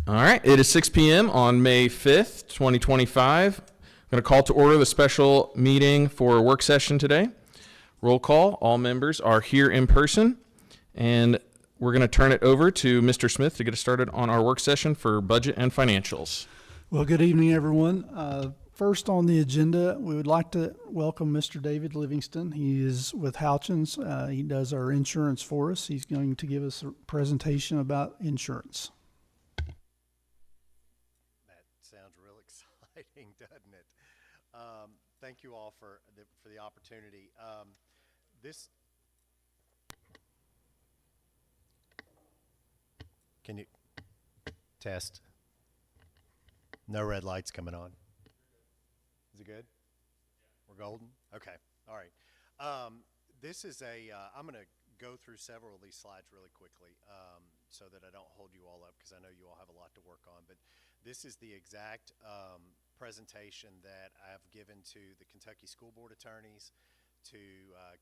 All right, it is 6 p.m. on May 5th, 2025. I'm going to call to order the special meeting for a work session today. Roll call, all members are here in person, and we're going to turn it over to Mr. Smith to get us started on our work session for budget and financials. Well, good evening, everyone. First on the agenda, we would like to welcome Mr. David Livingston. He is with Houchins. He does our insurance for us. He's going to give us a presentation about insurance. Sounds real exciting, doesn't it? Thank you all for the opportunity. Can you test? No red lights coming on. Is it good? We're golden? Okay. All right. This is I'm going to go through several of these slides really quickly so that I don't hold you all up because I know you all have a lot to work on. But this is the exact presentation that I've given to the Kentucky School Board attorneys, to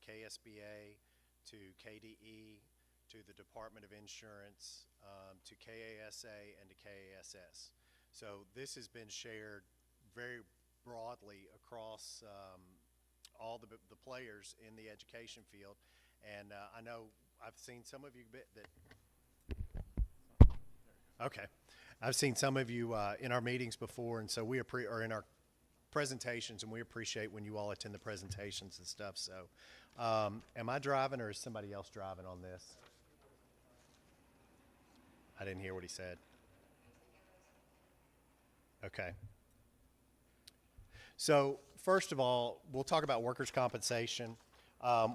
KSBA, to KDE, to the Department of Insurance, to KASA, and to KASS. So this has been shared very broadly across all the players in the education field. And I know I've seen some of you I've seen some of you in our meetings before, and so or in our presentations, and we appreciate when you all attend the presentations and stuff. So am I driving or is somebody else driving on this? I didn't hear what he said. Okay. So first of all, we'll talk about workers' compensation.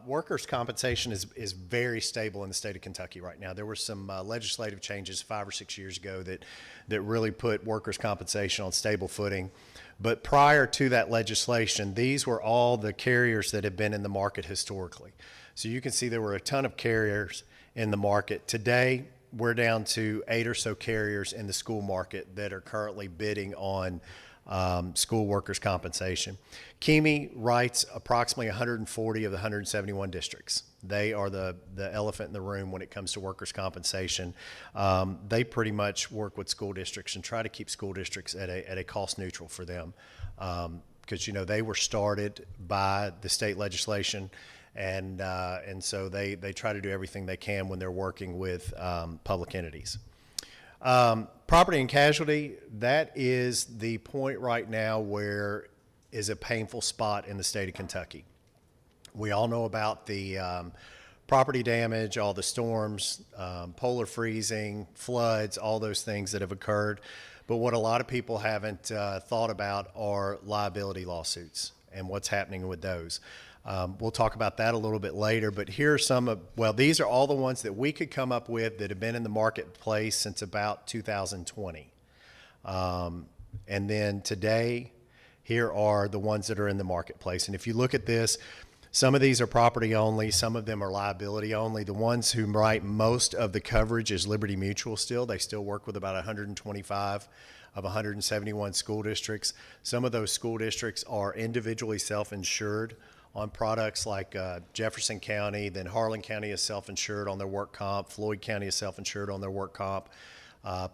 Workers' compensation is very stable in the state of Kentucky right now. There were some legislative changes 5 or 6 years ago that really put workers' compensation on stable footing. But prior to that legislation, these were all the carriers that have been in the market historically. So you can see there were a ton of carriers in the market. Today, we're down to 8 or so carriers in the school market that are currently bidding on school workers' compensation. KEME writes approximately 140 of the 171 districts. They are the elephant in the room when it comes to workers' compensation. They pretty much work with school districts and try to keep school districts at a cost neutral for them because they were started by the state legislation, and so they try to do everything they can when they're working with public entities. Property and casualty, that is the point right now where is a painful spot in the state of Kentucky. We all know about the property damage, all the storms, polar freezing, floods, all those things that have occurred. But what a lot of people haven't thought about are liability lawsuits and what's happening with those. We'll talk about that a little bit later, but here are some of, these are all the ones that we could come up with that have been in the marketplace since about 2020. And then today, here are the ones that are in the marketplace. And if you look at this, some of these are property only, some of them are liability only. The ones who write most of the coverage is Liberty Mutual still. They still work with about 125 of 171 school districts. Some of those school districts are individually self-insured on products like Jefferson County, then Harlan County is self-insured on their work comp, Floyd County is self-insured on their work comp,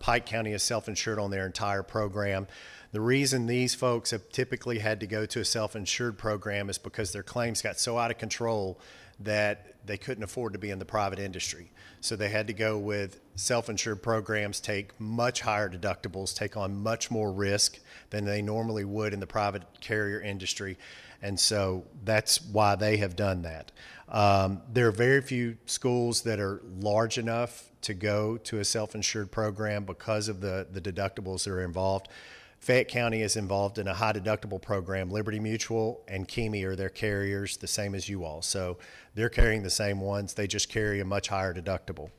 Pike County is self-insured on their entire program. The reason these folks have typically had to go to a self-insured program is because their claims got so out of control that they couldn't afford to be in the private industry. So they had to go with self-insured programs, take much higher deductibles, take on much more risk than they normally would in the private carrier industry. And so that's why they have done that. There are very few schools that are large enough to go to a self-insured program because of the deductibles that are involved. Fayette County is involved in a high deductible program. Liberty Mutual and KEME are their carriers, the same as you all. So they're carrying the same ones. They just carry a much higher deductible.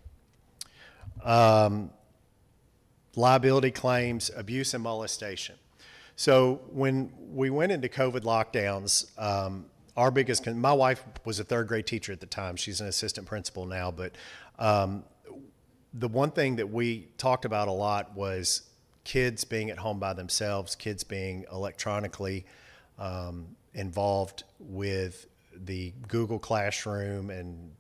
Liability claims, abuse and molestation. So when we went into COVID lockdowns, my wife was a third grade teacher at the time. She's an assistant principal now, but the one thing that we talked about a lot was kids being at home by themselves, kids being electronically involved with the Google Classroom and,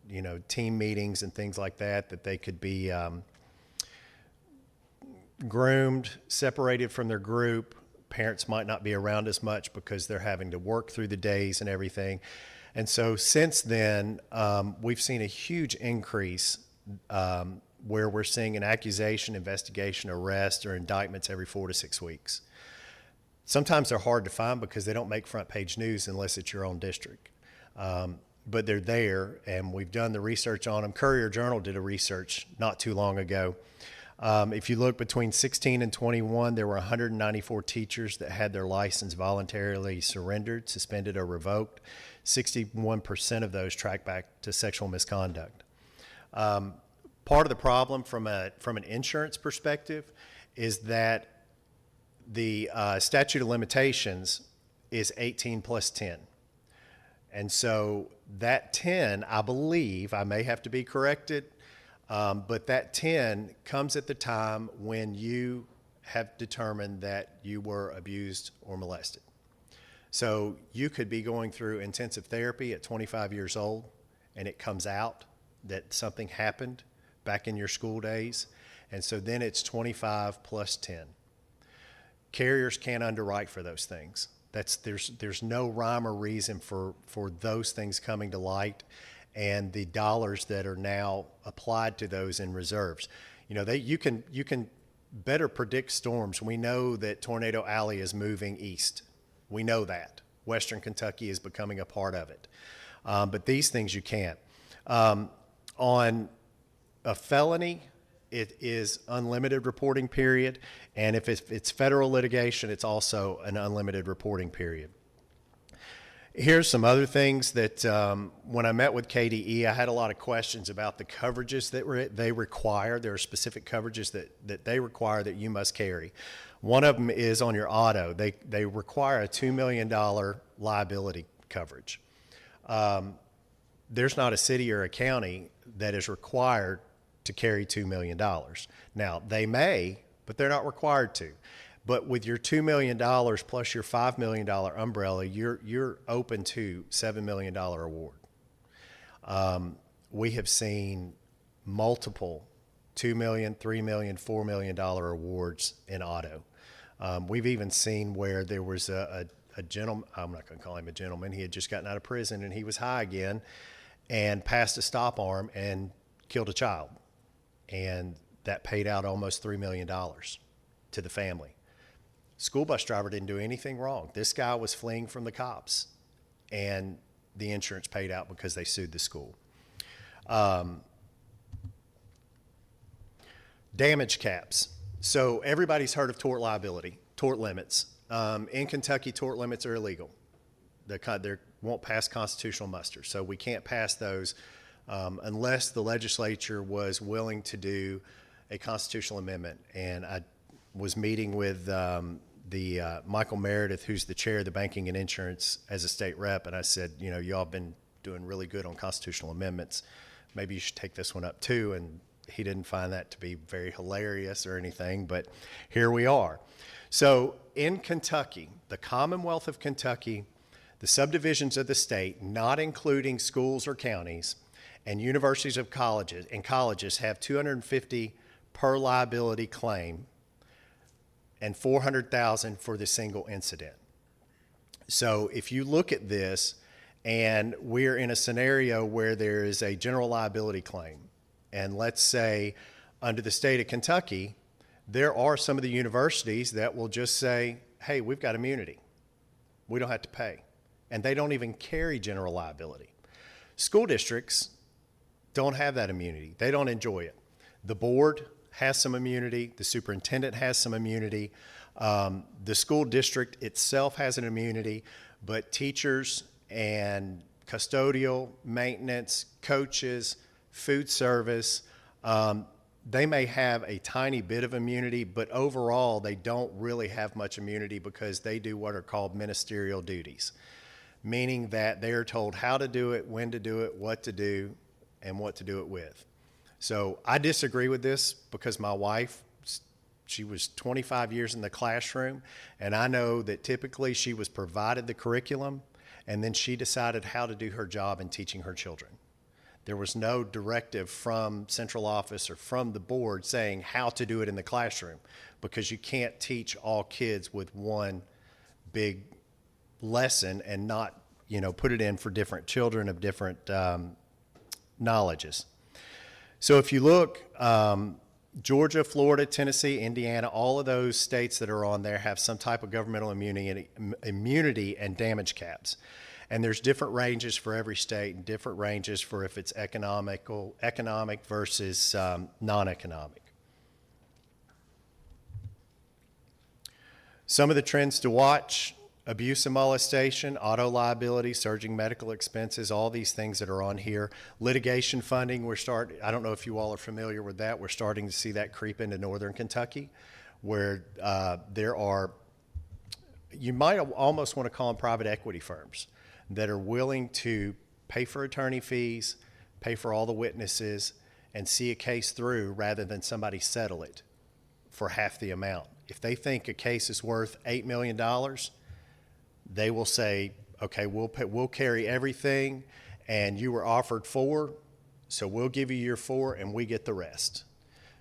team meetings and things like that, that they could be groomed, separated from their group. Parents might not be around as much because they're having to work through the days and everything. And so since then, we've seen a huge increase where we're seeing an accusation, investigation, arrest, or indictments every 4 to 6 weeks. Sometimes they're hard to find because they don't make front page news unless it's your own district. But they're there, and we've done the research on them. Courier Journal did a research not too long ago. If you look between 16 and 21, there were 194 teachers that had their license voluntarily surrendered, suspended, or revoked. 61% of those tracked back to sexual misconduct. Part of the problem from an insurance perspective is that the statute of limitations is 18 plus 10. And so that 10, I believe, I may have to be corrected, but that 10 comes at the time when you have determined that you were abused or molested. So you could be going through intensive therapy at 25 years old, and it comes out that something happened back in your school days, and so then it's 25 plus 10. Carriers can't underwrite for those things. There's no rhyme or reason for those things coming to light, and the dollars that are now applied to those in reserves. You know, you can better predict storms. We know that Tornado Alley is moving east. We know that. Western Kentucky is becoming a part of it. But these things you can't. On a felony, it is unlimited reporting period. And if it's federal litigation, it's also an unlimited reporting period. Here's some other things that when I met with KDE, I had a lot of questions about the coverages that they require. There are specific coverages that they require that you must carry. One of them is on your auto. They require a $2 million liability coverage. There's not a city or a county that is required to carry $2 million. Now, they may, but they're not required to. But with your $2 million plus your $5 million umbrella, you're open to $7 million award. We have seen multiple $2 million, $3 million, $4 million awards in auto. We've even seen where there was a gentleman, I'm not going to call him a gentleman, he had just gotten out of prison and he was high again and passed a stop arm and killed a child. And that paid out almost $3 million to the family. School bus driver didn't do anything wrong. This guy was fleeing from the cops, and the insurance paid out because they sued the school. Damage caps. So everybody's heard of tort liability, tort limits. In Kentucky, tort limits are illegal. They won't pass constitutional muster, so we can't pass those unless the legislature was willing to do a constitutional amendment. And I was meeting with Michael Meredith, who's the chair of the Banking and Insurance as a state rep, and I said, you know, y'all been doing really good on constitutional amendments. Maybe you should take this one up too. And he didn't find that to be very hilarious or anything, but here we are. So in Kentucky, the Commonwealth of Kentucky, the subdivisions of the state, not including schools or counties, and universities of colleges have 250 per liability claim and 400,000 for the single incident. So if you look at this, and we're in a scenario where there is a general liability claim, and let's say under the state of Kentucky, there are some of the universities that will just say, hey, we've got immunity. We don't have to pay. And they don't even carry general liability. School districts don't have that immunity. They don't enjoy it. The board has some immunity. The superintendent has some immunity. The school district itself has an immunity, but teachers and custodial, maintenance, coaches, food service, they may have a tiny bit of immunity, but overall they don't really have much immunity because they do what are called ministerial duties, meaning that they are told how to do it, when to do it, what to do, and what to do it with. So I disagree with this because my wife, she was 25 years in the classroom, and I know that typically she was provided the curriculum, and then she decided how to do her job in teaching her children. There was no directive from central office or from the board saying how to do it in the classroom, because you can't teach all kids with one big lesson and not, put it in for different children of different knowledges. So if you look, Georgia, Florida, Tennessee, Indiana, all of those states that are on there have some type of governmental immunity and damage caps. And there's different ranges for every state and different ranges for if it's economic versus non-economic. Some of the trends to watch: abuse and molestation, auto liability, surging medical expenses, all these things that are on here. Litigation funding, I don't know if you all are familiar with that. We're starting to see that creep into northern Kentucky, where there are, you might almost want to call them private equity firms that are willing to pay for attorney fees, pay for all the witnesses, and see a case through rather than somebody settle it for half the amount. If they think a case is worth $8 million, they will say, okay, we'll carry everything, and you were offered $4 million, so we'll give you your $4 million and we get the rest.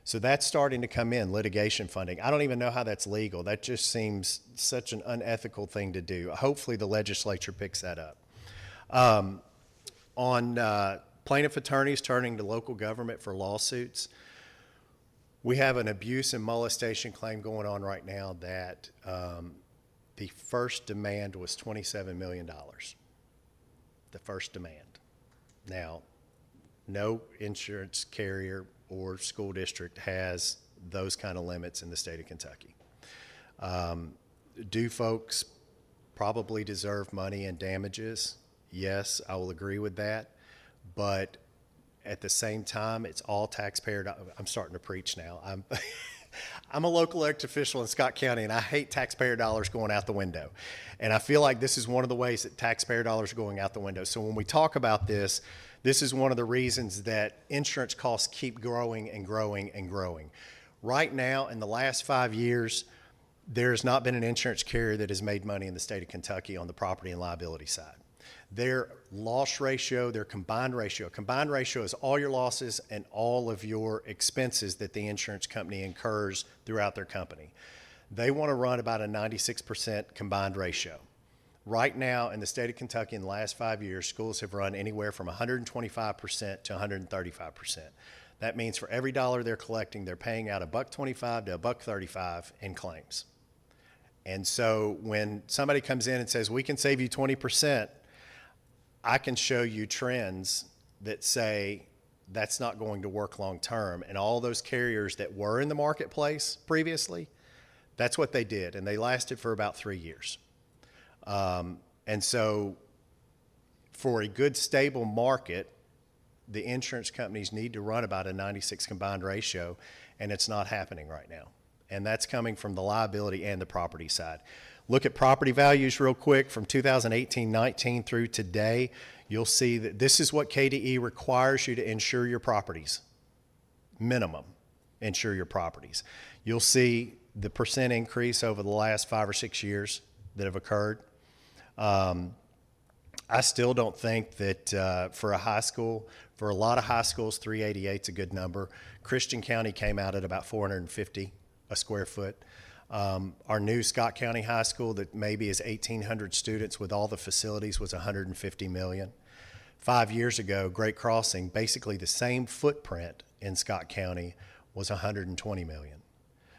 So that's starting to come in, litigation funding. I don't even know how that's legal. That just seems such an unethical thing to do. Hopefully the legislature picks that up. On plaintiff attorneys turning to local government for lawsuits, we have an abuse and molestation claim going on right now that the first demand was $27 million. The first demand. Now, no insurance carrier or school district has those kind of limits in the state of Kentucky. Do folks probably deserve money and damages? Yes, I will agree with that. But at the same time, it's all taxpayer. I'm starting to preach now. I'm a local elected official in Scott County, and I hate taxpayer dollars going out the window. And I feel like this is one of the ways that taxpayer dollars are going out the window. So when we talk about this, this is one of the reasons that insurance costs keep growing and growing and growing. Right now, in the last 5 years, there's not been an insurance carrier that has made money in the state of Kentucky on the property and liability side. Their loss ratio, their combined ratio is all your losses and all of your expenses that the insurance company incurs throughout their company. They want to run about a 96% combined ratio. Right now in the state of Kentucky in the last 5 years, schools have run anywhere from 125% to 135%. That means for every dollar they're collecting, they're paying out $1.25 to $1.35 in claims. And so when somebody comes in and says, we can save you 20%, I can show you trends that say that's not going to work long term. And all those carriers that were in the marketplace previously, that's what they did. And they lasted for about 3 years. And so for a good, stable market, the insurance companies need to run about a 96 combined ratio, and it's not happening right now. And that's coming from the liability and the property side. Look at property values real quick from 2018-19 through today. You'll see that this is what KDE requires you to insure your properties. Minimum, insure your properties. You'll see the percent increase over the last 5 or 6 years that have occurred. I still don't think that for a high school, for a lot of high schools, 388 is a good number. Christian County came out at about 450 a square foot. Our new Scott County High School that maybe is 1,800 students with all the facilities was $150 million. 5 years ago, Great Crossing, basically the same footprint in Scott County, was $120 million.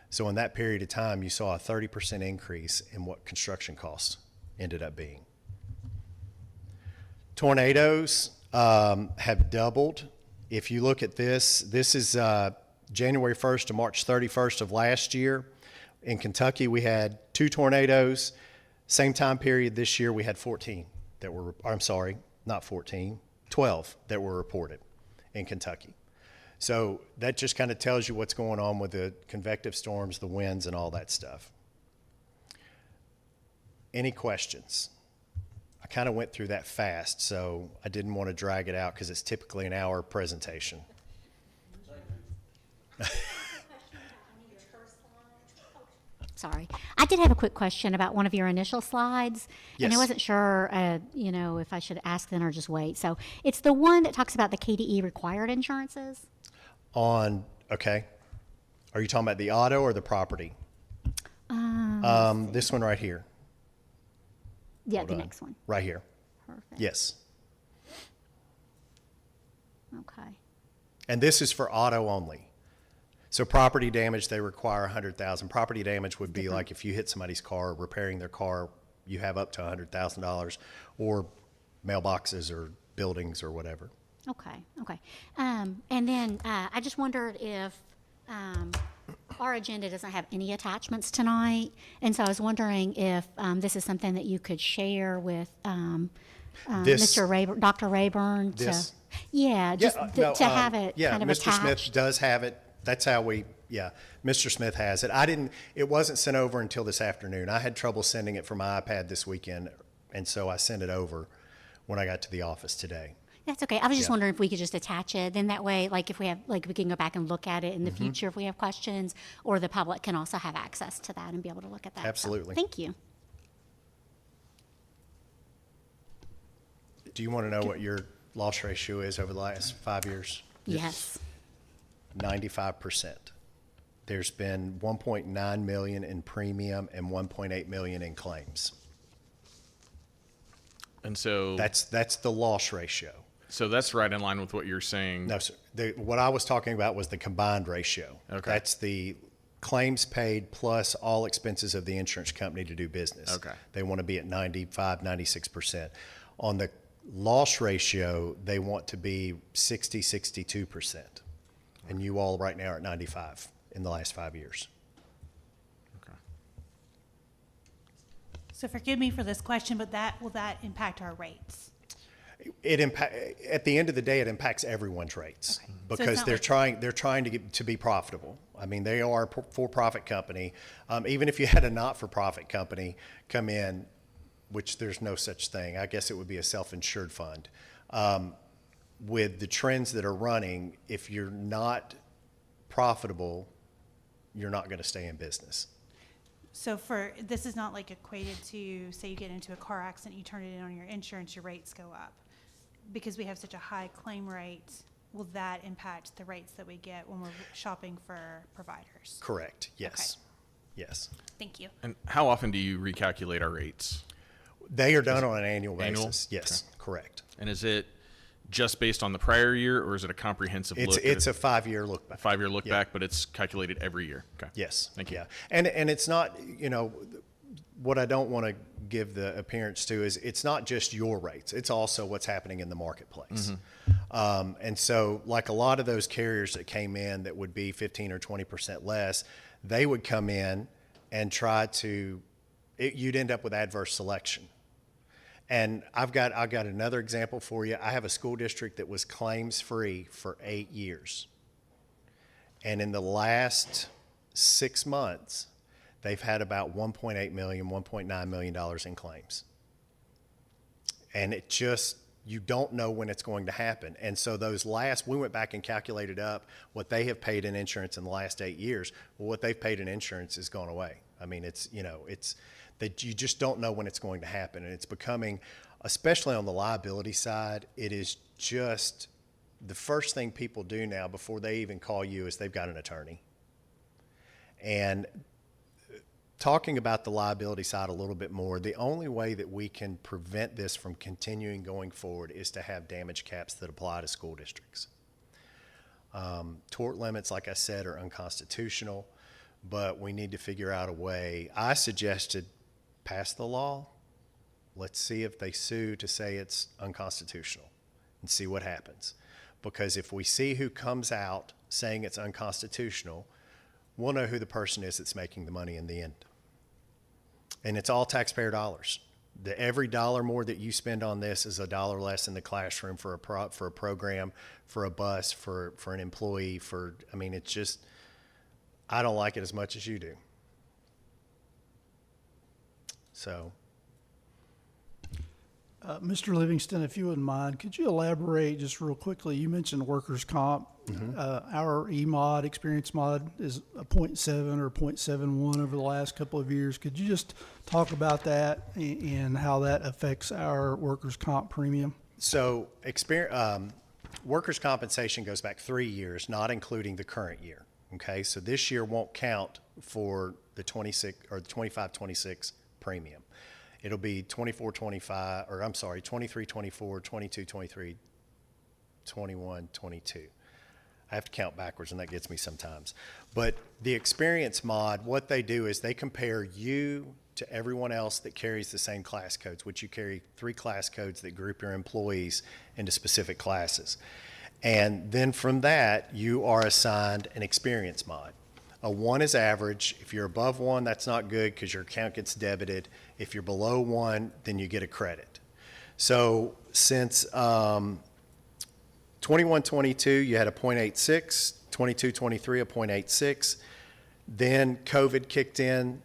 So in that period of time, you saw a 30% increase in what construction costs ended up being. Tornadoes have doubled. If you look at this, this is January 1st to March 31st of last year. In Kentucky, we had 2 tornadoes. Same time period this year, we had 14 that were, I'm sorry, not 14, 12 that were reported in Kentucky. So that just kind of tells you what's going on with the convective storms, the winds, and all that stuff. Any questions? I kind of went through that fast, so I didn't want to drag it out because it's typically an hour presentation. Sorry. I did have a quick question about one of your initial slides. And I Yes. wasn't sure, if I should ask then or just wait. So it's the one that talks about the KDE required insurances. Okay. Are you talking about the auto or the property? This one right here. Yeah, Hold the on. next one. Right here. Perfect. Yes. Okay. And this is for auto only. So property damage, they require 100,000. Property damage would be like if you hit somebody's car, repairing their car, you have up to $100,000, or mailboxes or buildings or whatever. Okay. Okay. And then I just wondered if our agenda doesn't have any attachments tonight, and so I was wondering if this is something that you could share with This- Mr. Rayburn, Dr. Rayburn. This- Yeah, just to have it yeah, kind of Mr. attached. Smith does have it. That's how Mr. Smith has it. It wasn't sent over until this afternoon. I had trouble sending it from my iPad this weekend, and so I sent it over when I got to the office today. That's okay. I was just Yeah. wondering if we could just attach it. Then that way, like if we have, like we can go back and look at it in the Mm-hmm. future if we have questions, or the public can also have access to that and be able to look at that. So, Absolutely. thank you. Do you want to know what your loss ratio is over the last 5 years? Yes. 95%. There's been 1.9 million in premium and 1.8 million in claims. And so That's the loss ratio. so that's right in line with what you're saying. No, sir. What I was talking about was the combined ratio. Okay. That's the claims paid plus all expenses of the insurance company to do business. Okay. They want to be at 95, 96%. On the loss ratio, they want to be 60, 62%. And you all right now are at 95 in the last 5 years. Okay. So forgive me for this question, but will that impact our rates? At the end of the day, it impacts everyone's rates Okay. So it's because not they're trying to get to be profitable. I mean, they are a for-profit company. Even if you had a not-for-profit company come in, which there's no such thing, I guess it would be a self-insured fund. With the trends that are running, if you're not profitable, you're not going to stay in business. So this is not like equated to, say you get into a car accident, you turn it in on your insurance, your rates go up. Because we have such a high claim rate, will that impact the rates that we get when we're shopping for providers? Correct. Yes. Yes. Thank you. And how often do you recalculate our rates? They are done on an annual Annual? basis. Yes. Correct. And is it just based on the prior year, or is it a comprehensive look? It's a 5-year look back. 5-year look Yeah. back, but it's calculated every year. Okay. Yes. Thank you. Yeah. And it's not, what I don't want to give the appearance to is it's not just your rates. It's also what's happening in the marketplace. And so like a lot of those carriers that came in that would be 15 or 20% less, they would come in and try to, you'd end up with adverse selection. And I've got another example for you. I have a school district that was claims free for 8 years. And in the last 6 months, they've had about $1.8 million, $1.9 million in claims. And it just, you don't know when it's going to happen. And so we went back and calculated up what they have paid in insurance in the last 8 years. Well, what they've paid in insurance has gone away. I mean, it's that you just don't know when it's going to happen. And it's becoming, especially on the liability side, it is just the first thing people do now before they even call you is they've got an attorney. And talking about the liability side a little bit more, the only way that we can prevent this from continuing going forward is to have damage caps that apply to school districts. Tort limits, like I said, are unconstitutional, but we need to figure out a way. I suggested pass the law. Let's see if they sue to say it's unconstitutional and see what happens. Because if we see who comes out saying it's unconstitutional, we'll know who the person is that's making the money in the end. And it's all taxpayer dollars. Every dollar more that you spend on this is a dollar less in the classroom for a program, for a bus, for an employee, it's just, I don't like it as much as you do. So. Mr. Livingston, if you wouldn't mind, could you elaborate just real quickly? You mentioned workers' comp. Our E-mod, experience mod, is a 0.7 or 0.71 over the last couple of years. Could you just talk about that and how that affects our workers' comp premium? So workers' compensation goes back 3 years, not including the current year. Okay, so this year won't count for the 26 or the 25-26 premium. It'll be 24-25, or I'm sorry, 23-24, 22-23, 21-22. I have to count backwards, and that gets me sometimes. But the experience mod, what they do is they compare you to everyone else that carries the same class codes, which you carry 3 class codes that group your employees into specific classes. And then from that, you are assigned an experience mod. A 1 is average. If you're above 1, that's not good because your account gets debited. If you're below 1, then you get a credit. So since 21-22, you had a 0.86, 22-23, a 0.86. Then COVID kicked in,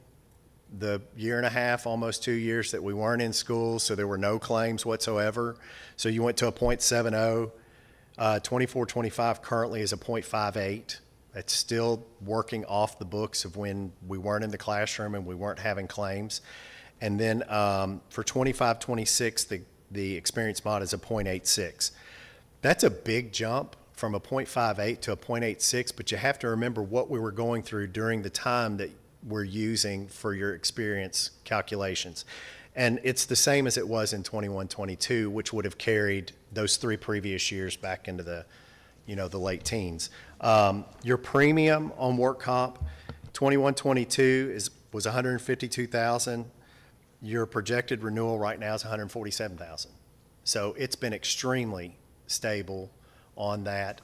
the year and a half, almost 2 years that we weren't in school, so there were no claims whatsoever. So you went to a 0.70. 24-25 currently is a 0.58. That's still working off the books of when we weren't in the classroom and we weren't having claims. And then for 25-26, the experience mod is a 0.86. That's a big jump from a 0.58 to a 0.86, but you have to remember what we were going through during the time that we're using for your experience calculations. And it's the same as it was in 21-22, which would have carried those 3 previous years back into the late teens. Your premium on work comp, 21-22 was $152,000. Your projected renewal right now is $147,000. So it's been extremely stable on that.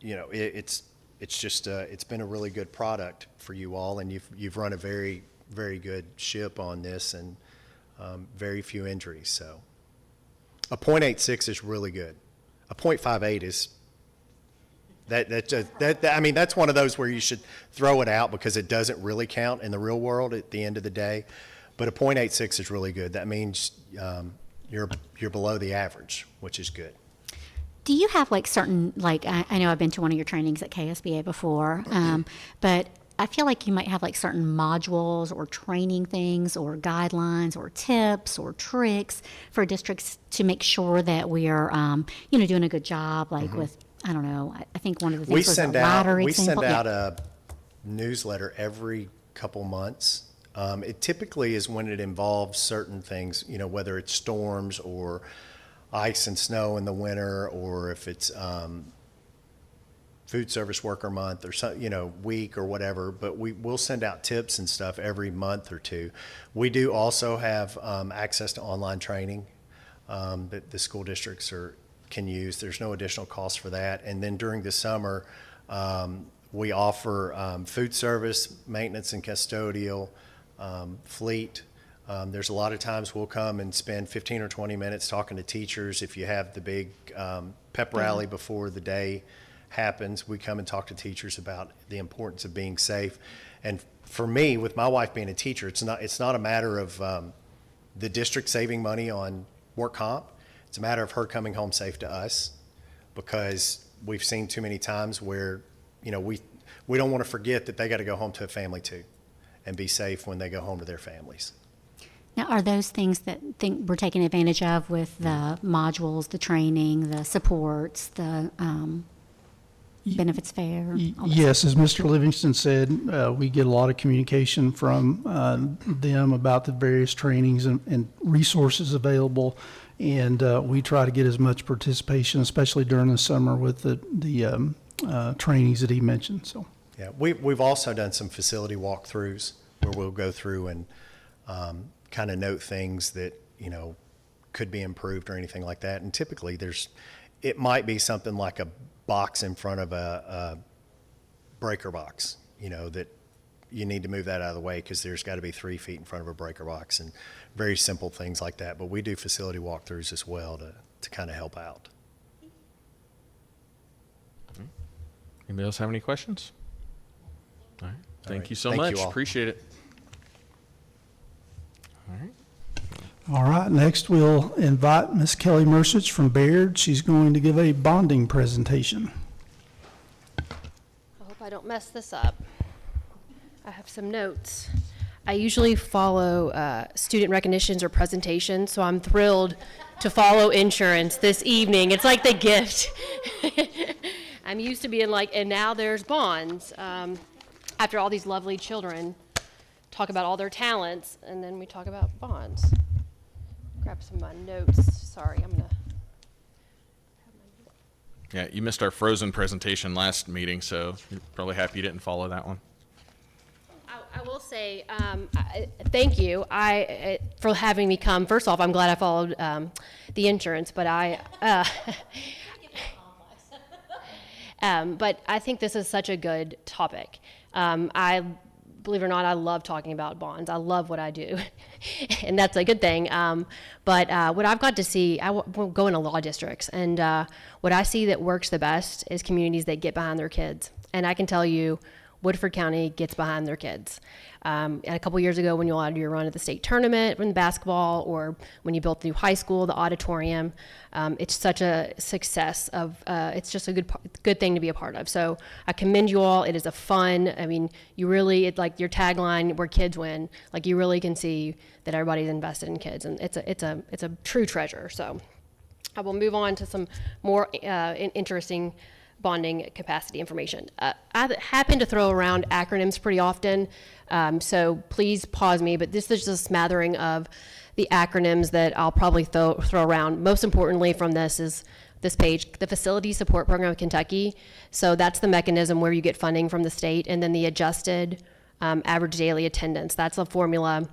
It's been a really good product for you all, and you've run a very, very good ship on this, and very few injuries. So a 0.86 is really good. A 0.58 is that's one of those where you should throw it out because it doesn't really count in the real world at the end of the day. But a 0.86 is really good. That means you're below the average, which is good. Do you have like certain, like, I know I've been to one of your trainings at KSBA before, but I feel like you might have like certain modules or training things or guidelines or tips or tricks for districts to make sure that we are, doing a good job, like with, I don't know, I think one of the things was a ladder example. We send out a newsletter every couple months. It typically is when it involves certain things, whether it's storms or ice and snow in the winter, or if it's food service worker month or some, week or whatever, but we'll send out tips and stuff every month or two. We do also have access to online training that the school districts can use. There's no additional cost for that. And then during the summer, we offer food service, maintenance and custodial, fleet. There's a lot of times we'll come and spend 15 or 20 minutes talking to teachers. If you have the big pep rally before the day happens, we come and talk to teachers about the importance of being safe. And for me, with my wife being a teacher, it's not a matter of the district saving money on work comp. It's a matter of her coming home safe to us, because we've seen too many times where, we don't want to forget that they got to go home to a family too and be safe when they go home to their families. Now, are those things that we're taking advantage of with the modules, the training, the supports, the benefits fair? all that Yes, as Mr. Livingston said, we get a lot of communication from them about the various trainings and resources available, and we try to get as much participation, especially during the summer, with the trainings that he mentioned. So, yeah, we've also done some facility walkthroughs where we'll go through and kind of note things that could be improved or anything like that. And typically it might be something like a box in front of a breaker box, that you need to move that out of the way because there's got to be 3 feet in front of a breaker box, and very simple things like that. But we do facility walkthroughs as well to kind of help out. Anybody else have any questions? All right. Thank right. you so Thank much. you all. Appreciate it. All right. All right, next we'll invite Ms. Kelly Mercich from Baird. She's going to give a bonding presentation. I hope I don't mess this up. I have some notes. I usually follow student recognitions or presentations, so I'm thrilled to follow insurance this evening. It's like the gift. I'm used to being like, and now there's bonds. After all these lovely children talk about all their talents, and then we talk about bonds. Grab some of my notes. Sorry, I'm gonna. Yeah, you missed our Frozen presentation last meeting, so you're probably happy you didn't follow that one. I will say, thank you for having me come. First off, I'm glad I followed the insurance, but but I think this is such a good topic. Believe it or not, I love talking about bonds. I love what I do, and that's a good thing. But what I've got to see, go into law districts, and what I see that works the best is communities that get behind their kids. And I can tell you, Woodford County gets behind their kids. And a couple years ago, when you all had your run at the state tournament in basketball, or when you built the new high school, the auditorium, it's such a success it's just a good thing to be a part of. So I commend you all. It is a fun, I mean, you really, it's like your tagline, where kids win, like you really can see that everybody's invested in kids, and it's a true treasure. So I will move on to some more interesting bonding capacity information. I happen to throw around acronyms pretty often, so please pause me, but this is just a smattering of the acronyms that I'll probably throw around. Most importantly from this is this page, the Facility Support Program of Kentucky. So that's the mechanism where you get funding from the state, and then the adjusted average daily attendance. That's a formula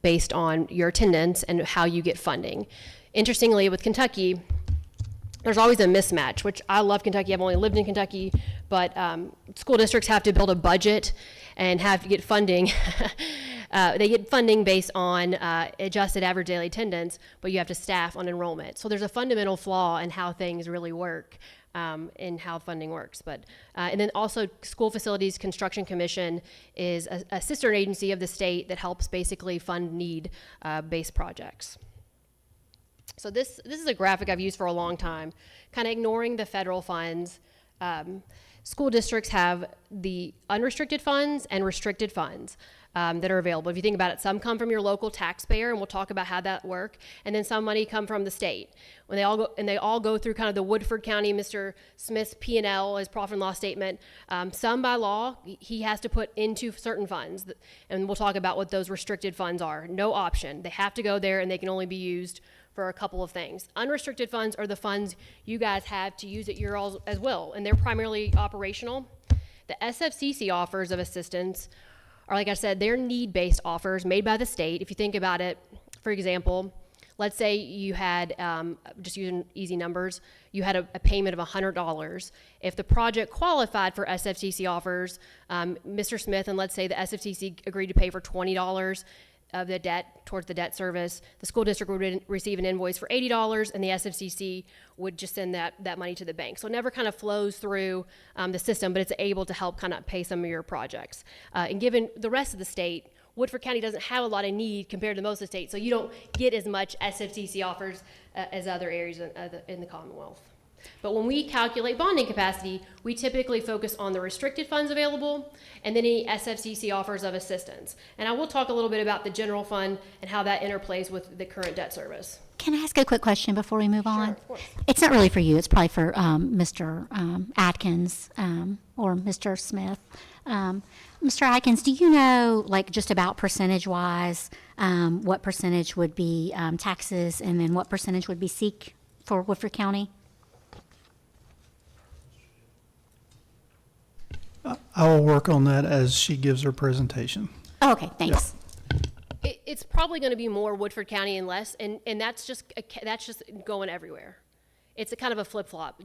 based on your attendance and how you get funding. Interestingly, with Kentucky, there's always a mismatch, which I love Kentucky. I've only lived in Kentucky, but school districts have to build a budget and have to get funding. They get funding based on adjusted average daily attendance, but you have to staff on enrollment. So there's a fundamental flaw in how things really work, in how funding works. But and then also, School Facilities Construction Commission is a sister agency of the state that helps basically fund need-based projects. So this is a graphic I've used for a long time, kind of ignoring the federal funds. School districts have the unrestricted funds and restricted funds that are available. If you think about it, some come from your local taxpayer, and we'll talk about how that work, and then some money come from the state. When they all go through kind of the Woodford County, Mr. Smith's P&L, his profit and loss statement. Some by law, he has to put into certain funds, and we'll talk about what those restricted funds are. No option. They have to go there, and they can only be used for a couple of things. Unrestricted funds are the funds you guys have to use at your all as well, and they're primarily operational. The SFCC offers of assistance are, like I said, they're need-based offers made by the state. If you think about it, for example, let's say you had, just using easy numbers, you had a payment of $100. If the project qualified for SFCC offers, Mr. Smith, and let's say the SFCC agreed to pay for $20 of the debt towards the debt service, the school district would receive an invoice for $80, and the SFCC would just send that money to the bank. So it never kind of flows through the system, but it's able to help kind of pay some of your projects. And given the rest of the state, Woodford County doesn't have a lot of need compared to most of the state, so you don't get as much SFCC offers as other areas in the Commonwealth. But when we calculate bonding capacity, we typically focus on the restricted funds available and then any SFCC offers of assistance. And I will talk a little bit about the general fund and how that interplays with the current debt service. Can I ask a quick question before we move on? of course. It's not really for you. It's probably for Mr. Atkins or Mr. Smith. Mr. Atkins, do you know, like, just about percentage-wise, what percentage would be taxes and then what percentage would be SEEK for Woodford County? I will work on that as she gives her presentation. Oh, okay, thanks. It's probably going to be more Woodford County and less, and that's just going everywhere. It's a kind of a flip-flop.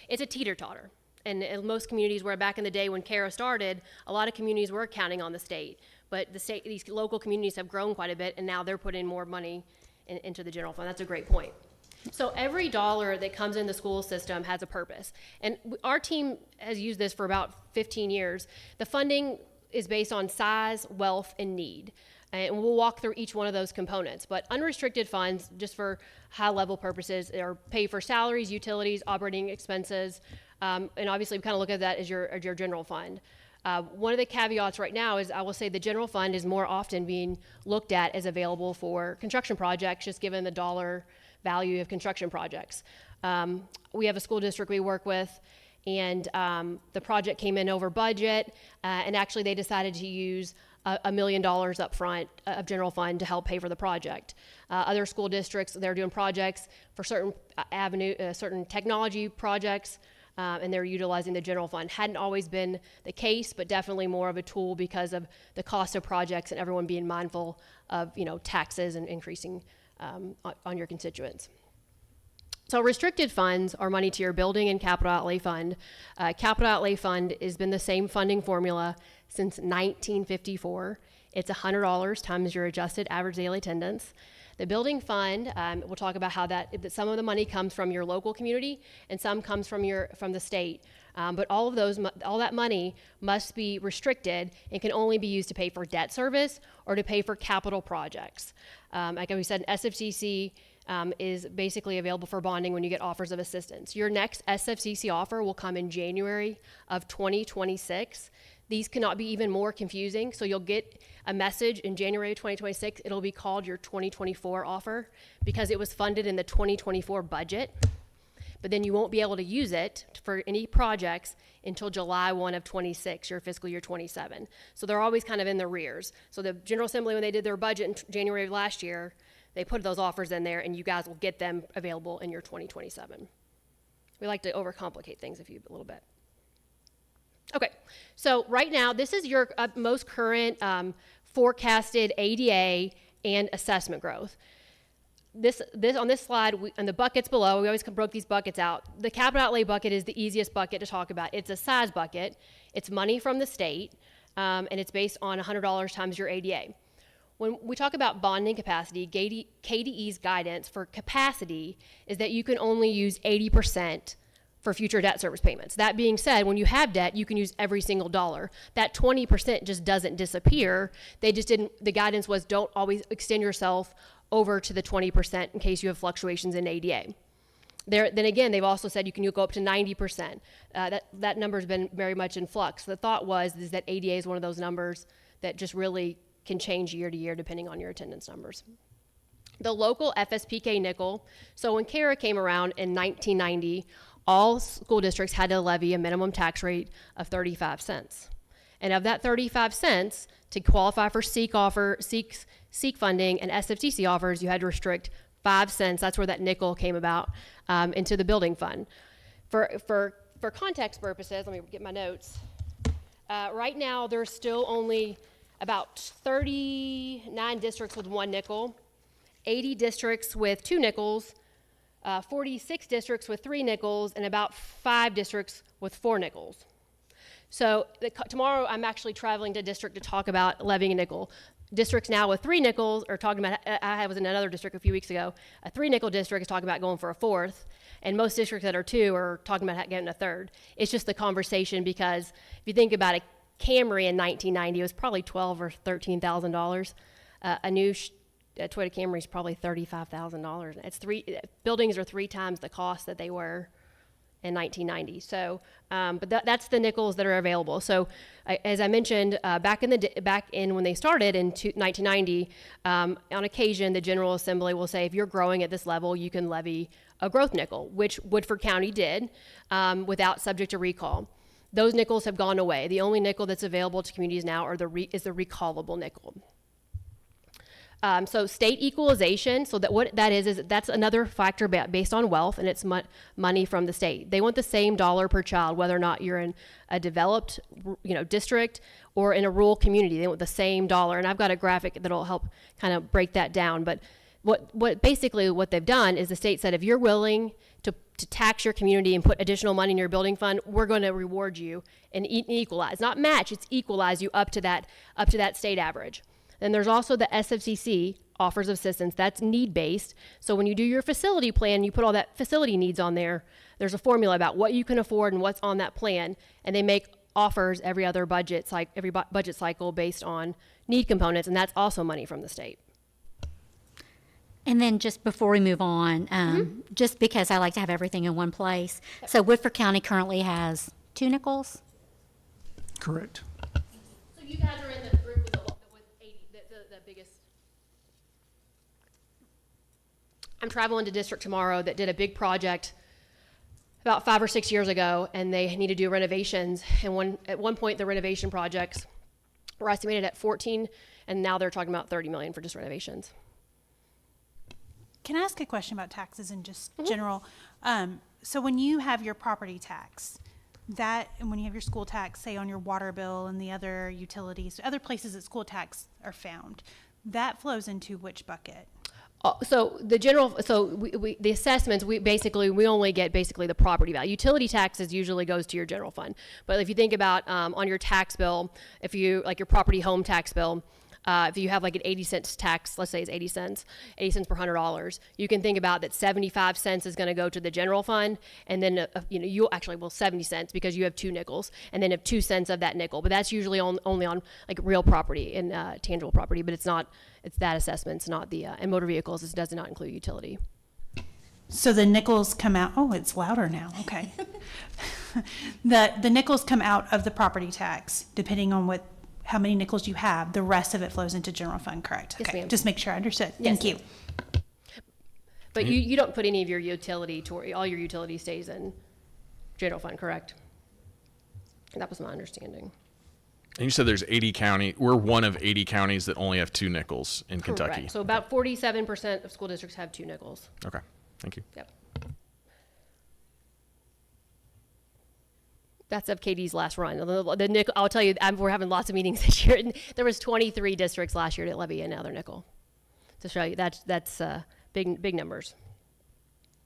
It's a teeter-totter. And in most communities where back in the day when CARA started, a lot of communities were counting on the state. But these local communities have grown quite a bit, and now they're putting more money into the general fund. That's a great point. So every dollar that comes in the school system has a purpose. And our team has used this for about 15 years. The funding is based on size, wealth, and need. And we'll walk through each one of those components. But unrestricted funds, just for high-level purposes, are paid for salaries, utilities, operating expenses, and obviously we kind of look at that as your general fund. One of the caveats right now is I will say the general fund is more often being looked at as available for construction projects, just given the dollar value of construction projects. We have a school district we work with, and the project came in over budget, and actually they decided to use $1 million up front of general fund to help pay for the project. Other school districts, they're doing projects for certain certain technology projects, and they're utilizing the general fund. Hadn't always been the case, but definitely more of a tool because of the cost of projects and everyone being mindful of taxes and increasing on your constituents. So restricted funds are money to your building and capital outlay fund. Capital outlay fund has been the same funding formula since 1954. It's $100 times your adjusted average daily attendance. The building fund, we'll talk about how that some of the money comes from your local community and some comes from the state. But all that money must be restricted and can only be used to pay for debt service or to pay for capital projects. Like we said, SFCC is basically available for bonding when you get offers of assistance. Your next SFCC offer will come in January of 2026. These cannot be even more confusing. So you'll get a message in January of 2026. It'll be called your 2024 offer because it was funded in the 2024 budget. But then you won't be able to use it for any projects until July 1 of 26, your fiscal year 27. So they're always kind of in the rears. So the General Assembly, when they did their budget in January of last year, they put those offers in there and you guys will get them available in your 2027. We like to overcomplicate things a little bit. Okay, so right now, this is your most current forecasted ADA and assessment growth. This on this slide, and the buckets below, we always broke these buckets out. The capital outlay bucket is the easiest bucket to talk about. It's a size bucket. It's money from the state, and it's based on $100 times your ADA. When we talk about bonding capacity, KDE's guidance for capacity is that you can only use 80% for future debt service payments. That being said, when you have debt, you can use every single dollar. That 20% just doesn't disappear. The guidance was don't always extend yourself over to the 20% in case you have fluctuations in ADA. Then again, they've also said you can go up to 90%. That number has been very much in flux. The thought is that ADA is one of those numbers that just really can change year to year depending on your attendance numbers. The local FSPK nickel, so when CARA came around in 1990, all school districts had to levy a minimum tax rate of 35 cents. And of that 35 cents, to qualify for SEEK funding and SFCC offers, you had to restrict 5 cents. That's where that nickel came about into the building fund. For context purposes, let me get my notes. Right now, there's still only about 39 districts with 1 nickel, 80 districts with 2 nickels, 46 districts with 3 nickels, and about 5 districts with 4 nickels. So tomorrow I'm actually traveling to a district to talk about levying a nickel. Districts now with 3 nickels are talking about, I was in another district a few weeks ago, a 3 nickel district is talking about going for a 4th, and most districts that are 2 are talking about getting a 3rd. It's just the conversation because if you think about it, Camry in 1990 was probably $12,000 or $13,000. A new Toyota Camry is probably $35,000. Buildings are 3 times the cost that they were in 1990. So, but that's the nickels that are available. So, as I mentioned, back in when they started in 1990, on occasion the General Assembly will say, if you're growing at this level, you can levy a growth nickel, which Woodford County did, without subject to recall. Those nickels have gone away. The only nickel that's available to communities now is the recallable nickel. So state equalization, so that what that is that's another factor based on wealth, and it's money from the state. They want the same dollar per child, whether or not you're in a developed district or in a rural community. They want the same dollar, and I've got a graphic that'll help kind of break that down. But what they've done is the state said, if you're willing to tax your community and put additional money in your building fund, we're going to reward you and equalize, not match, it's equalize you up to that state average. Then there's also the SFCC offers of assistance. That's need-based. So when you do your facility plan, you put all that facility needs on there. There's a formula about what you can afford and what's on that plan, and they make offers every other budget budget cycle based on need components, and that's also money from the state. And then just before we move on, just because I like to have everything in one place, so Woodford County currently has 2 nickels? Correct. So you guys are in the group with 80, the biggest. I'm traveling to district tomorrow that did a big project about 5 or 6 years ago, and they need to do renovations. And at one point, the renovation projects were estimated at 14, and now they're talking about 30 million for just renovations. Can I ask a question about taxes in just general? So when you have your property tax, and when you have your school tax, say on your water bill and the other utilities, other places that school tax are found, that flows into which bucket? So the assessments, we only get basically the property value. Utility taxes usually goes to your general fund. But if you think about on your tax bill, if you, like your property home tax bill, if you have like an 80 cents tax, let's say it's 80 cents per $100, you can think about that 75 cents is going to go to the general fund, and then you actually 70 cents because you have 2 nickels, and then have 2 cents of that nickel. But that's usually only on like real property and tangible property, but it's that assessment's not the and motor vehicles. It does not include utility. So the nickels come out, oh, it's louder now, okay. The nickels come out of the property tax, depending on how many nickels you have. The rest of it flows into general fund, correct? Yes, Okay, ma'am. just make sure I understood. Yes, Thank you. But you don't put any of your utility all your utility stays in general fund, correct? That was my understanding. And you said there's 80 county. We're one of 80 counties that only have 2 nickels in Kentucky. Correct. So about 47% of school districts have 2 nickels. Okay, thank you. Yep. That's FKD's last run. The nickel, I'll tell you, we're having lots of meetings this year. And there was 23 districts last year that levy another nickel. To show you, that's big numbers.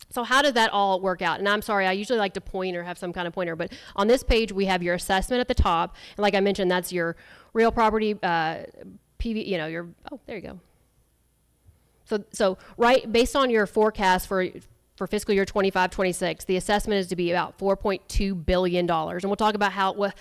So how did that all work out? And I'm sorry, I usually like to point or have some kind of pointer, but on this page we have your assessment at the top, and like I mentioned, that's your real property, PV. There you go. So right, based on your forecast for fiscal year 25-26, the assessment is to be about $4.2 billion. And we'll talk about how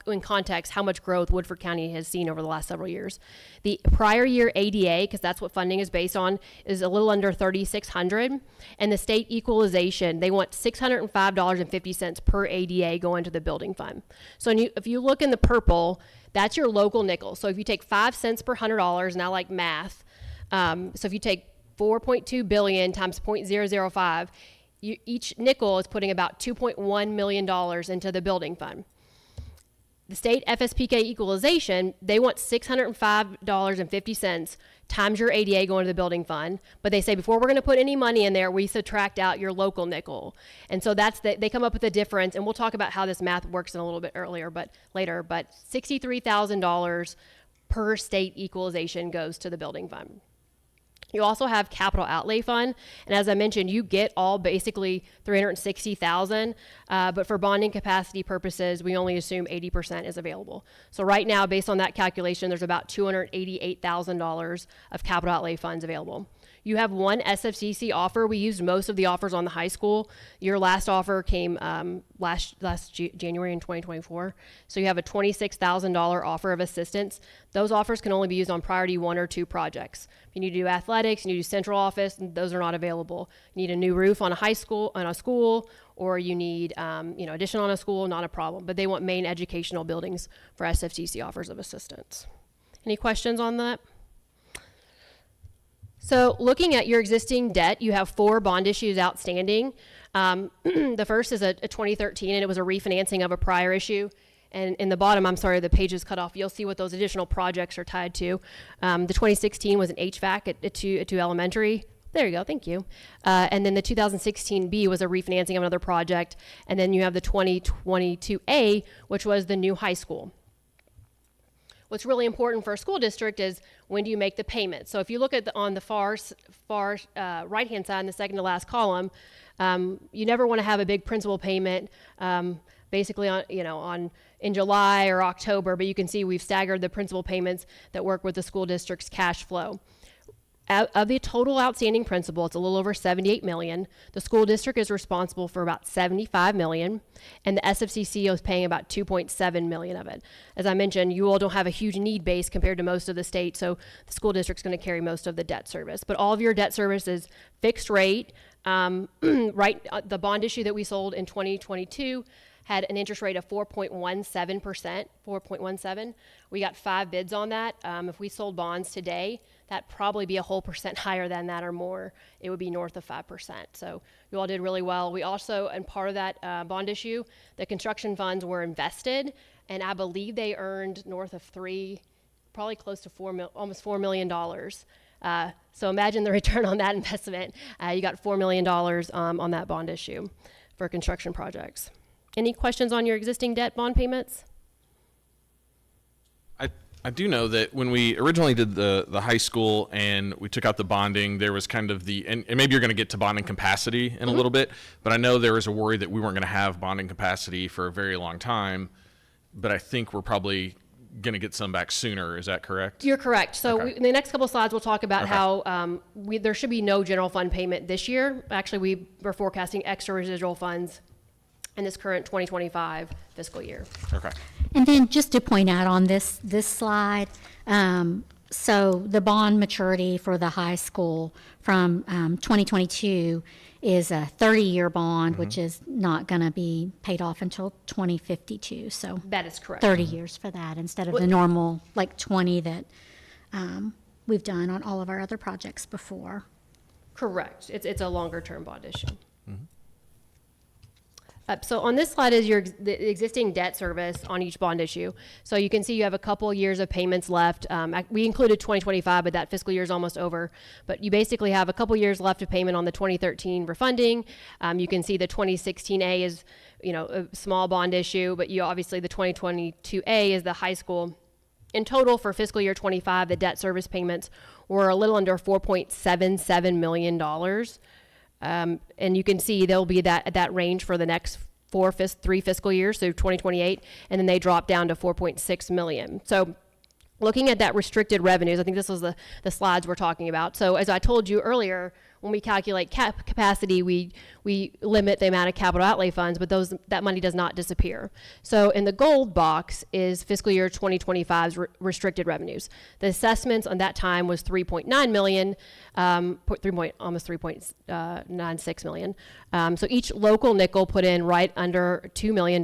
in context, how much growth Woodford County has seen over the last several years. The prior year ADA, because that's what funding is based on, is a little under $3,600. And the state equalization, they want $605.50 per ADA going to the building fund. So if you look in the purple, that's your local nickel. So if you take 5 cents per $100, and I like math, so if you take 4.2 billion times 0.005, each nickel is putting about $2.1 million into the building fund. The state FSPK equalization, they want $605.50 times your ADA going to the building fund, but they say before we're going to put any money in there, we subtract out your local nickel. And so they come up with a difference, and we'll talk about how this math works in a little bit later, but $63,000 per state equalization goes to the building fund. You also have capital outlay fund, and as I mentioned, you get all basically $360,000, but for bonding capacity purposes, we only assume 80% is available. So right now, based on that calculation, there's about $288,000 of capital outlay funds available. You have one SFCC offer. We used most of the offers on the high school. Your last offer came last January in 2024. So you have a $26,000 offer of assistance. Those offers can only be used on priority 1 or 2 projects. If you need to do athletics, you need to do central office, those are not available. You need a new roof on a school, or you need addition on a school, not a problem. But they want main educational buildings for SFCC offers of assistance. Any questions on that? So looking at your existing debt, you have 4 bond issues outstanding. The first is a 2013, and it was a refinancing of a prior issue. And in the bottom, I'm sorry, the page is cut off. You'll see what those additional projects are tied to. The 2016 was an HVAC at two elementary. There you go, thank you. And then the 2016B was a refinancing of another project. And then you have the 2022A, which was the new high school. What's really important for a school district is when do you make the payment. So if you look at on the far right-hand side in the second to last column, you never want to have a big principal payment basically in July or October, but you can see we've staggered the principal payments that work with the school district's cash flow. Of the total outstanding principal, it's a little over 78 million. The school district is responsible for about 75 million, and the SFCCO is paying about 2.7 million of it. As I mentioned, you all don't have a huge need base compared to most of the state, so the school district's going to carry most of the debt service. But all of your debt service is fixed rate. The bond issue that we sold in 2022 had an interest rate of 4.17%, 4.17. We got 5 bids on that. If we sold bonds today, that'd probably be a whole percent higher than that or more. It would be north of 5%. So you all did really well. We also, and part of that bond issue, the construction funds were invested, and I believe they earned north of probably close to almost $4 million. So imagine the return on that investment. You got $4 million on that bond issue for construction projects. Any questions on your existing debt bond payments? I do know that when we originally did the high school and we took out the bonding, there was kind of and maybe you're going to get to bonding capacity in a little bit, but I know there was a worry that we weren't going to have bonding capacity for a very long time, but I think we're probably going to get some back sooner. Is that correct? You're correct. So Okay. in the next couple of slides, we'll talk about Okay. how there should be no general fund payment this year. Actually, we're forecasting extra residual funds in this current 2025 fiscal year. Okay. And then just to point out on this slide, so the bond maturity for the high school from 2022 is a 30-year bond, which is not going to be paid off until 2052. So That is correct. 30 years for that instead of the normal like 20 that we've done on all of our other projects before. Correct. It's a longer term bond issue. So on this slide is the existing debt service on each bond issue. So you can see you have a couple years of payments left. We included 2025, but that fiscal year is almost over. But you basically have a couple years left of payment on the 2013 refunding. You can see the 2016A is, a small bond issue, but obviously the 2022A is the high school. In total for fiscal year 25, the debt service payments were a little under $4.77 million. And you can see there'll be that range for the next 3 fiscal years, so 2028, and then they drop down to 4.6 million. So looking at that restricted revenues, I think this was the slides we're talking about. So as I told you earlier, when we calculate capacity, we limit the amount of capital outlay funds, but that money does not disappear. So in the gold box is fiscal year 2025's restricted revenues. The assessments on that time was 3.9 million, almost 3.96 million. So each local nickel put in right under $2 million,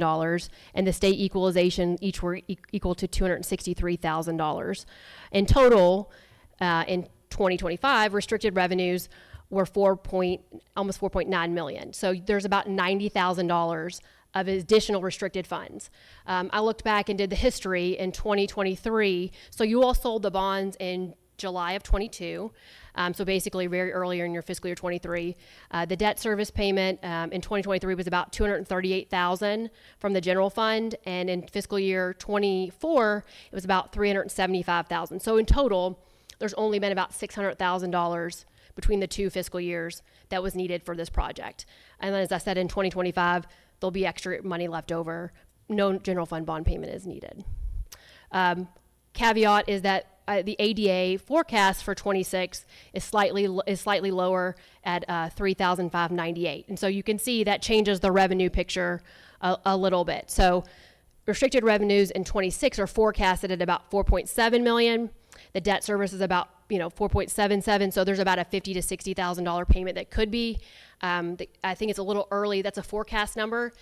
and the state equalization each were equal to $263,000. In total, in 2025, restricted revenues were almost 4.9 million. So there's about $90,000 of additional restricted funds. I looked back and did the history in 2023. So you all sold the bonds in July of 22. So basically very earlier in your fiscal year 23. The debt service payment in 2023 was about $238,000 from the general fund. And in fiscal year 24, it was about $375,000. So in total, there's only been about $600,000 between the 2 fiscal years that was needed for this project. And then, as I said, in 2025, there'll be extra money left over. No general fund bond payment is needed. Caveat is that the ADA forecast for 26 is slightly lower at $3,598. And so you can see that changes the revenue picture a little bit. So restricted revenues in 26 are forecasted at about 4.7 million. The debt service is about 4.77, so there's about a $50,000 to $60,000 payment that could be. I think it's a little early. That's a forecast number.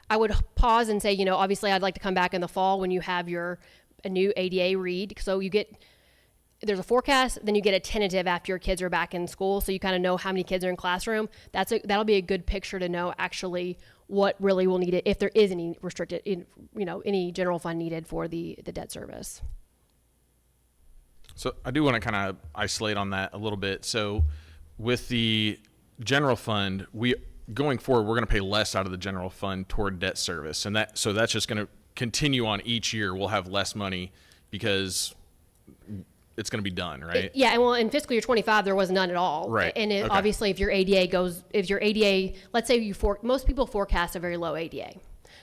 I would pause and say, obviously I'd like to come back in the fall when you have a new ADA read. So there's a forecast, then you get a tentative after your kids are back in school, so you kind of know how many kids are in classroom. That'll be a good picture to know actually what really will need it, if there is any restricted, any general fund needed for the debt service. So I do want to kind of isolate on that a little bit. So with the general fund, going forward, we're going to pay less out of the general fund toward debt service. And that's just going to continue on each year. We'll have less money because it's going to be done, right? Well, in fiscal year 25, there was none at all. Right. And Okay. obviously, if your ADA, let's say most people forecast a very low ADA.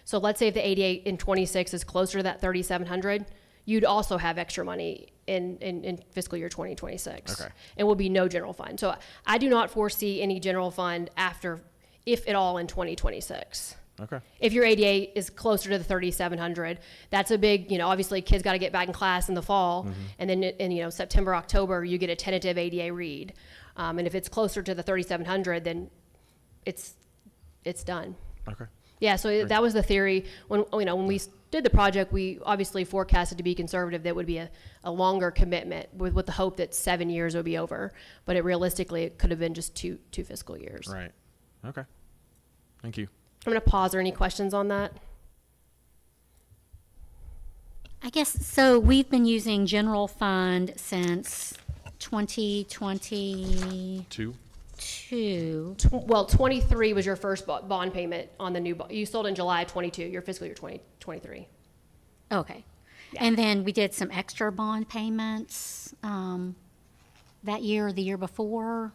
So let's say if the ADA in 26 is closer to that 3,700, you'd also have extra money in fiscal year 2026. Okay. And will be no general fund. So I do not foresee any general fund after, if at all, in 2026. Okay. If your ADA is closer to the 3,700, that's a big, obviously kids got to get back in class in the fall, and then in September, October, you get a tentative ADA read. And if it's closer to the 3,700, then it's done. Okay. Yeah, so that was the theory. When we did the project, we obviously forecasted to be conservative that would be a longer commitment with the hope that 7 years would be over. But realistically, it could have been just two fiscal years. Right. Okay. Thank you. I'm going to pause. Are any questions on that? I guess, so we've been using general fund since 2022. Two. 23 was your first bond payment on the new bond. You sold in July of 22, your fiscal year 2023. Okay. Yeah. And then we did some extra bond payments that year or the year before.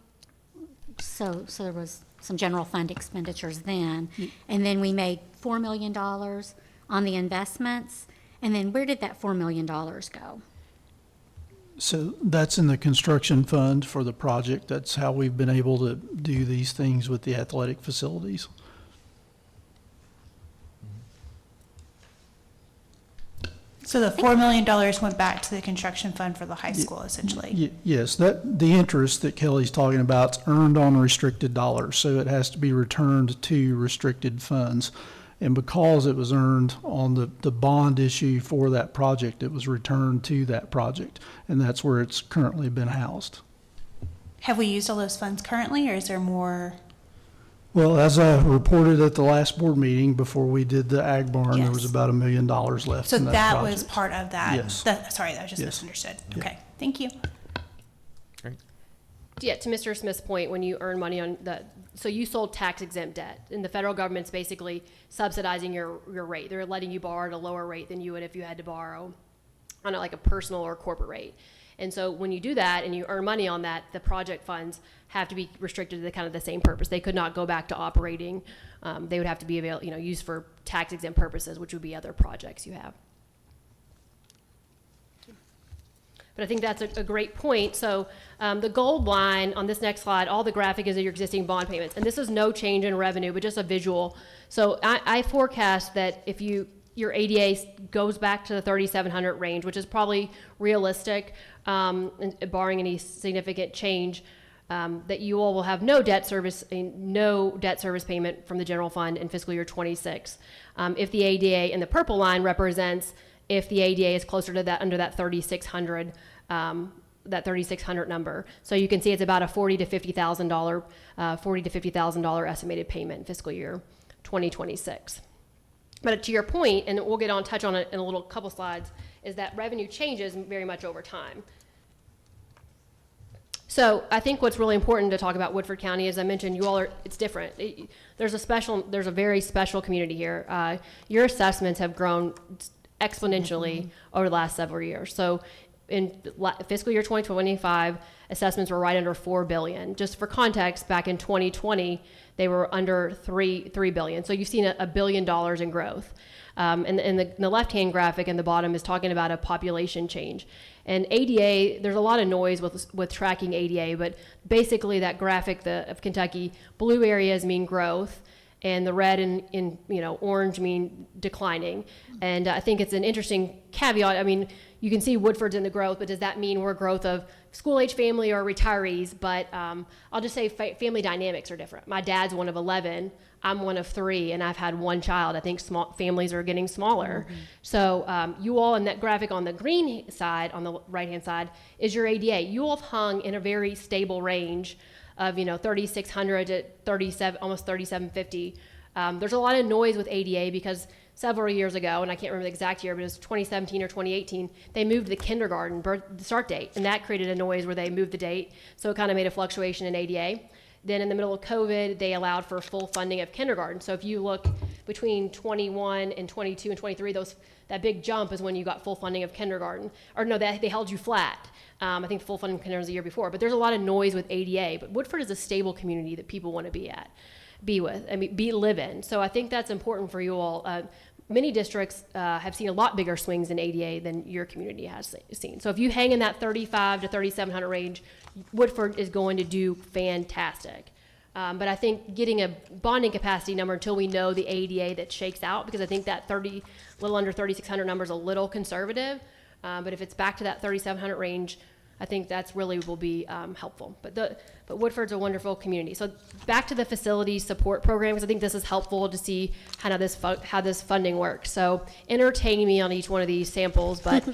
So there was some general fund expenditures then. And then we made $4 million on the investments. And then where did that $4 million go? So that's in the construction fund for the project. That's how we've been able to do these things with the athletic facilities. So the $4 million went back to the construction fund for the high school, essentially. Yes, the interest that Kelly's talking about is earned on restricted dollars, so it has to be returned to restricted funds. And because it was earned on the bond issue for that project, it was returned to that project, and that's where it's currently been housed. Have we used all those funds currently, or is there more? Well, as I reported at the last board meeting before we did the ag barn, there was Yes. about $1 million left So in that that project. was part of that? Yes. Sorry, that was just Yes. misunderstood. Yeah. Okay, thank you. Great. Yeah, to Mr. Smith's point, when you earn money on so you sold tax exempt debt, and the federal government's basically subsidizing your rate. They're letting you borrow at a lower rate than you would if you had to borrow on like a personal or corporate rate. And so when you do that and you earn money on that, the project funds have to be restricted to the kind of the same purpose. They could not go back to operating. They would have to be used for tax exempt purposes, which would be other projects you have. But I think that's a great point. So the gold line on this next slide, all the graphic is of your existing bond payments. And this is no change in revenue, but just a visual. So I forecast that if your ADA goes back to the 3,700 range, which is probably realistic, barring any significant change, that you all will have no debt service payment from the general fund in fiscal year 26. If the ADA in the purple line represents if the ADA is closer to that, under that 3,600, that 3,600 number. So you can see it's about a $40,000 to $50,000 estimated payment in fiscal year 2026. But to your point, and we'll touch on it in a little couple slides, is that revenue changes very much over time. So I think what's really important to talk about Woodford County, as I mentioned, it's different. There's a very special community here. Your assessments have grown exponentially over the last several years. So in fiscal year 2025, assessments were right under $4 billion. Just for context, back in 2020, they were under $3 billion. So you've seen $1 billion in growth. And the left-hand graphic in the bottom is talking about a population change. And ADA, there's a lot of noise with tracking ADA, but basically that graphic of Kentucky, blue areas mean growth, and the red and orange mean declining. And I think it's an interesting caveat. I mean, you can see Woodford's in the growth, but does that mean we're growth of school-age family or retirees? But I'll just say family dynamics are different. My dad's one of 11. I'm one of 3, and I've had 1 child. I think small families are getting smaller. Mm-hmm. So you all in that graphic on the green side, on the right-hand side, is your ADA. You all have hung in a very stable range of 3,600 to 37, almost 3,750. There's a lot of noise with ADA because several years ago, and I can't remember the exact year, but it was 2017 or 2018, they moved the kindergarten start date, and that created a noise where they moved the date, so it kind of made a fluctuation in ADA. Then in the middle of COVID, they allowed for full funding of kindergarten. So if you look between 21 and 22 and 23, that big jump is when you got full funding of kindergarten. Or no, they held you flat. I think full funding of kindergarten was the year before. But there's a lot of noise with ADA. But Woodford is a stable community that people want to live in. So I think that's important for you all. many districts have seen a lot bigger swings in ADA than your community has seen. So if you hang in that 3,500 to 3,700 range, Woodford is going to do fantastic. But I think getting a bonding capacity number until we know the ADA that shakes out, because I think that little under 3,600 number is a little conservative. But if it's back to that 3,700 range, I think that's really will be helpful. But Woodford's a wonderful community. So back to the facility support program, because I think this is helpful to see how this funding works. So entertain me on each one of these samples, but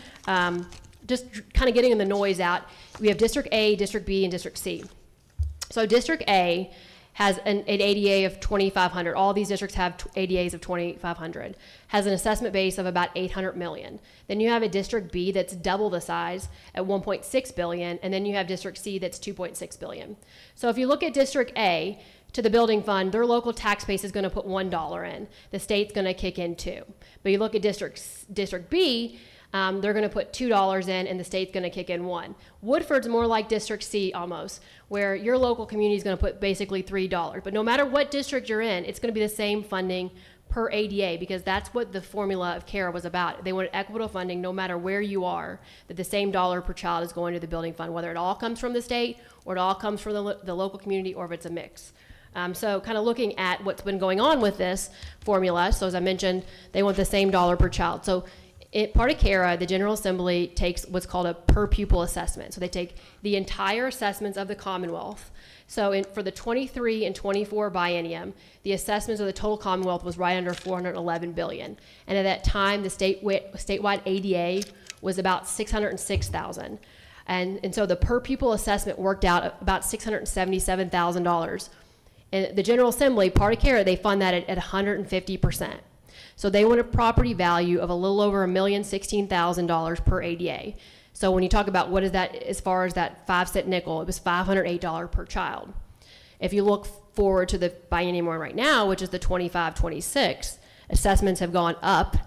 just kind of getting the noise out. We have District A, District B, and District C. So District A has an ADA of 2,500. All these districts have ADAs of 2,500. Has an assessment base of about 800 million. Then you have a District B that's double the size at 1.6 billion, and then you have District C that's 2.6 billion. So if you look at District A, to the building fund, their local tax base is going to put $1 in. The state's going to kick in $2. But you look at District B, they're going to put $2 in, and the state's going to kick in $1. Woodford's more like District C almost, where your local community is going to put basically $3. But no matter what district you're in, it's going to be the same funding per ADA, because that's what the formula of CARE was about. They wanted equitable funding no matter where you are, that the same dollar per child is going to the building fund, whether it all comes from the state or it all comes from the local community, or if it's a mix. So kind of looking at what's been going on with this formula. So as I mentioned, they want the same dollar per child. So part of CARA, the General Assembly takes what's called a per pupil assessment. So they take the entire assessments of the Commonwealth. So for the 23 and 24 biennium, the assessments of the total Commonwealth was right under $411 billion. And at that time, the statewide ADA was about 606,000. And so the per pupil assessment worked out about $677,000. And the General Assembly, part of CARA, they fund that at 150%. So they want a property value of a little over $1,016,000 per ADA. So when you talk about what is that, as far as that 5-cent nickel, it was $508 per child. If you look forward to the biennium one right now, which is the 25-26, assessments have gone up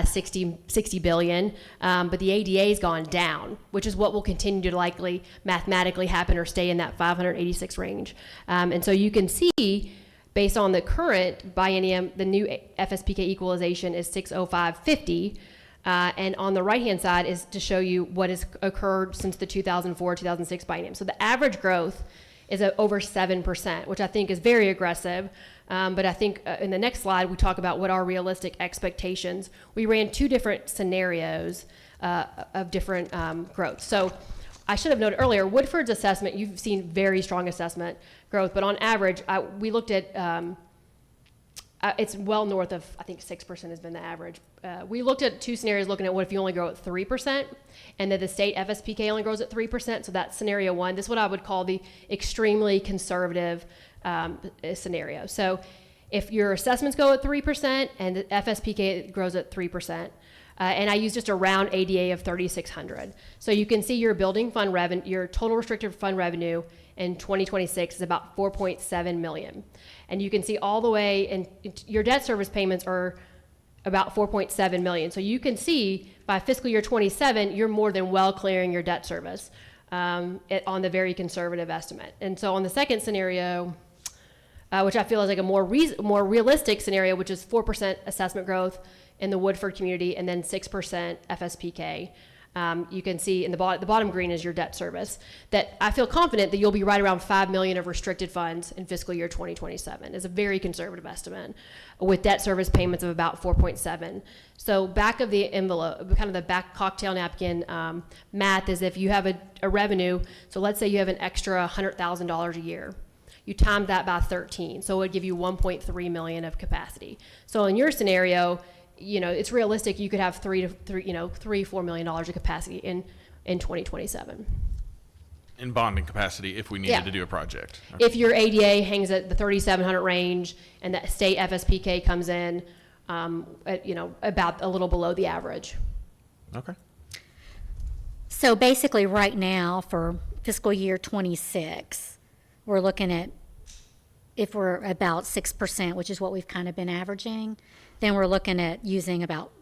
60 billion, but the ADA has gone down, which is what will continue to likely mathematically happen or stay in that 586 range. And so you can see, based on the current biennium, the new FSPK equalization is 605.50. And on the right-hand side is to show you what has occurred since the 2004-2006 biennium. So the average growth is over 7%, which I think is very aggressive. But I think in the next slide, we talk about what are realistic expectations. We ran 2 different scenarios of different growth. So I should have noted earlier, Woodford's assessment, you've seen very strong assessment growth, but on average, we looked at, it's well north of, I think 6% has been the average. We looked at 2 scenarios looking at what if you only grow at 3%, and then the state FSPK only grows at 3%, so that's scenario 1. This is what I would call the extremely conservative scenario. So if your assessments go at 3% and the FSPK grows at 3%, and I use just a round ADA of 3,600. So you can see your building fund revenue, your total restricted fund revenue in 2026 is about 4.7 million. And you can see all the way, and your debt service payments are about 4.7 million. So you can see by fiscal year 27, you're more than well clearing your debt service on the very conservative estimate. And so on the second scenario, which I feel is like a more realistic scenario, which is 4% assessment growth in the Woodford community, and then 6% FSPK. You can see in the bottom green is your debt service, that I feel confident that you'll be right around 5 million of restricted funds in fiscal year 2027. It's a very conservative estimate with debt service payments of about 4.7. So back of the envelope, kind of the back cocktail napkin math is if you have a revenue, so let's say you have an extra $100,000 a year. You times that by 13, so it would give you 1.3 million of capacity. So in your scenario, you know, it's realistic. You could have $4 million of capacity in 2027. In bonding capacity, if we needed to do a project. Okay. If your ADA hangs at the 3,700 range and the state FSPK comes in, about a little below the average. Okay. So basically, right now for fiscal year 26, we're looking at, if we're about 6%, which is what we've kind of been averaging, then we're looking at using about,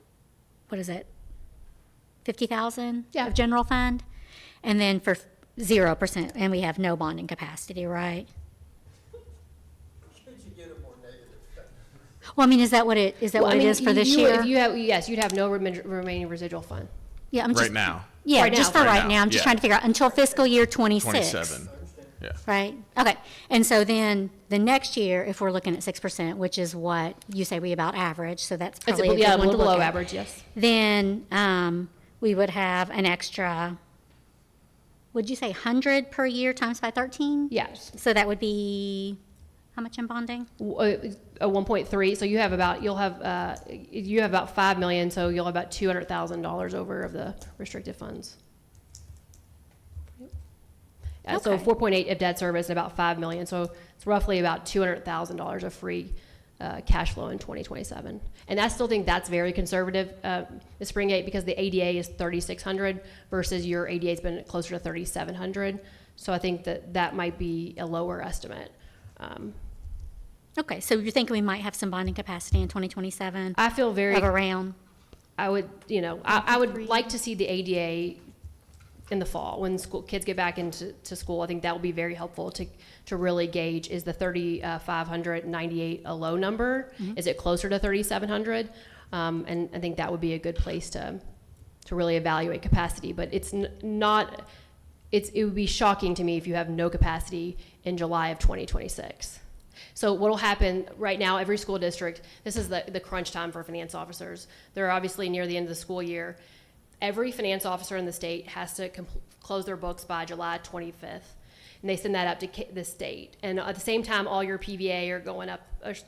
50,000 of general fund? And then for 0%, and we have no bonding capacity, right? Well, I mean, is that what it Well, I mean, is for this you- year? If you have, yes, you'd have no remaining residual fund. Yeah, I'm just. Right now, Yeah, Right just now. for Right right now, now. I'm just yeah. trying to figure out until fiscal year 26. 27. Yeah. Right? Okay. And so then the next year, if we're looking at 6%, which is what you say we about average, so that's It's probably a yeah, a good one to little look below at. average, yes. Then we would have an extra, would you say 100 per year times by 13? Yes. So that would be, how much in bonding? A 1.3, so you have about, you have about 5 million, so you'll have about $200,000 over of the restricted funds. So Okay. 4.8 of debt service and about 5 million, so it's roughly about $200,000 of free cash flow in 2027. And I still think that's very conservative, Ms. Springate, because the ADA is 3,600 versus your ADA's been closer to 3,700. So I think that might be a lower estimate. Okay, so you're thinking we might have some bonding capacity in 2027 I feel very, of around? I would, I would like to see the ADA in the fall when kids get back into school. I think that will be very helpful to really gauge, is the 3,598 a low number? Is it closer to 3,700? And I think that would be a good place to really evaluate capacity. But it's not, it would be shocking to me if you have no capacity in July of 2026. So what will happen right now, every school district, this is the crunch time for finance officers. They're obviously near the end of the school year. Every finance officer in the state has to close their books by July 25th. And they send that up to the state. And at the same time, all your PVA are going up,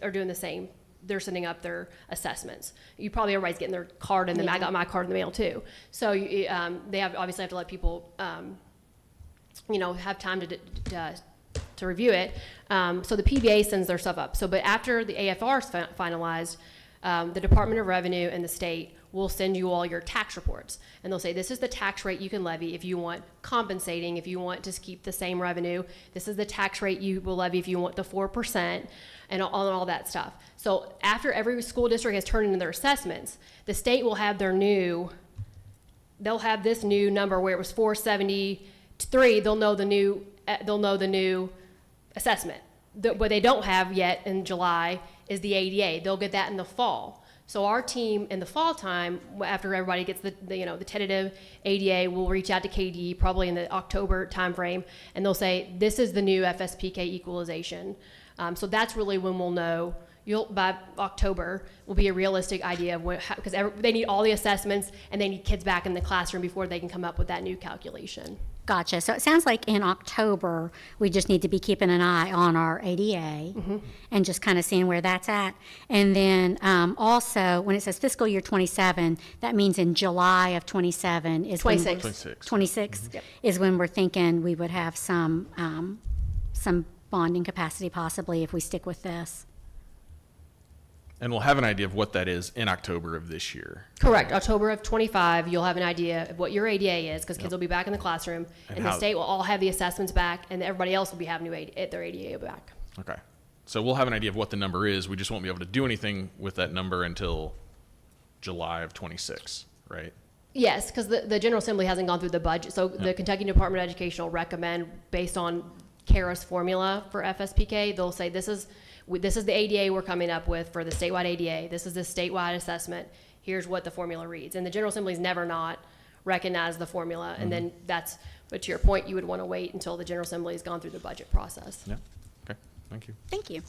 are doing the same. They're sending up their assessments. You probably, everybody's getting their card in the mail. I got my card in the mail too. So they obviously have to let people, have time to review it. So the PVA sends their stuff up. But after the AFR is finalized, the Department of Revenue and the state will send you all your tax reports. And they'll say, this is the tax rate you can levy if you want compensating, if you want to keep the same revenue. This is the tax rate you will levy if you want the 4%, and all that stuff. So after every school district has turned in their assessments, the state will have they'll have this new number where it was 473. They'll know the new assessment. What they don't have yet in July is the ADA. They'll get that in the fall. So our team in the fall time, after everybody gets the tentative ADA, will reach out to KDE probably in the October timeframe, and they'll say, this is the new FSPK equalization. So that's really when we'll know. By October will be a realistic idea of because they need all the assessments and they need kids back in the classroom before they can come up with that new calculation. Gotcha. So it sounds like in October, we just need to be keeping an eye on our ADA and just kind of seeing where that's at. And then also, when it says fiscal year 27, that means in July of 27 is 26. 26. Is when we're thinking we would have some bonding capacity possibly if we stick with this. And we'll have an idea of what that is in October of this year. Correct. October of 25, you'll have an idea of what your ADA is, because kids will be back in the classroom, and the state will all have the assessments back, and everybody else will be having their ADA back. Okay. So we'll have an idea of what the number is. We just won't be able to do anything with that number until July of 26, right? Yes, because the General Assembly hasn't gone through the budget. So the Kentucky Department of Education will recommend, based on CARA's formula for FSPK, they'll say this is the ADA we're coming up with for the statewide ADA. This is the statewide assessment. Here's what the formula reads. And the General Assembly's never not recognized the formula. And then but to your point, you would want to wait until the General Assembly has gone through the budget process. Yeah. Okay. Thank you. Thank you.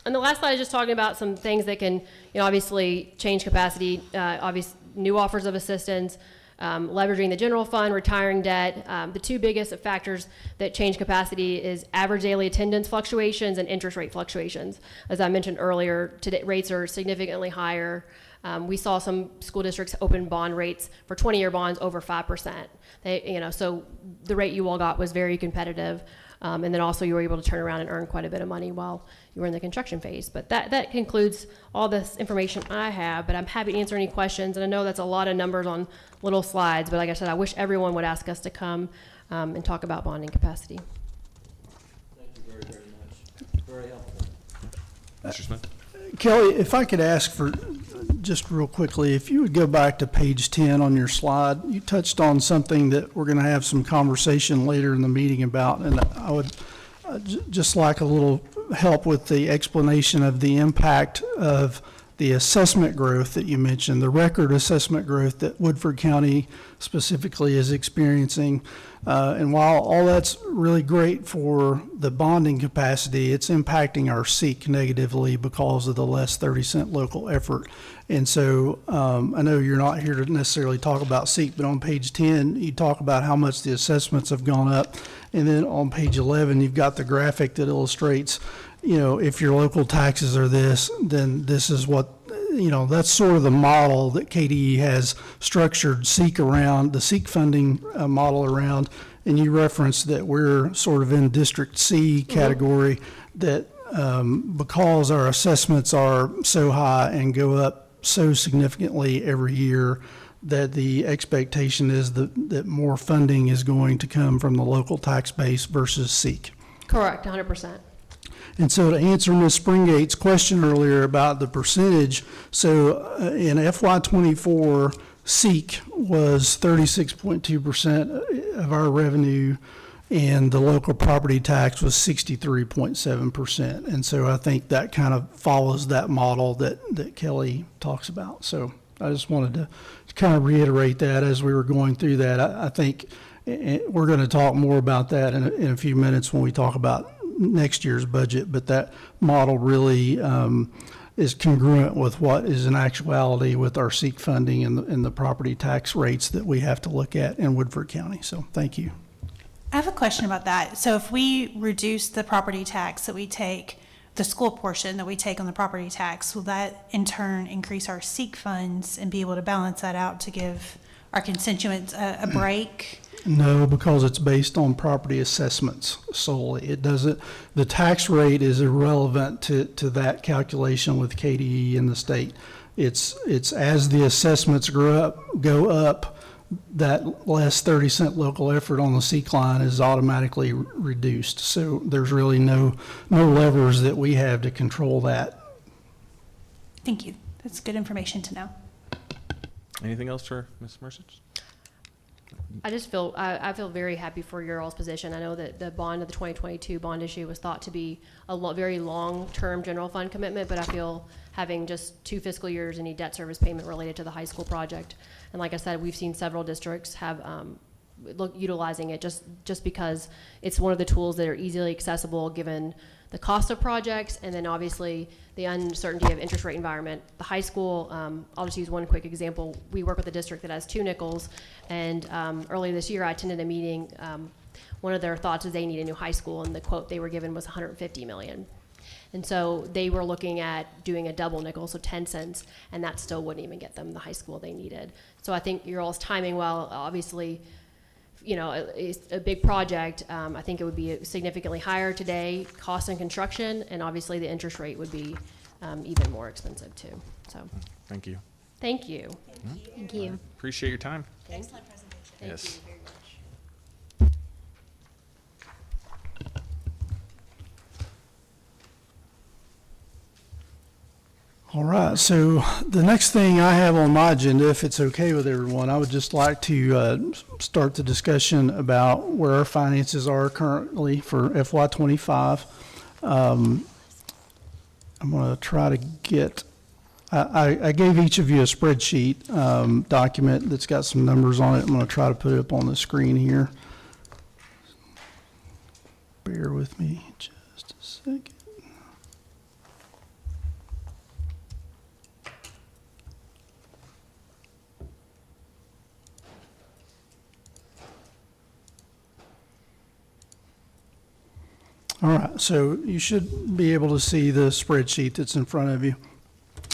And the last slide is just talking about some things that can, obviously change capacity, obvious new offers of assistance, leveraging the general fund, retiring debt. The two biggest factors that change capacity is average daily attendance fluctuations and interest rate fluctuations. As I mentioned earlier, today rates are significantly higher. We saw some school districts open bond rates for 20-year bonds over 5%. So the rate you all got was very competitive. And then also you were able to turn around and earn quite a bit of money while you were in the construction phase. But that concludes all this information I have, but I'm happy to answer any questions. And I know that's a lot of numbers on little slides, but like I said, I wish everyone would ask us to come and talk about bonding capacity. Thank you very, very much. Very helpful. Mr. Smith? Kelly, if I could ask for, just real quickly, if you would go back to page 10 on your slide, you touched on something that we're going to have some conversation later in the meeting about, and I would just like a little help with the explanation of the impact of the assessment growth that you mentioned, the record assessment growth that Woodford County specifically is experiencing. And while all that's really great for the bonding capacity, it's impacting our SEEK negatively because of the less 30-cent local effort. And so I know you're not here to necessarily talk about SEEK, but on page 10, you talk about how much the assessments have gone up. And then on page 11, you've got the graphic that illustrates, if your local taxes are this, then this is what, that's sort of the model that KDE has structured SEEK around, the SEEK funding model around. And you referenced that we're sort of in District C category, that because our assessments are so high and go up so significantly every year, that the expectation is that more funding is going to come from the local tax base versus SEEK. Correct, 100%. And so to answer Ms. Springgate's question earlier about the percentage, so in FY24, SEEK was 36.2% of our revenue, and the local property tax was 63.7%. And so I think that kind of follows that model that Kelly talks about. So I just wanted to kind of reiterate that as we were going through that. I think we're going to talk more about that in a few minutes when we talk about next year's budget, but that model really is congruent with what is in actuality with our SEEK funding and the property tax rates that we have to look at in Woodford County. So thank you. I have a question about that. So if we reduce the property tax that we take, the school portion that we take on the property tax, will that in turn increase our SEEK funds and be able to balance that out to give our constituents a break? No, because it's based on property assessments solely. It doesn't, the tax rate is irrelevant to that calculation with KDE in the state. It's as the assessments go up, that less 30-cent local effort on the SEEK line is automatically reduced. So there's really no levers that we have to control that. Thank you. That's good information to know. Anything else for Ms. Mercich? I just feel, I feel very happy for your all's position. I know that the bond of the 2022 bond issue was thought to be a very long-term general fund commitment, but I feel having just 2 fiscal years, any debt service payment related to the high school project. And like I said, we've seen several districts have utilizing it just because it's one of the tools that are easily accessible given the cost of projects, and then obviously the uncertainty of interest rate environment. The high school, I'll just use one quick example. We work with a district that has 2 nickels, and earlier this year I attended a meeting. One of their thoughts is they need a new high school, and the quote they were given was $150 million. And so they were looking at doing a double nickel, so 10 cents, and that still wouldn't even get them the high school they needed. So I think your all's timing well. Obviously, it's a big project. I think it would be significantly higher today, cost in construction, and obviously the interest rate would be even more expensive too. So, Thank you. thank you. Thank you. Appreciate your time. Excellent presentation. Thank Yes. you very much. All right, so the next thing I have on my agenda, if it's okay with everyone, I would just like to start the discussion about where our finances are currently for FY25. I'm going to try to get, I gave each of you a spreadsheet document that's got some numbers on it. I'm going to try to put it up on the screen here. Bear with me just a second. All right, so you should be able to see the spreadsheet that's in front of you,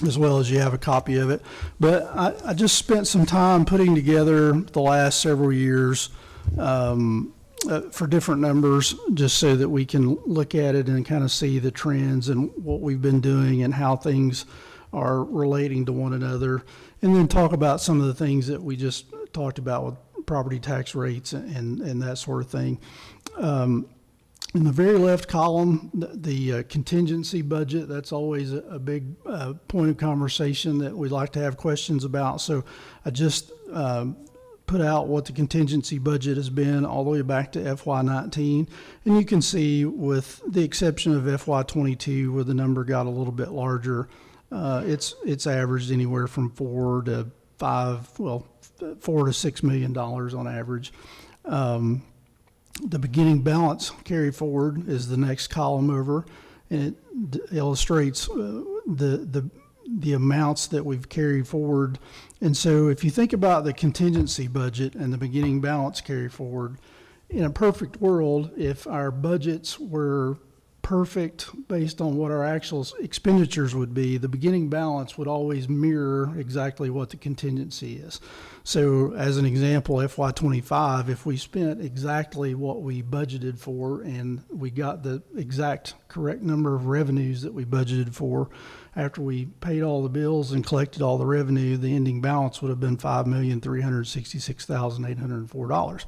as well as you have a copy of it. But I just spent some time putting together the last several years for different numbers, just so that we can look at it and kind of see the trends and what we've been doing and how things are relating to one another, and then talk about some of the things that we just talked about with property tax rates and that sort of thing. In the very left column, the contingency budget, that's always a big point of conversation that we'd like to have questions about. So I just put out what the contingency budget has been all the way back to FY19. And you can see, with the exception of FY22, where the number got a little bit larger, it's averaged anywhere from $4 to $6 million on average. The beginning balance carry forward is the next column over, and it illustrates the amounts that we've carried forward. And so if you think about the contingency budget and the beginning balance carry forward, in a perfect world, if our budgets were perfect based on what our actual expenditures would be, the beginning balance would always mirror exactly what the contingency is. So as an example, FY25, if we spent exactly what we budgeted for and we got the exact correct number of revenues that we budgeted for, after we paid all the bills and collected all the revenue, the ending balance would have been $5,366,804.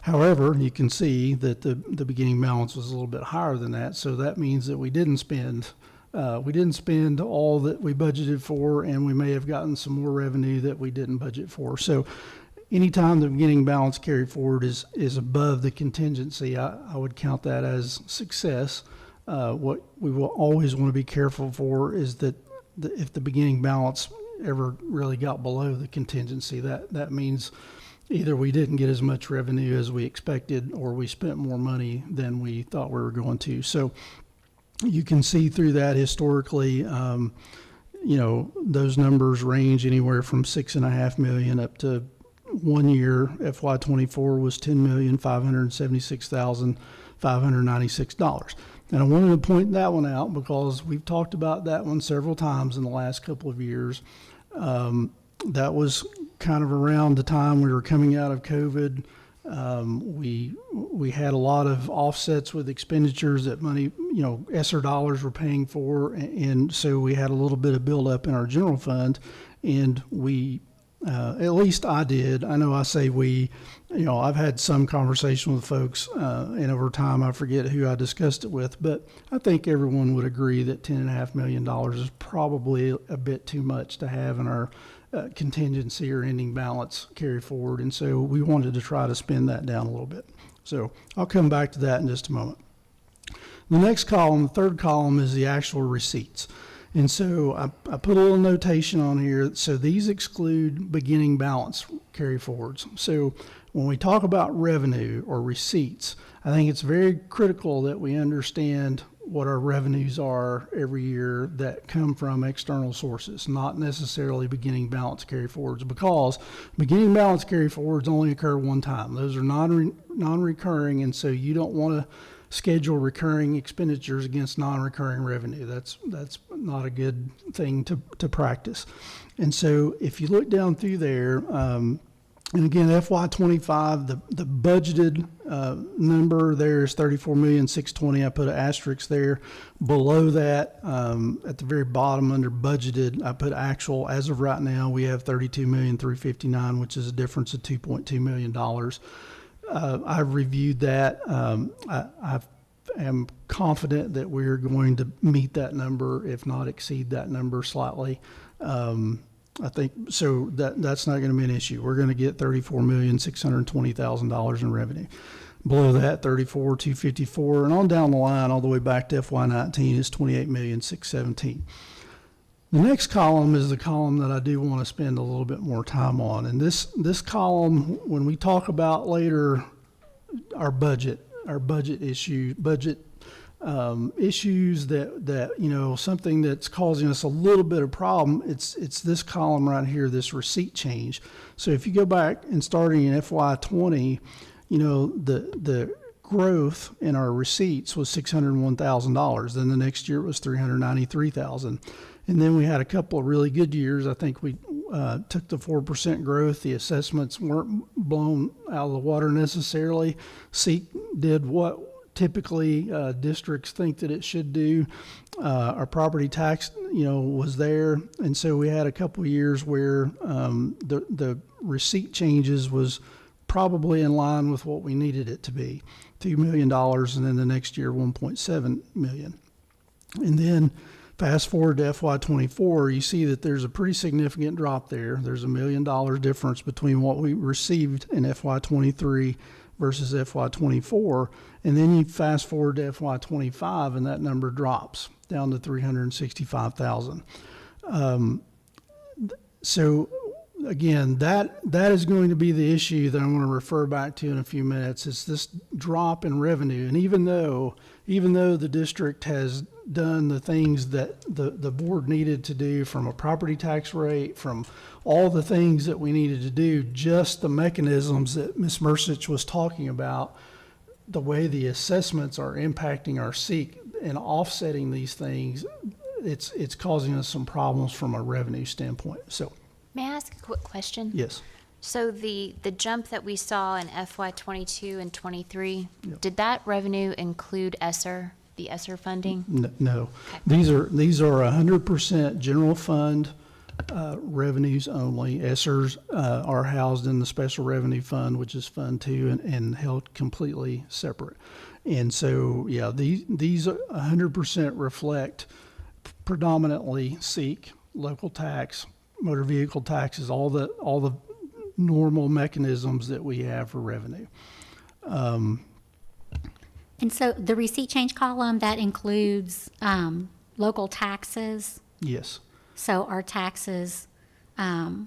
However, you can see that the beginning balance was a little bit higher than that, so that means that we didn't spend all that we budgeted for, and we may have gotten some more revenue that we didn't budget for. So anytime the beginning balance carry forward is above the contingency, I would count that as success. What we will always want to be careful for is that if the beginning balance ever really got below the contingency, that means either we didn't get as much revenue as we expected, or we spent more money than we thought we were going to. So you can see through that historically, those numbers range anywhere from $6.5 million up to 1 year. FY24 was $10,576,596. And I wanted to point that one out because we've talked about that one several times in the last couple of years. That was kind of around the time we were coming out of COVID. We had a lot of offsets with expenditures that money, ESSER dollars were paying for. And so we had a little bit of buildup in our general fund. And we, at least I did, I know I say we, I've had some conversation with folks, and over time I forget who I discussed it with, but I think everyone would agree that $10.5 million is probably a bit too much to have in our contingency or ending balance carry forward. And so we wanted to try to spend that down a little bit. So I'll come back to that in just a moment. The next column, the third column, is the actual receipts. And so I put a little notation on here. So these exclude beginning balance carry forwards. So when we talk about revenue or receipts, I think it's very critical that we understand what our revenues are every year that come from external sources, not necessarily beginning balance carry forwards, because beginning balance carry forwards only occur one time. Those are non-recurring, and so you don't want to schedule recurring expenditures against non-recurring revenue. That's not a good thing to practice. And so if you look down through there, and again, FY25, the budgeted number there is $34,620,000. I put an asterisk there. Below that, at the very bottom under budgeted, I put actual. As of right now, we have $32,359,000, which is a difference of $2.2 million. I've reviewed that. I am confident that we're going to meet that number, if not exceed that number slightly. I think so that's not going to be an issue. We're going to get $34,620,000 in revenue. Below that, $34,254,000, and on down the line, all the way back to FY19 is $28,617,000. The next column is the column that I do want to spend a little bit more time on, and this column, when we talk about later our budget issues that something that's causing us a little bit of problem, it's this column right here, this receipt change. So if you go back and starting in FY20, the growth in our receipts was $601,000. Then the next year it was $393,000. And then we had a couple of really good years. I think we took the 4% growth. The assessments weren't blown out of the water necessarily. SEEK did what typically districts think that it should do. Our property tax, was there. And so we had a couple of years where the receipt changes was probably in line with what we needed it to be, $2 million, and then the next year, $1.7 million. And then Fast forward to FY '24, you see that there's a pretty significant drop there. There's $1 million difference between what we received in FY '23 versus FY '24. And then you fast forward to FY '25 and that number drops down to $365,000. So again, that is going to be the issue that I'm going to refer back to in a few minutes. It's this drop in revenue. And even though the district has done the things that the board needed to do from a property tax rate, from all the things that we needed to do, just the mechanisms that Ms. Mercich was talking about, the way the assessments are impacting our SEEK and offsetting these things, it's causing us some problems from a revenue standpoint. So, May I ask a quick question? yes. So the jump that we saw in FY '22 and '23, Yep. did that revenue include ESSER, the ESSER funding? No. Okay. These are 100% general fund revenues only. ESSERs are housed in the special revenue fund, which is Fund 2, and held completely separate. And so, yeah, these 100% reflect predominantly SEEK, local tax, motor vehicle taxes, all the normal mechanisms that we have for revenue. And so the receipt change column, that includes local taxes. Yes. So our taxes, our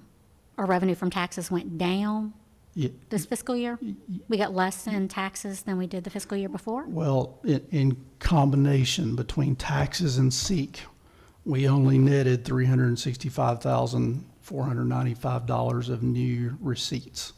revenue from taxes went down Yeah. this fiscal year? We got less in taxes than we did the fiscal year before? Well, in combination between taxes and SEEK, we only netted $365,495 of new receipts.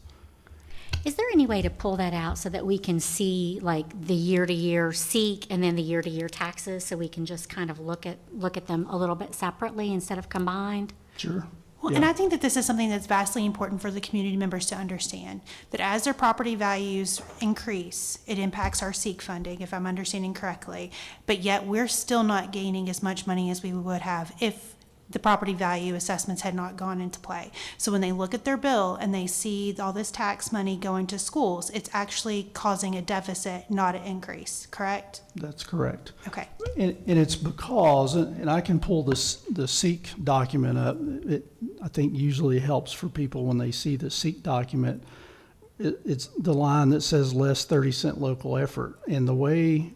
Is there any way to pull that out so that we can see like the year-to-year SEEK and then the year-to-year taxes, so we can just kind of look at them a little bit separately instead of combined? Sure. Well, and I think that this is something that's vastly important for the community members to understand, that as their property values increase, it impacts our SEEK funding, if I'm understanding correctly. But yet we're still not gaining as much money as we would have if the property value assessments had not gone into play. So when they look at their bill and they see all this tax money going to schools, it's actually causing a deficit, not an increase, correct? That's correct. Okay. And it's because, and I can pull the SEEK document up. It, I think, usually helps for people when they see the SEEK document. It's the line that says less 30-cent local effort. And the way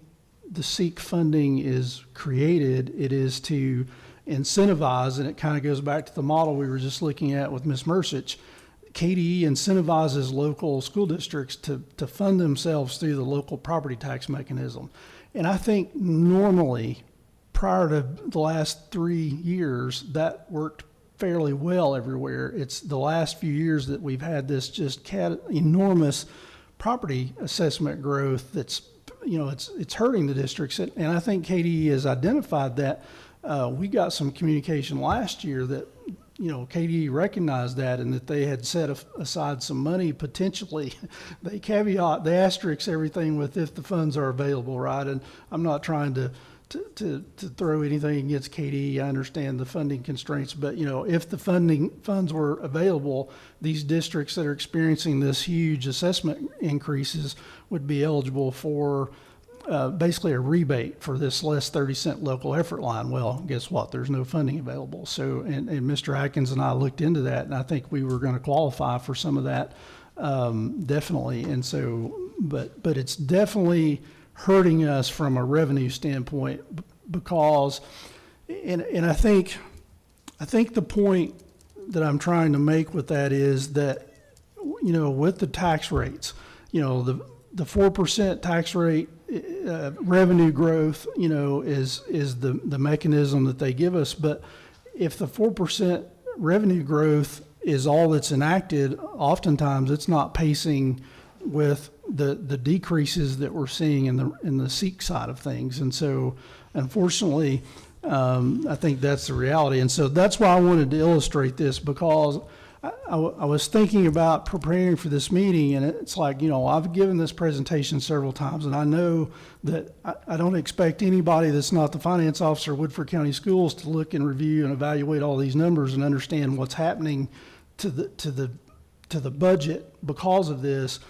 the SEEK funding is created, it is to incentivize, and it kind of goes back to the model we were just looking at with Ms. Mercich. KDE incentivizes local school districts to fund themselves through the local property tax mechanism. And I think normally, prior to the last 3 years, that worked fairly well everywhere. It's the last few years that we've had this just enormous property assessment growth that's, it's hurting the districts. And I think KDE has identified that. We got some communication last year that, KDE recognized that and that they had set aside some money potentially. They asterisk everything with if the funds are available, right? And I'm not trying to throw anything against KDE. I understand the funding constraints, but, if the funds were available, these districts that are experiencing this huge assessment increases would be eligible for basically a rebate for this less 30-cent local effort line. Well, guess what? There's no funding available. So, and Mr. Atkins and I looked into that, and I think we were going to qualify for some of that, definitely. And so, but it's definitely hurting us from a revenue standpoint because, and I think the point that I'm trying to make with that is that, with the tax rates, the 4% tax rate revenue growth, is the mechanism that they give us. But if the 4% revenue growth is all that's enacted, oftentimes it's not pacing with the decreases that we're seeing in the SEEK side of things. And so, unfortunately, I think that's the reality. And so that's why I wanted to illustrate this, because I was thinking about preparing for this meeting, and it's like, I've given this presentation several times, and I know that I don't expect anybody that's not the finance officer of Woodford County Schools to look and review and evaluate all these numbers and understand what's happening to the budget because of this.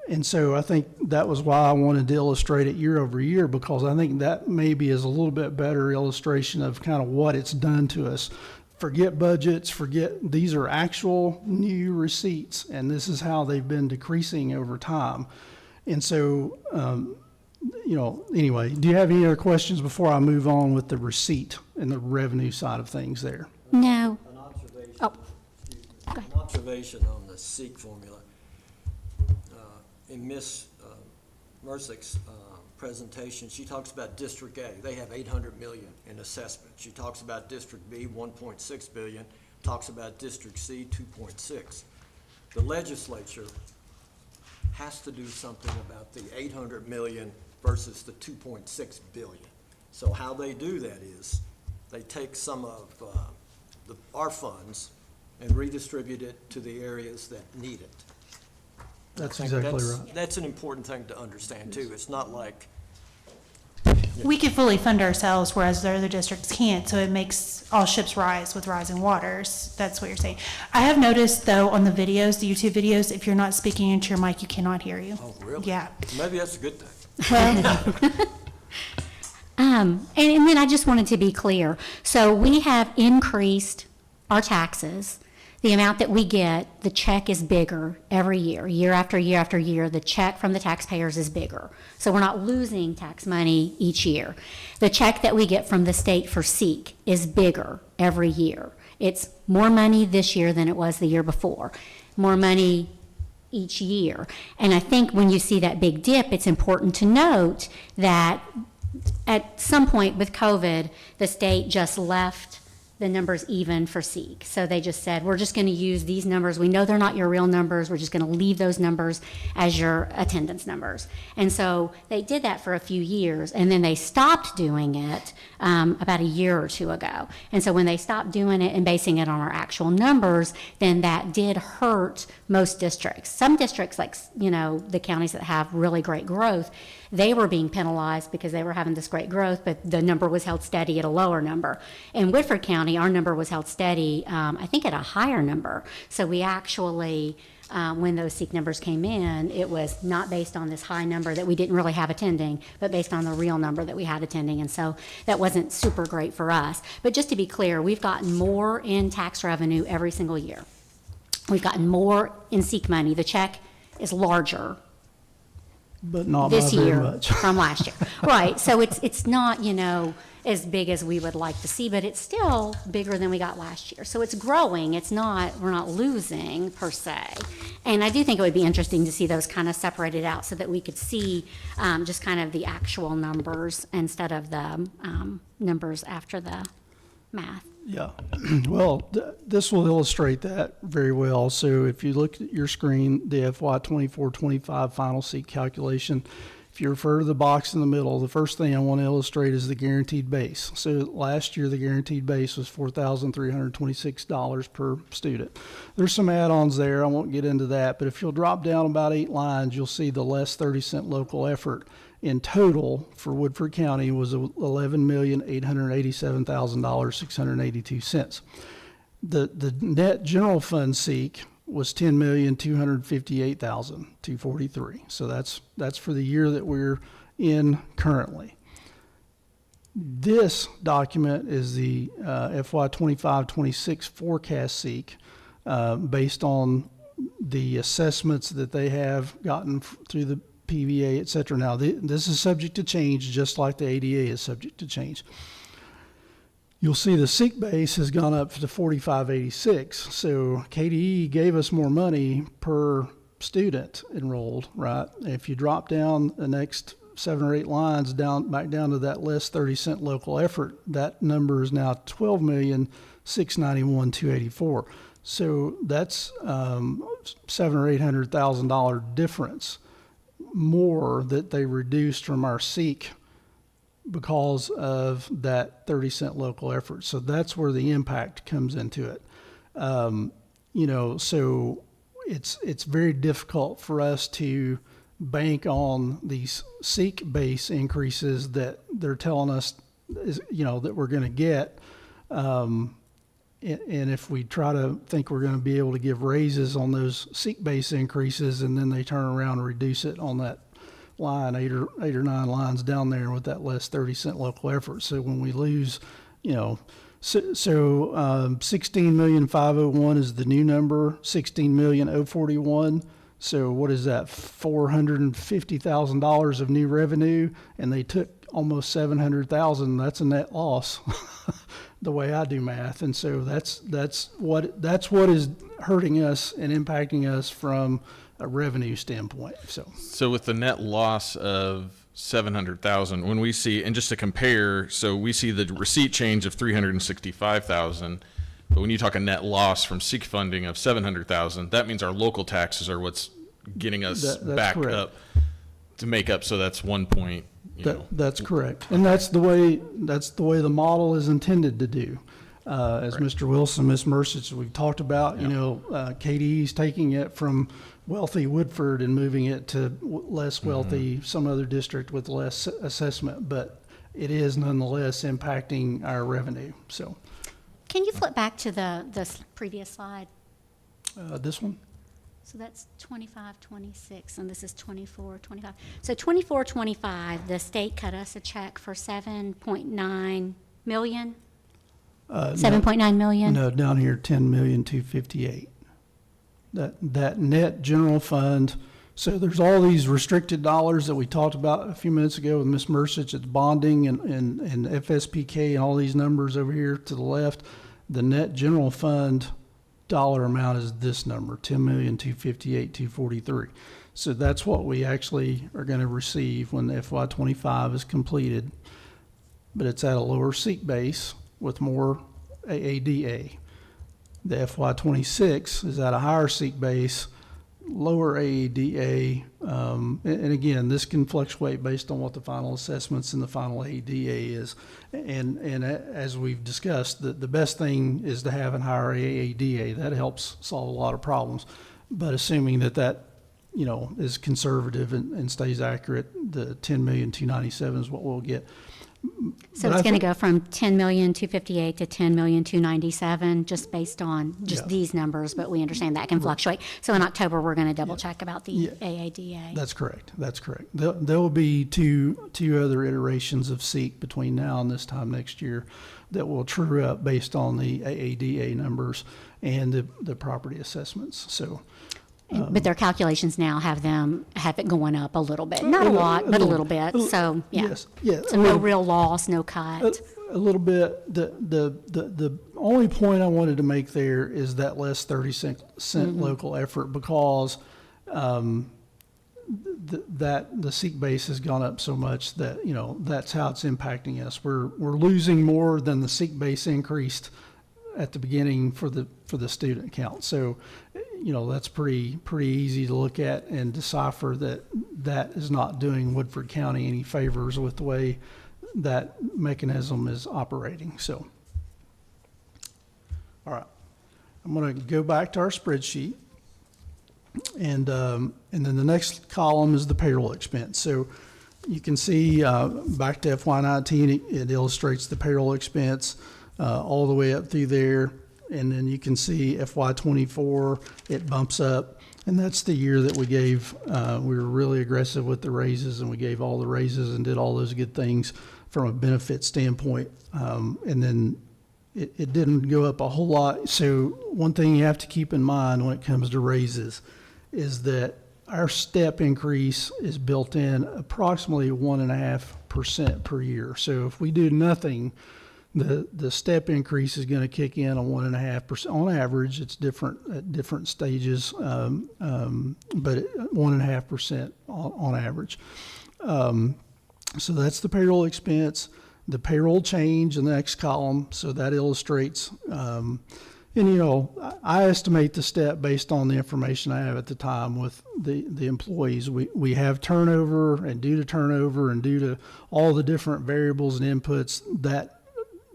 And so I think that was why I wanted to illustrate it year over year, because I think that maybe is a little bit better illustration of kind of what it's done to us. Forget budgets, these are actual new receipts, and this is how they've been decreasing over time. And so, anyway, do you have any other questions before I move on with the receipt and the revenue side of things there? No. An observation. Oh. Excuse me. Go ahead. An observation on the SEEK formula. In Ms. Mersick's presentation, she talks about District A. They have 800 million in assessment. She talks about District B, 1.6 billion, talks about District C, 2.6. The legislature has to do something about the 800 million versus the 2.6 billion. So how they do that is they take some of our funds and redistribute it to the areas that need it. That's I think exactly right. That's an important thing to understand too. It's not like, We can fully fund ourselves, whereas the other districts can't, so it makes all ships rise with rising waters. That's what you're saying. I have noticed, though, on the videos, the YouTube videos, if you're not speaking into your mic, you cannot hear you. oh, really? Yeah. Maybe that's a good thing. Well, And then I just wanted to be clear. So we have increased our taxes. The amount that we get, the check is bigger every year, year after year after year. The check from the taxpayers is bigger. So we're not losing tax money each year. The check that we get from the state for SEEK is bigger every year. It's more money this year than it was the year before. More money each year. And I think when you see that big dip, it's important to note that at some point with COVID, the state just left the numbers even for SEEK. So they just said, we're just going to use these numbers. We know they're not your real numbers. We're just going to leave those numbers as your attendance numbers. And so they did that for a few years, and then they stopped doing it about a year or two ago. And so when they stopped doing it and basing it on our actual numbers, then that did hurt most districts. Some districts, like, the counties that have really great growth, they were being penalized because they were having this great growth, but the number was held steady at a lower number. In Woodford County, our number was held steady, I think at a higher number. So we actually, when those SEEK numbers came in, it was not based on this high number that we didn't really have attending, but based on the real number that we had attending. And so that wasn't super great for us. But just to be clear, we've gotten more in tax revenue every single year. We've gotten more in SEEK money. The check is larger But not by this very year much. from last year. Right, so it's not, as big as we would like to see, but it's still bigger than we got last year. So it's growing, we're not losing per se. And I do think it would be interesting to see those kind of separated out so that we could see just kind of the actual numbers instead of the numbers after the math. Yeah, well, this will illustrate that very well. So if you look at your screen, the FY 24-25 final SEEK calculation, if you refer to the box in the middle, the first thing I want to illustrate is the guaranteed base. So last year, the guaranteed base was $4,326 per student. There's some add-ons there. I won't get into that, but if you'll drop down about 8 lines, you'll see the less 30-cent local effort in total for Woodford County was $11,887,682. The net general fund SEEK was $10,258,243. So that's for the year that we're in currently. This document is the FY 25-26 forecast SEEK based on the assessments that they have gotten through the PVA, et cetera. Now, this is subject to change, just like the ADA is subject to change. You'll see the SEEK base has gone up to 4586. So KDE gave us more money per student enrolled, right? If you drop down the next 7 or 8 lines back down to that less 30-cent local effort, that number is now $12,691,284. So that's $700,000 or $800,000 difference more that they reduced from our SEEK because of that 30-cent local effort. So that's where the impact comes into it. So it's very difficult for us to bank on these SEEK base increases that they're telling us that we're going to get And if we try to think we're going to be able to give raises on those seek base increases, and then they turn around and reduce it on that line, eight or nine lines down there with that less 30-cent local effort. So when we lose, 16,501,000 is the new number, 16,041. So what is that? $450,000 of new revenue, and they took almost 700,000. That's a net loss, the way I do math. And so that's what is hurting us and impacting us from a revenue standpoint. So with the net loss of 700,000, when we see, and just to compare, so we see the receipt change of 365,000, but when you talk a net loss from SEEK funding of 700,000, that means our local taxes are what's getting us That's back correct. up to make up. So that's 1 point. That's correct, and that's the way the model is intended to do. As Mr. Wilson, Ms. Mercich, we've talked about, KDE's taking it from wealthy Woodford and moving it to less wealthy, some other district with less assessment, but it is nonetheless impacting our revenue. So, Can you flip back to the previous slide? this one? So that's 25, 26, and this is 24, 25. So 24, 25, the state cut us a check for 7.9 million? 7.9 million? No, down here, 10,258,000. That net general fund. So there's all these restricted dollars that we talked about a few minutes ago with Ms. Mercich. It's bonding and FSPK and all these numbers over here to the left. The net general fund dollar amount is this number, 10,258,243. So that's what we actually are going to receive when FY25 is completed. But it's at a lower SEEK base with more AADA. The FY26 is at a higher SEEK base, lower AADA, and again, this can fluctuate based on what the final assessments and the final AADA is. And as we've discussed, the best thing is to have a higher AADA. That helps solve a lot of problems. But assuming that is conservative and stays accurate, the 10,297,000 is what we'll get. So it's going to go from 10,258,000 to 10,297,000 just based on these numbers, but we understand that can fluctuate. So in October, we're going to double check about the AADA. That's correct. There will be two other iterations of SEEK between now and this time next year that will true up based on the AADA numbers and the property assessments. So. But their calculations now have it going up a little bit. Not a lot, but a little bit. So, yeah. Yes, yeah. So no real loss, no cut. A little bit. The only point I wanted to make there is that less 30-cent local effort, because that the SEEK base has gone up so much that that's how it's impacting us. We're losing more than the SEEK base increased at the beginning for the student count. So, that's pretty easy to look at and decipher that is not doing Woodford County any favors with the way that mechanism is operating. So, all right, I'm going to go back to our spreadsheet, and then the next column is the payroll expense. So you can see back to FY19, it illustrates the payroll expense all the way up through there. And then you can see FY24, it bumps up, and that's the year that we gave, we were really aggressive with the raises, and we gave all the raises and did all those good things from a benefit standpoint. And then it didn't go up a whole lot. So one thing you have to keep in mind when it comes to raises is that our step increase is built in approximately 1.5% per year. So if we do nothing, the step increase is going to kick in on 1.5%. On average, it's different at different stages, but 1.5% on average. So that's the payroll expense. The payroll change in the next column, so that illustrates, I estimate the step based on the information I have at the time with the employees. We have turnover, and due to turnover and due to all the different variables and inputs, that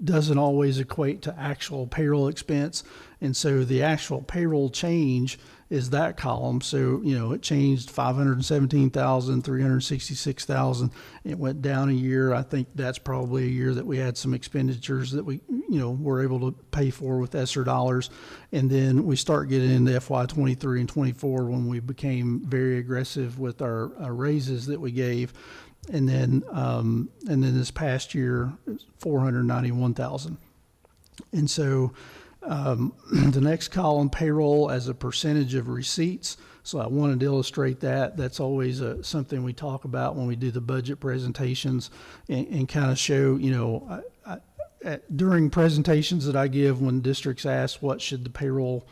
doesn't always equate to actual payroll expense. And so the actual payroll change is that column. So, it changed 517,000, 366,000. It went down a year. I think that's probably a year that we had some expenditures that we, were able to pay for with ESSER dollars. And then we start getting into FY 23 and 24 when we became very aggressive with our raises that we gave. And then this past year, 491,000. And so, the next column, payroll as a percentage of receipts. So I wanted to illustrate that. That's always something we talk about when we do the budget presentations and kind of show, during presentations that I give when districts ask what should the payroll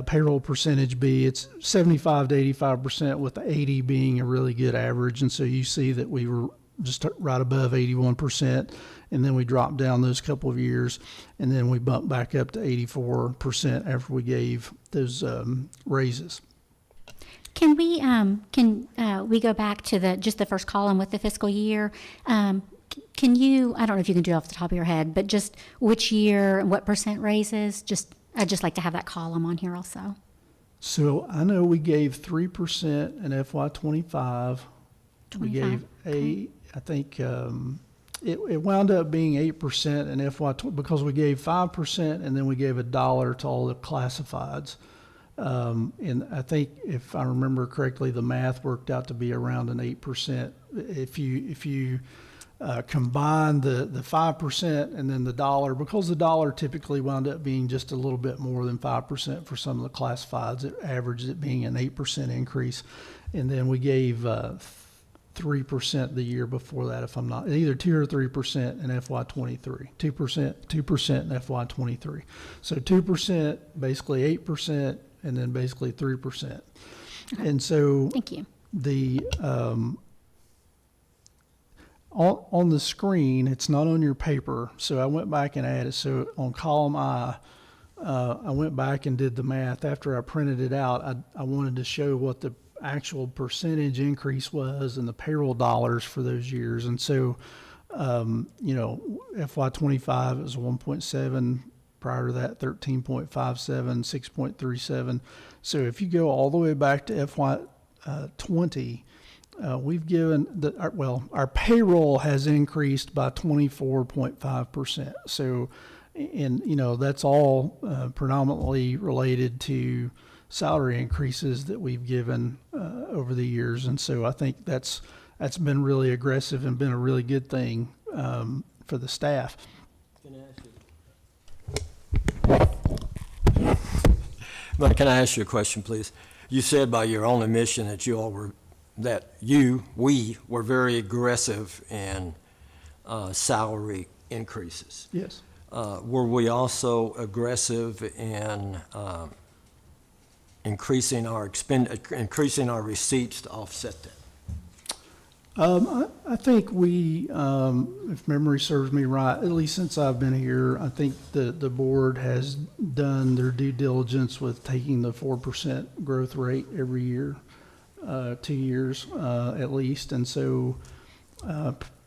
payroll percentage be, it's 75 to 85%, with the 80 being a really good average. And so you see that we were just right above 81%, and then we dropped down those couple of years, and then we bumped back up to 84% after we gave those raises. Can we go back to the first column with the fiscal year? Can you, I don't know if you can do it off the top of your head, but just which year and what percent raises? I'd just like to have that column on here also. So I know we gave 3% in FY 25. We gave I think it wound up being 8% in FY because we gave 5% and then we gave $1 to all the classifieds. And I think if I remember correctly, the math worked out to be around an 8%. If you combine the 5% and then the $1, because the $1 typically wound up being just a little bit more than 5% for some of the classifieds, it averaged it being an 8% increase. And then we gave 3% the year before that, if I'm not, either 2 or 3% in FY 23, 2% in FY 23. So 2%, basically 8%, and then basically 3%. And so Thank you. the on the screen, it's not on your paper, so I went back and added. So on column I went back and did the math. After I printed it out, I wanted to show what the actual percentage increase was and the payroll dollars for those years. And so, FY 25 it was 1.7. Prior to that, 13.57, 6.37. So if you go all the way back to FY 20, we've given our payroll has increased by 24.5%. So, that's all predominantly related to salary increases that we've given over the years. And so I think that's been really aggressive and been a really good thing for the staff. Can I ask you a question, please? You said by your own admission that we were very aggressive in salary increases. Yes. Were we also aggressive in increasing our receipts to offset that? I think we, if memory serves me right, at least since I've been here, I think the board has done their due diligence with taking the 4% growth rate every year, 2 years at least. And so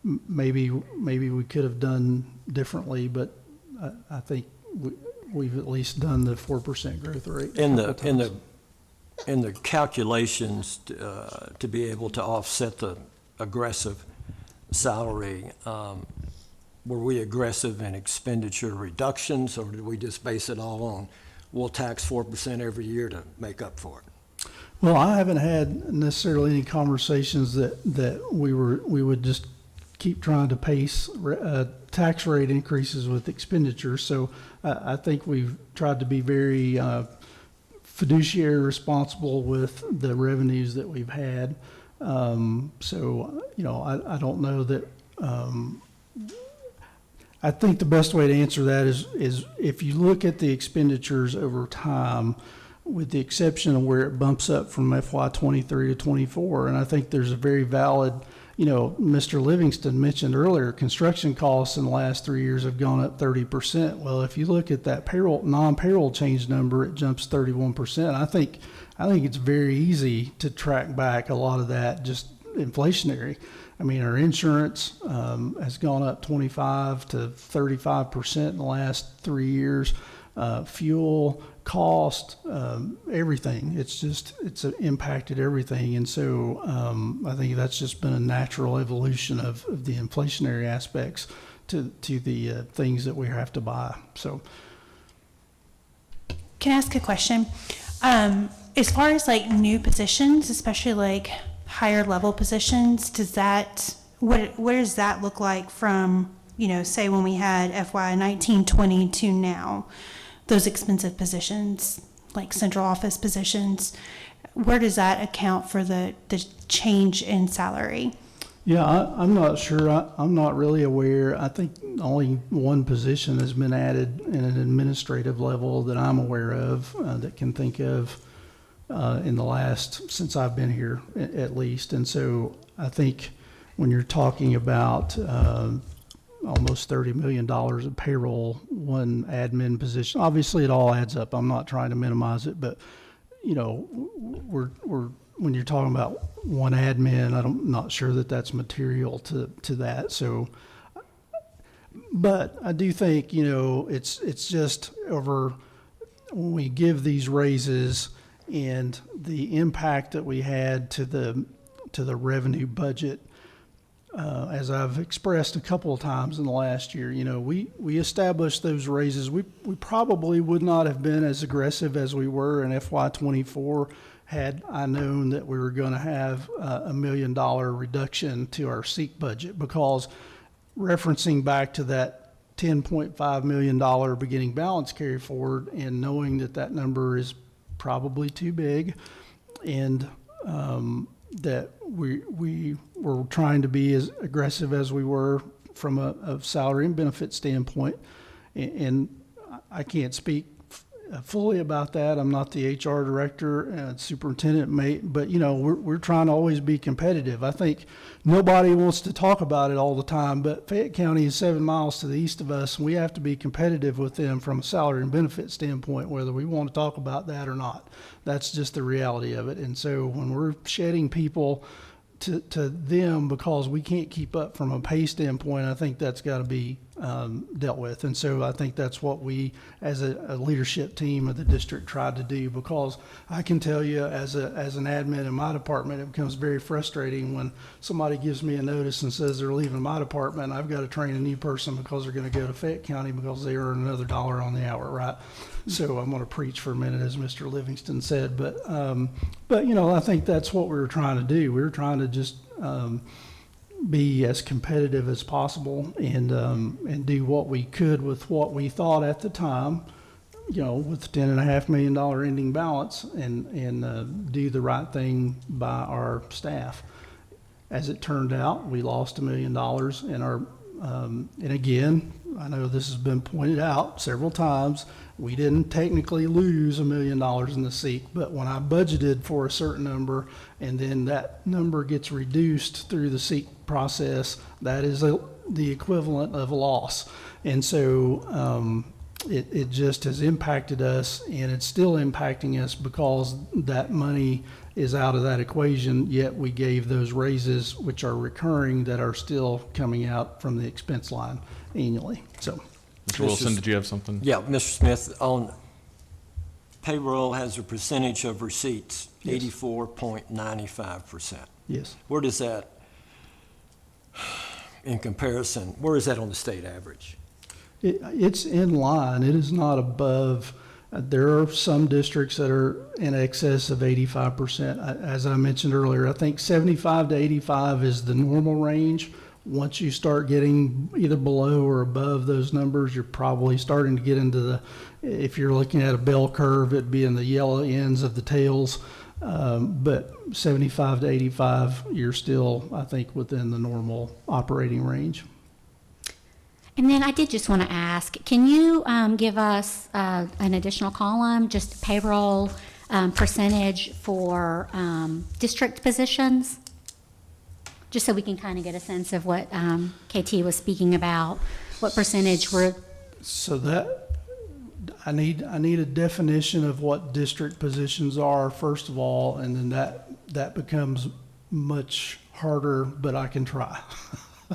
maybe we could have done differently, but I think we've at least done the 4% growth rate. In the calculations to be able to offset the aggressive salary, were we aggressive in expenditure reductions, or did we just base it all on we'll tax 4% every year to make up for it? Well, I haven't had necessarily any conversations that we would just keep trying to pace tax rate increases with expenditures. So I think we've tried to be very fiduciary responsible with the revenues that we've had. So, I don't know that, I think the best way to answer that is if you look at the expenditures over time, with the exception of where it bumps up from FY 23 to 24. And I think there's a very valid, Mr. Livingston mentioned earlier, construction costs in the last 3 years have gone up 30%. Well, if you look at that non-payroll change number, it jumps 31%. I think it's very easy to track back a lot of that just inflationary. I mean, our insurance has gone up 25 to 35% in the last 3 years. fuel, cost, everything. It's impacted everything. And so I think that's just been a natural evolution of the inflationary aspects to the things that we have to buy. So Can I ask a question? As far as like new positions, especially like higher level positions, what does that look like from, say when we had FY 1920 to now, those expensive positions, like central office positions, where does that account for the change in salary? yeah, I'm not sure. I'm not really aware. I think only one position has been added in an administrative level that I'm aware of, that can think of, in the last, since I've been here at least. And so I think when you're talking about almost $30 million of payroll, one admin position, obviously it all adds up. I'm not trying to minimize it, but we're when you're talking about one admin, I'm not sure that that's material to that. So, but I do think, it's just over when we give these raises and the impact that we had to the revenue budget. As I've expressed a couple of times in the last year, we established those raises. We probably would not have been as aggressive as we were in FY24 had I known that we were going to have a $1 million reduction to our SEEK budget, because referencing back to that $10.5 million beginning balance carry forward and knowing that number is probably too big, and that we were trying to be as aggressive as we were from a salary and benefit standpoint. And I can't speak fully about that. I'm not the HR director, superintendent, but we're trying to always be competitive. I think nobody wants to talk about it all the time, but Fayette County is 7 miles to the east of us, and we have to be competitive with them from a salary and benefit standpoint, whether we want to talk about that or not. That's just the reality of it. And so when we're shedding people to them because we can't keep up from a pay standpoint, I think that's got to be dealt with. And so I think that's what we, as a leadership team of the district, tried to do, because I can tell you as an admin in my department, it becomes very frustrating when somebody gives me a notice and says they're leaving my department, and I've got to train a new person because they're going to go to Fayette County because they earn another $1 on the hour, right? So I'm going to preach for a minute, as Mr. Livingston said, but I think that's what we were trying to do. We were trying to just be as competitive as possible and do what we could with what we thought at the time, with $10.5 million ending balance, and do the right thing by our staff. As it turned out, we lost $1 million in our, and again, I know this has been pointed out several times, we didn't technically lose $1 million in the SEEK, but when I budgeted for a certain number and then that number gets reduced through the SEEK process, that is the equivalent of a loss. And so it just has impacted us, and it's still impacting us because that money is out of that equation, yet we gave those raises, which are recurring, that are still coming out from the expense line annually. So, Mr. Wilson, did you have something? Yeah, Mr. Smith, on payroll has a percentage of receipts, Yes. 84.95%. yes. Where does that, in comparison, where is that on the state average? It's in line. It is not above. There are some districts that are in excess of 85%. As I mentioned earlier, I think 75 to 85 is the normal range. Once you start getting either below or above those numbers, you're probably starting to get into if you're looking at a bell curve, it'd be in the yellow ends of the tails. But 75 to 85, you're still, I think, within the normal operating range. And then I did just want to ask, can you give us an additional column, just payroll percentage for district positions? Just so we can kind of get a sense of what KT was speaking about, what percentage were. So that, I need a definition of what district positions are, first of all, and then that becomes much harder, but I can try.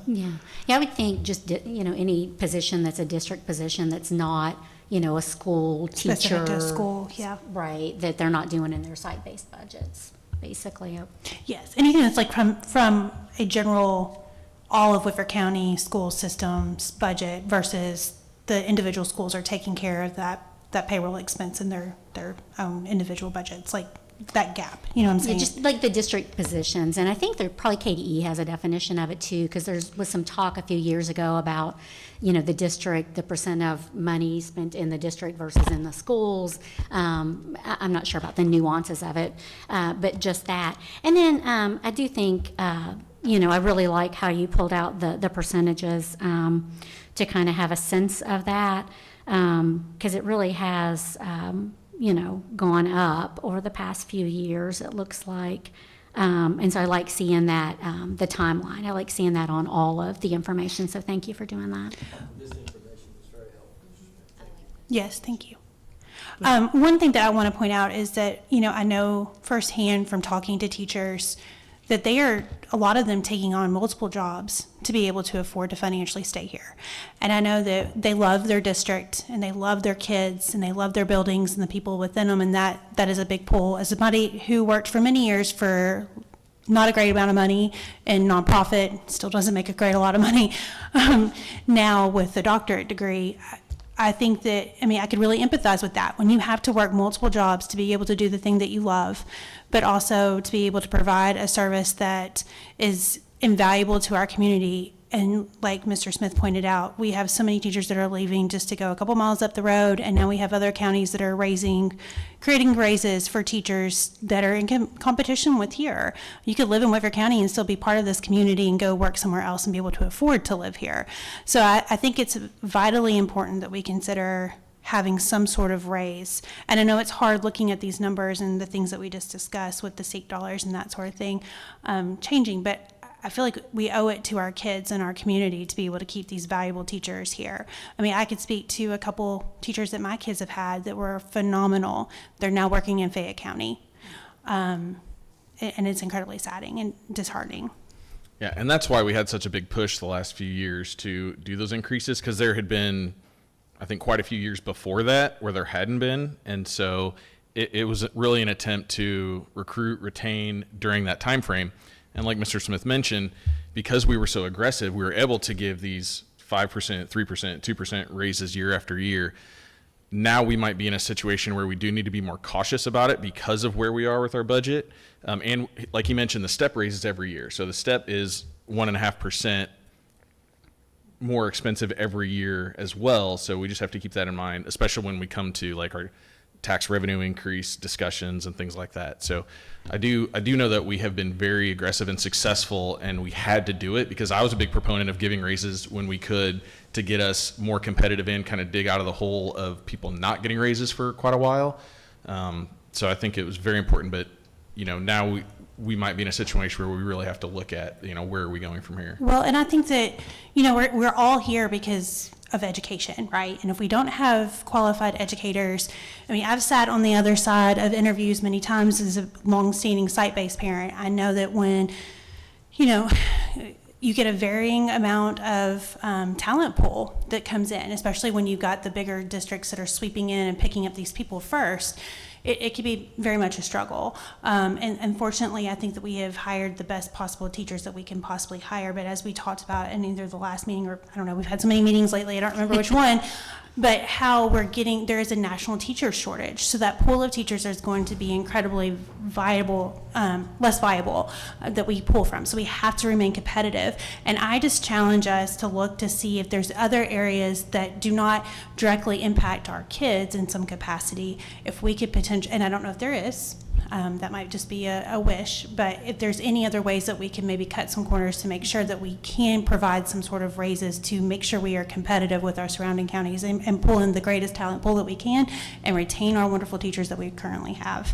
Yeah, I would think just, any position that's a district position that's not a school teacher. Specific to a school, yeah. Right, that they're not doing in their site-based budgets, basically. Yes, anything that's like from a general, all of Whitford County school systems budget versus the individual schools are taking care of that payroll expense in their own individual budgets, like that gap, you know what I'm Yeah, saying? just like the district positions, and I think there probably KDE has a definition of it too, because was some talk a few years ago about, the district, the percent of money spent in the district versus in the schools. I'm not sure about the nuances of it, but just that. And then I do think, I really like how you pulled out the percentages to kind of have a sense of that, because it really has, gone up over the past few years, it looks like. And so I like seeing that, the timeline. I like seeing that on all of the information, so thank you for doing that. This information is very helpful. Yes, thank you. One thing that I want to point out is that, I know firsthand from talking to teachers that a lot of them taking on multiple jobs to be able to afford to financially stay here. And I know that they love their district and they love their kids and they love their buildings and the people within them, and that is a big pull. As somebody who worked for many years for not a great amount of money in nonprofit, still doesn't make a lot of money, now with a doctorate degree, I think that, I could really empathize with that. When you have to work multiple jobs to be able to do the thing that you love, but also to be able to provide a service that is invaluable to our community. And like Mr. Smith pointed out, we have so many teachers that are leaving just to go a couple miles up the road, and now we have other counties that are creating raises for teachers that are in competition with here. You could live in Whitford County and still be part of this community and go work somewhere else and be able to afford to live here. So I think it's vitally important that we consider having some sort of raise. And I know it's hard looking at these numbers and the things that we just discussed with the SEEK dollars and that sort of thing changing, but I feel like we owe it to our kids and our community to be able to keep these valuable teachers here. I could speak to a couple teachers that my kids have had that were phenomenal. They're now working in Fayette County. And it's incredibly saddening and disheartening. Yeah, and that's why we had such a big push the last few years to do those increases, because there had been, I think, quite a few years before that where there hadn't been. And so it was really an attempt to recruit, retain during that time frame. And like Mr. Smith mentioned, because we were so aggressive, we were able to give these 5%, 3%, 2% raises year after year. Now we might be in a situation where we do need to be more cautious about it because of where we are with our budget. And like he mentioned, the step raises every year. So the step is 1.5% more expensive every year as well. So we just have to keep that in mind, especially when we come to like our tax revenue increase discussions and things like that. So I do know that we have been very aggressive and successful, and we had to do it because I was a big proponent of giving raises when we could to get us more competitive and kind of dig out of the hole of people not getting raises for quite a while. So I think it was very important, but now we might be in a situation where we really have to look at, where are we going from here? Well, and I think that, we're all here because of education, right? And if we don't have qualified educators, I've sat on the other side of interviews many times as a longstanding site-based parent. I know that when, you get a varying amount of talent pool that comes in, especially when you've got the bigger districts that are sweeping in and picking up these people first. It can be very much a struggle. And unfortunately, I think that we have hired the best possible teachers that we can possibly hire. But as we talked about in either the last meeting or, I don't know, we've had so many meetings lately, I don't remember which one, but how there is a national teacher shortage. So that pool of teachers is going to be incredibly less viable that we pull from. So we have to remain competitive. And I just challenge us to look to see if there's other areas that do not directly impact our kids in some capacity. If we could potentially, and I don't know if there is, that might just be a wish, but if there's any other ways that we can maybe cut some corners to make sure that we can provide some sort of raises to make sure we are competitive with our surrounding counties and pull in the greatest talent pool that we can and retain our wonderful teachers that we currently have.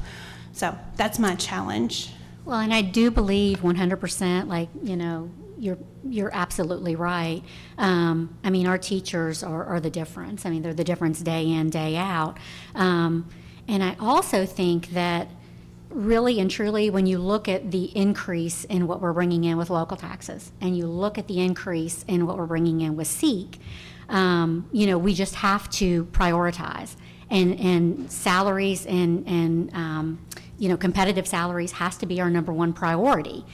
So that's my challenge. Well, and I do believe 100%, like, you're absolutely right. Our teachers are the difference. They're the difference day in, day out. And I also think that really and truly, when you look at the increase in what we're bringing in with local taxes, and you look at the increase in what we're bringing in with SEEK, we just have to prioritize. And salaries and competitive salaries has to be our number one priority.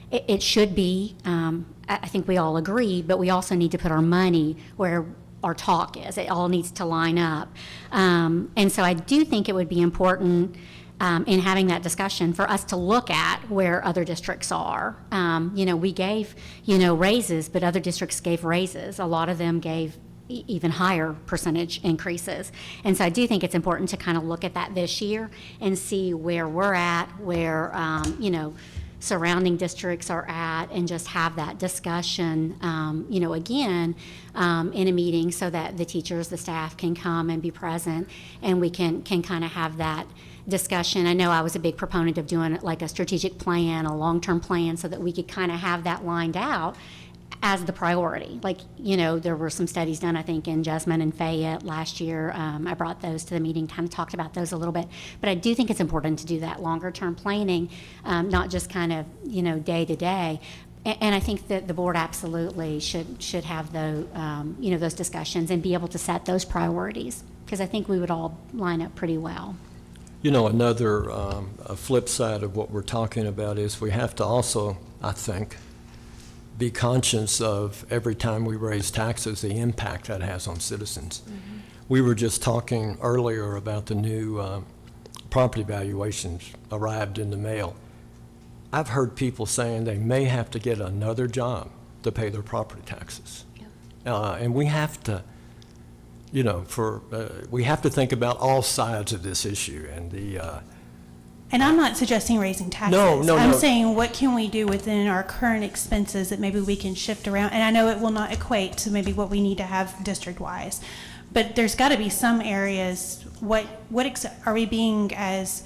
It should be, I think we all agree, but we also need to put our money where our talk is. It all needs to line up. And so I do think it would be important in having that discussion for us to look at where other districts are. We gave, raises, but other districts gave raises. A lot of them gave even higher percentage increases. And so I do think it's important to kind of look at that this year and see where we're at, where, surrounding districts are at, and just have that discussion, again, in a meeting so that the teachers, the staff can come and be present, and we can kind of have that discussion. I know I was a big proponent of doing it like a strategic plan, a long-term plan, so that we could kind of have that lined out as the priority. Like, there were some studies done, I think, in Jessamine and Fayette last year. I brought those to the meeting, kind of talked about those a little bit. But I do think it's important to do that longer-term planning, not just kind of, day to day. And I think that the board absolutely should have those discussions and be able to set those priorities, because I think we would all line up pretty well. Another a flip side of what we're talking about is we have to also, I think, be conscious of every time we raise taxes, the impact that has on citizens. Mm-hmm. We were just talking earlier about the new property valuations arrived in the mail. I've heard people saying they may have to get another job to pay their property taxes. Yep. And we have to, we have to think about all sides of this issue. And And I'm not suggesting raising taxes. No. I'm saying, what can we do within our current expenses that maybe we can shift around? And I know it will not equate to maybe what we need to have district-wise, but there's got to be some areas. Are we being as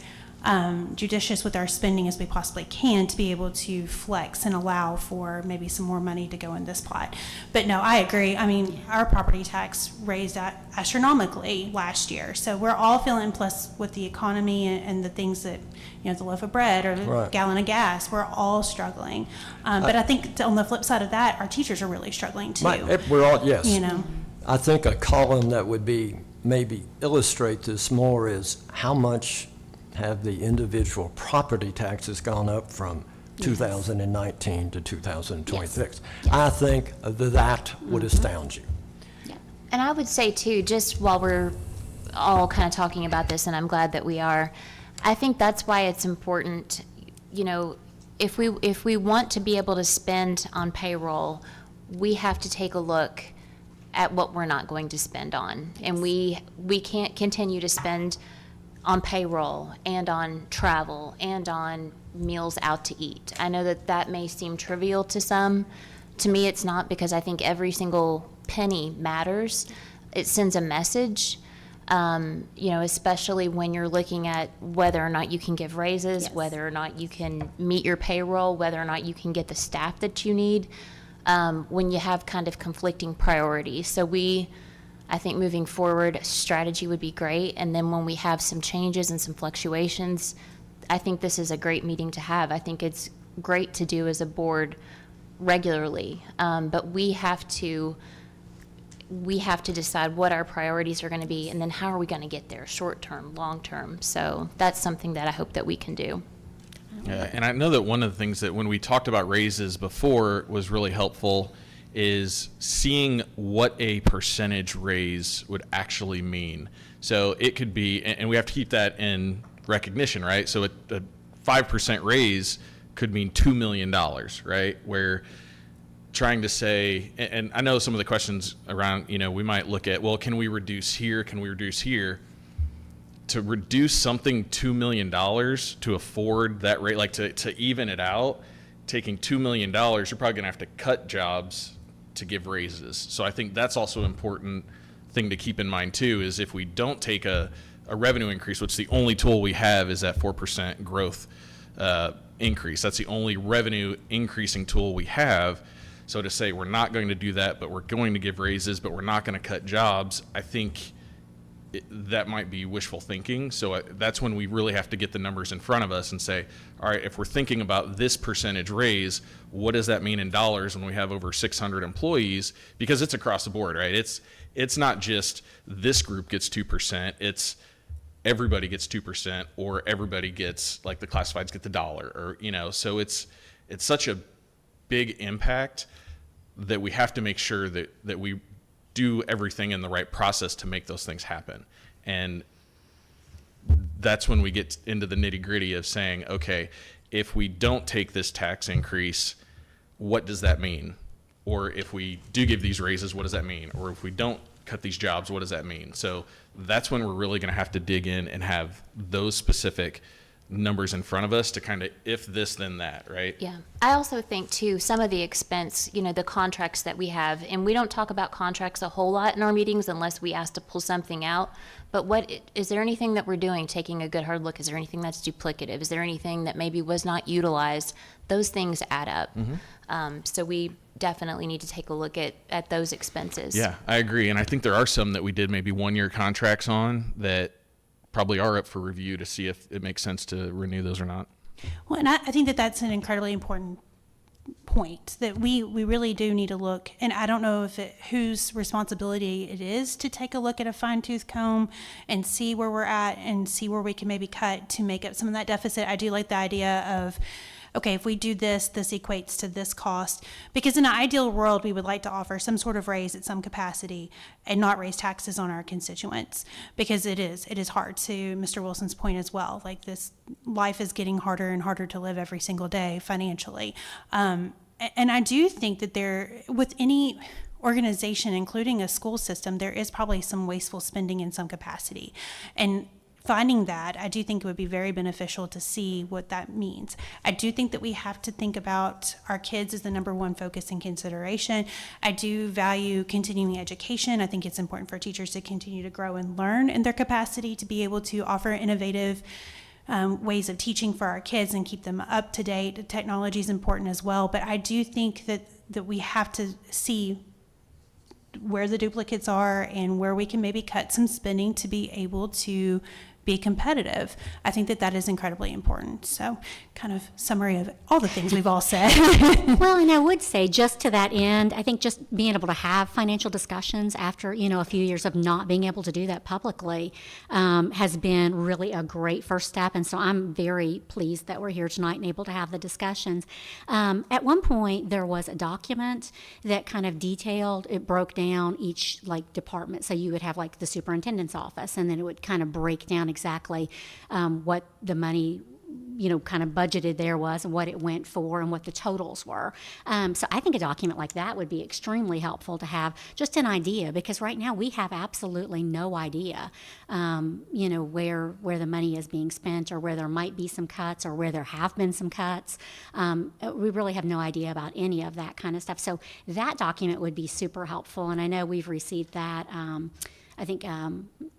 judicious with our spending as we possibly can to be able to flex and allow for maybe some more money to go in this pot? But no, I agree. I mean, our property tax raised astronomically last year, so we're all feeling, plus with the economy and the things that, the loaf of bread or the Right. gallon of gas, we're all struggling. But I think on the flip side of that, our teachers are really struggling too. We're all, yes. I I think a column that would be, maybe illustrate this more is how much have the individual property taxes gone up from 2019 to 2026. Yes. I think that would astound you. And I would say too, just while we're all kind of talking about this, and I'm glad that we are, I think that's why it's important, if we want to be able to spend on payroll, we have to take a look at what we're not going to spend on. And we can't continue to spend on payroll and on travel and on meals out to eat. I know that may seem trivial to some. To me, it's not, because I think every single penny matters. It sends a message, especially when you're looking at whether or not you can give raises, Yes. whether or not you can meet your payroll, whether or not you can get the staff that you need, when you have kind of conflicting priorities. So I think moving forward, strategy would be great. And then when we have some changes and some fluctuations, I think this is a great meeting to have. I think it's great to do as a board regularly. But we have to decide what our priorities are going to be, and then how are we going to get there, short term, long term. So that's something that I hope that we can do. Yeah, and I know that one of the things that when we talked about raises before was really helpful is seeing what a percentage raise would actually mean. So it could be, and we have to keep that in recognition, right? So a 5% raise could mean $2 million, right? Where trying to say, and I know some of the questions around, we might look at, well, can we reduce here? Can we reduce here? To reduce something $2 million to afford that rate, like to even it out, taking $2 million, you're probably gonna have to cut jobs to give raises. So I think that's also an important thing to keep in mind too, is if we don't take a revenue increase, which the only tool we have is that 4% growth increase. That's the only revenue increasing tool we have. So to say we're not going to do that, but we're going to give raises, but we're not going to cut jobs, I think that might be wishful thinking. So that's when we really have to get the numbers in front of us and say, all right, if we're thinking about this percentage raise, what does that mean in dollars when we have over 600 employees? Because it's across the board, right? It's not just this group gets 2%. It's everybody gets 2%, or everybody gets, like the classifieds get the dollar, or, you know, so it's such a big impact that we have to make sure that we do everything in the right process to make those things happen. And that's when we get into the nitty gritty of saying, okay, if we don't take this tax increase, what does that mean? Or if we do give these raises, what does that mean? Or if we don't cut these jobs, what does that mean? So that's when we're really going to have to dig in and have those specific numbers in front of us to kind of if this, then that, right? Yeah. I also think too, some of the expense, you know, the contracts that we have, and we don't talk about contracts a whole lot in our meetings unless we ask to pull something out. But is there anything that we're doing, taking a good hard look? Is there anything that's duplicative? Is there anything that maybe was not utilized? Those things add up. So we definitely need to take a look at those expenses. Yeah, I agree. And I think there are some that we did maybe 1-year contracts on that probably are up for review to see if it makes sense to renew those or not. Well, and I think that that's an incredibly important point, that we really do need to look, and I don't know whose responsibility it is to take a look at a fine-tooth comb and see where we're at and see where we can maybe cut to make up some of that deficit. I do like the idea of, okay, if we do this, this equates to this cost. Because in an ideal world, we would like to offer some sort of raise at some capacity and not raise taxes on our constituents. Because it is hard, to Mr. Wilson's point as well. Like, this life is getting harder and harder to live every single day financially. And I do think that with any organization, including a school system, there is probably some wasteful spending in some capacity. And finding that, I do think it would be very beneficial to see what that means. I do think that we have to think about our kids as the number one focus and consideration. I do value continuing education. I think it's important for teachers to continue to grow and learn in their capacity to be able to offer innovative ways of teaching for our kids and keep them up to date. Technology is important as well, but I do think that we have to see where the duplicates are and where we can maybe cut some spending to be able to be competitive. I think that is incredibly important. So, kind of summary of all the things we've all said. Well, and I would say, just to that end, I think just being able to have financial discussions after, a few years of not being able to do that publicly has been really a great first step. And so I'm very pleased that we're here tonight and able to have the discussions. At one point, there was a document that kind of it broke down each department. So you would have the superintendent's office, and then it would kind of break down exactly what the money kind of budgeted there was and what it went for and what the totals were. So I think a document like that would be extremely helpful to have just an idea, because right now we have absolutely no idea, where the money is being spent, or where there might be some cuts, or where there have been some cuts. We really have no idea about any of that kind of stuff. So that document would be super helpful, and I know we've received that. I think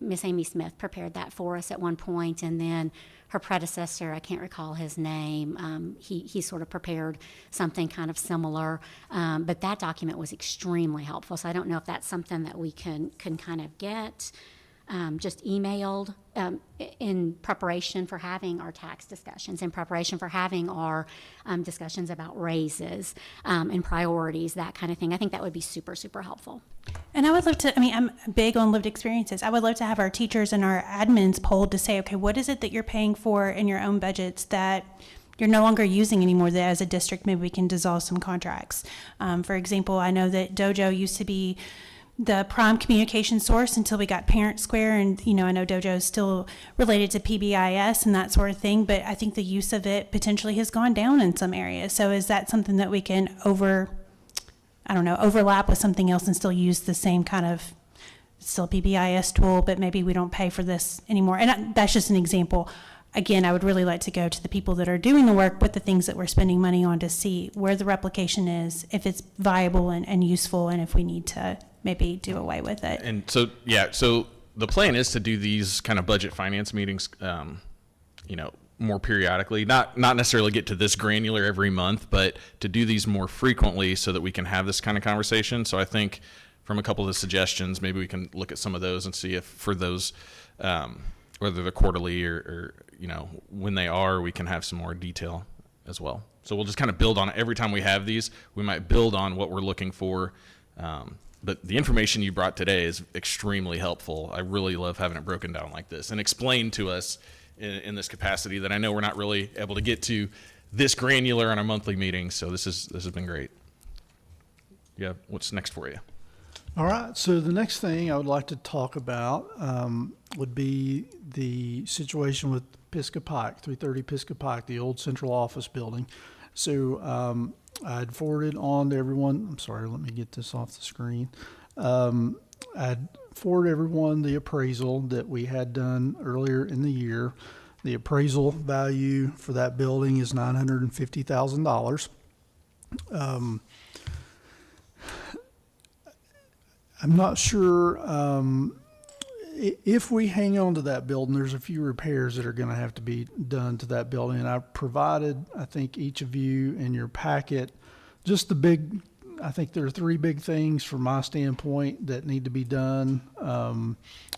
Miss Amy Smith prepared that for us at one point, and then her predecessor, I can't recall his name, he sort of prepared something kind of similar, but that document was extremely helpful. So I don't know if that's something that we can kind of get just emailed in preparation for having our tax discussions, in preparation for having our discussions about raises and priorities, that kind of thing. I think that would be super, super helpful. And I would love to, I'm big on lived experiences. I would love to have our teachers and our admins polled to say, okay, what is it that you're paying for in your own budgets that you're no longer using anymore, that as a district maybe we can dissolve some contracts. For example, I know that Dojo used to be the prime communication source until we got Parent Square, and I know Dojo is still related to PBIS and that sort of thing, but I think the use of it potentially has gone down in some areas. So is that something that we can overlap with something else and still use the same kind of, still PBIS tool, but maybe we don't pay for this anymore? And that's just an example. Again, I would really like to go to the people that are doing the work with the things that we're spending money on to see where the replication is, if it's viable and useful, and if we need to maybe do away with it. And so, so the plan is to do these kind of budget finance meetings, more periodically, not necessarily get to this granular every month, but to do these more frequently so that we can have this kind of conversation. So I think from a couple of the suggestions. Maybe we can look at some of those and see if for those, whether they're quarterly or when they are, we can have some more detail as well. So we'll just kind of build on it. Every time we have these, we might build on what we're looking for. But the information you brought today is extremely helpful. I really love having it broken down like this and explained to us in this capacity that I know we're not really able to get to this granular in our monthly meetings. So this has been great. Yeah, what's next for you? All right, so the next thing I would like to talk about would be the situation with Pisgah Pike, 330 Pisgah Pike, the old central office building. So I'd forwarded on to everyone, I'm sorry, let me get this off the screen. I'd forwarded everyone the appraisal that we had done earlier in the year. The appraisal value for that building is $950,000. I'm not sure if we hang on to that building, there's a few repairs that are going to have to be done to that building. And I've provided, I think, each of you in your packet, just I think there are three big things from my standpoint that need to be done.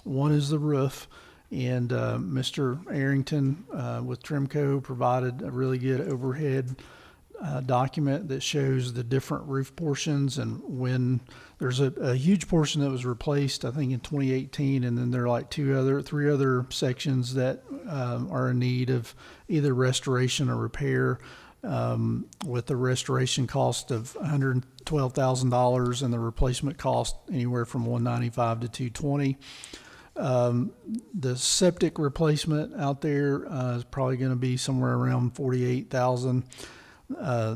One is the roof. And Mr. Arrington with Trimco provided a really good overhead document that shows the different roof portions, and when there's a huge portion that was replaced, I think in 2018, and then there are like three other sections that are in need of either restoration or repair, with the restoration cost of $112,000 and the replacement cost anywhere from $195 to $220. The septic replacement out there is probably going to be somewhere around $48,000.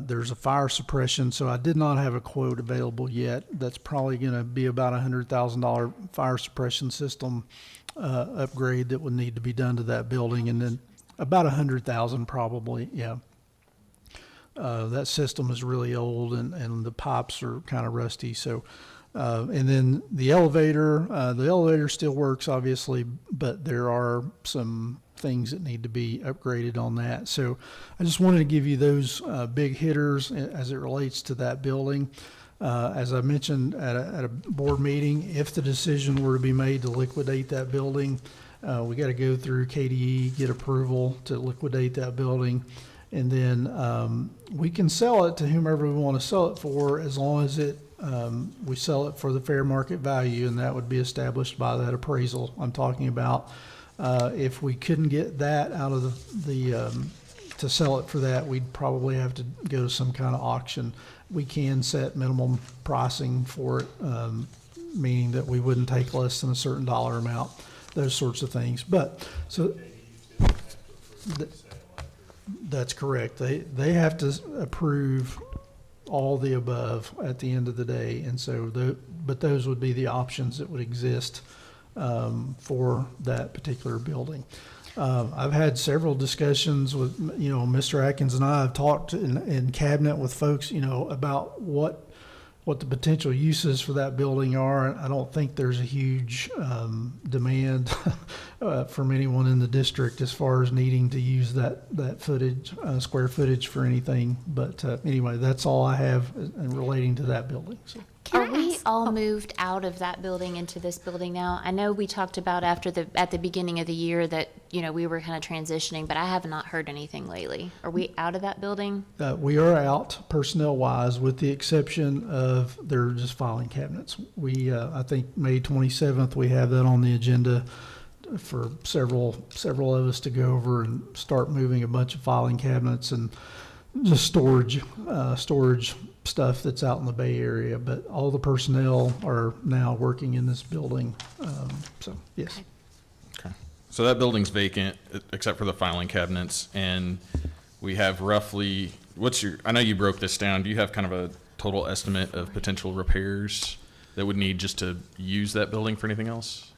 There's a fire suppression, so I did not have a quote available yet. That's probably going to be about $100,000 fire suppression system upgrade that would need to be done to that building, and then about $100,000 probably. Yeah, that system is really old, and the pipes are kind of rusty. So, and then the elevator still works, obviously, but there are some things that need to be upgraded on that. So I just wanted to give you those big hitters as it relates to that building. As I mentioned at a board meeting, if the decision were to be made to liquidate that building, we got to go through KDE, get approval to liquidate that building, and then we can sell it to whomever we want to sell it for, as long as we sell it for the fair market value, and that would be established by that appraisal I'm talking about. If we couldn't get that out of to sell it for that, we'd probably have to go to some kind of auction. We can set minimum pricing for it, meaning that we wouldn't take less than a certain dollar amount, those sorts of things. But so that's correct. They have to approve all the above at the end of the day, and so but those would be the options that would exist for that particular building. I've had several discussions with, Mr. Atkins and I have talked in cabinet with folks, about what the potential uses for that building are. I don't think there's a huge demand from anyone in the district as far as needing to use that footage, square footage for anything. But anyway, that's all I have in relating to that building. So. Are we all moved out of that building into this building now? I know we talked about at the beginning of the year that, we were kind of transitioning, but I have not heard anything lately. Are we out of that building? We are out personnel-wise, with the exception of they're just filing cabinets. We, I think May 27th, we have that on the agenda for several of us to go over and start moving a bunch of filing cabinets and just storage stuff that's out in the Bay Area. But all the personnel are now working in this building. So yes. Okay. So that building's vacant except for the filing cabinets, and we have roughly, I know you broke this down. Do you have kind of a total estimate of potential repairs that would need just to use that building for anything else?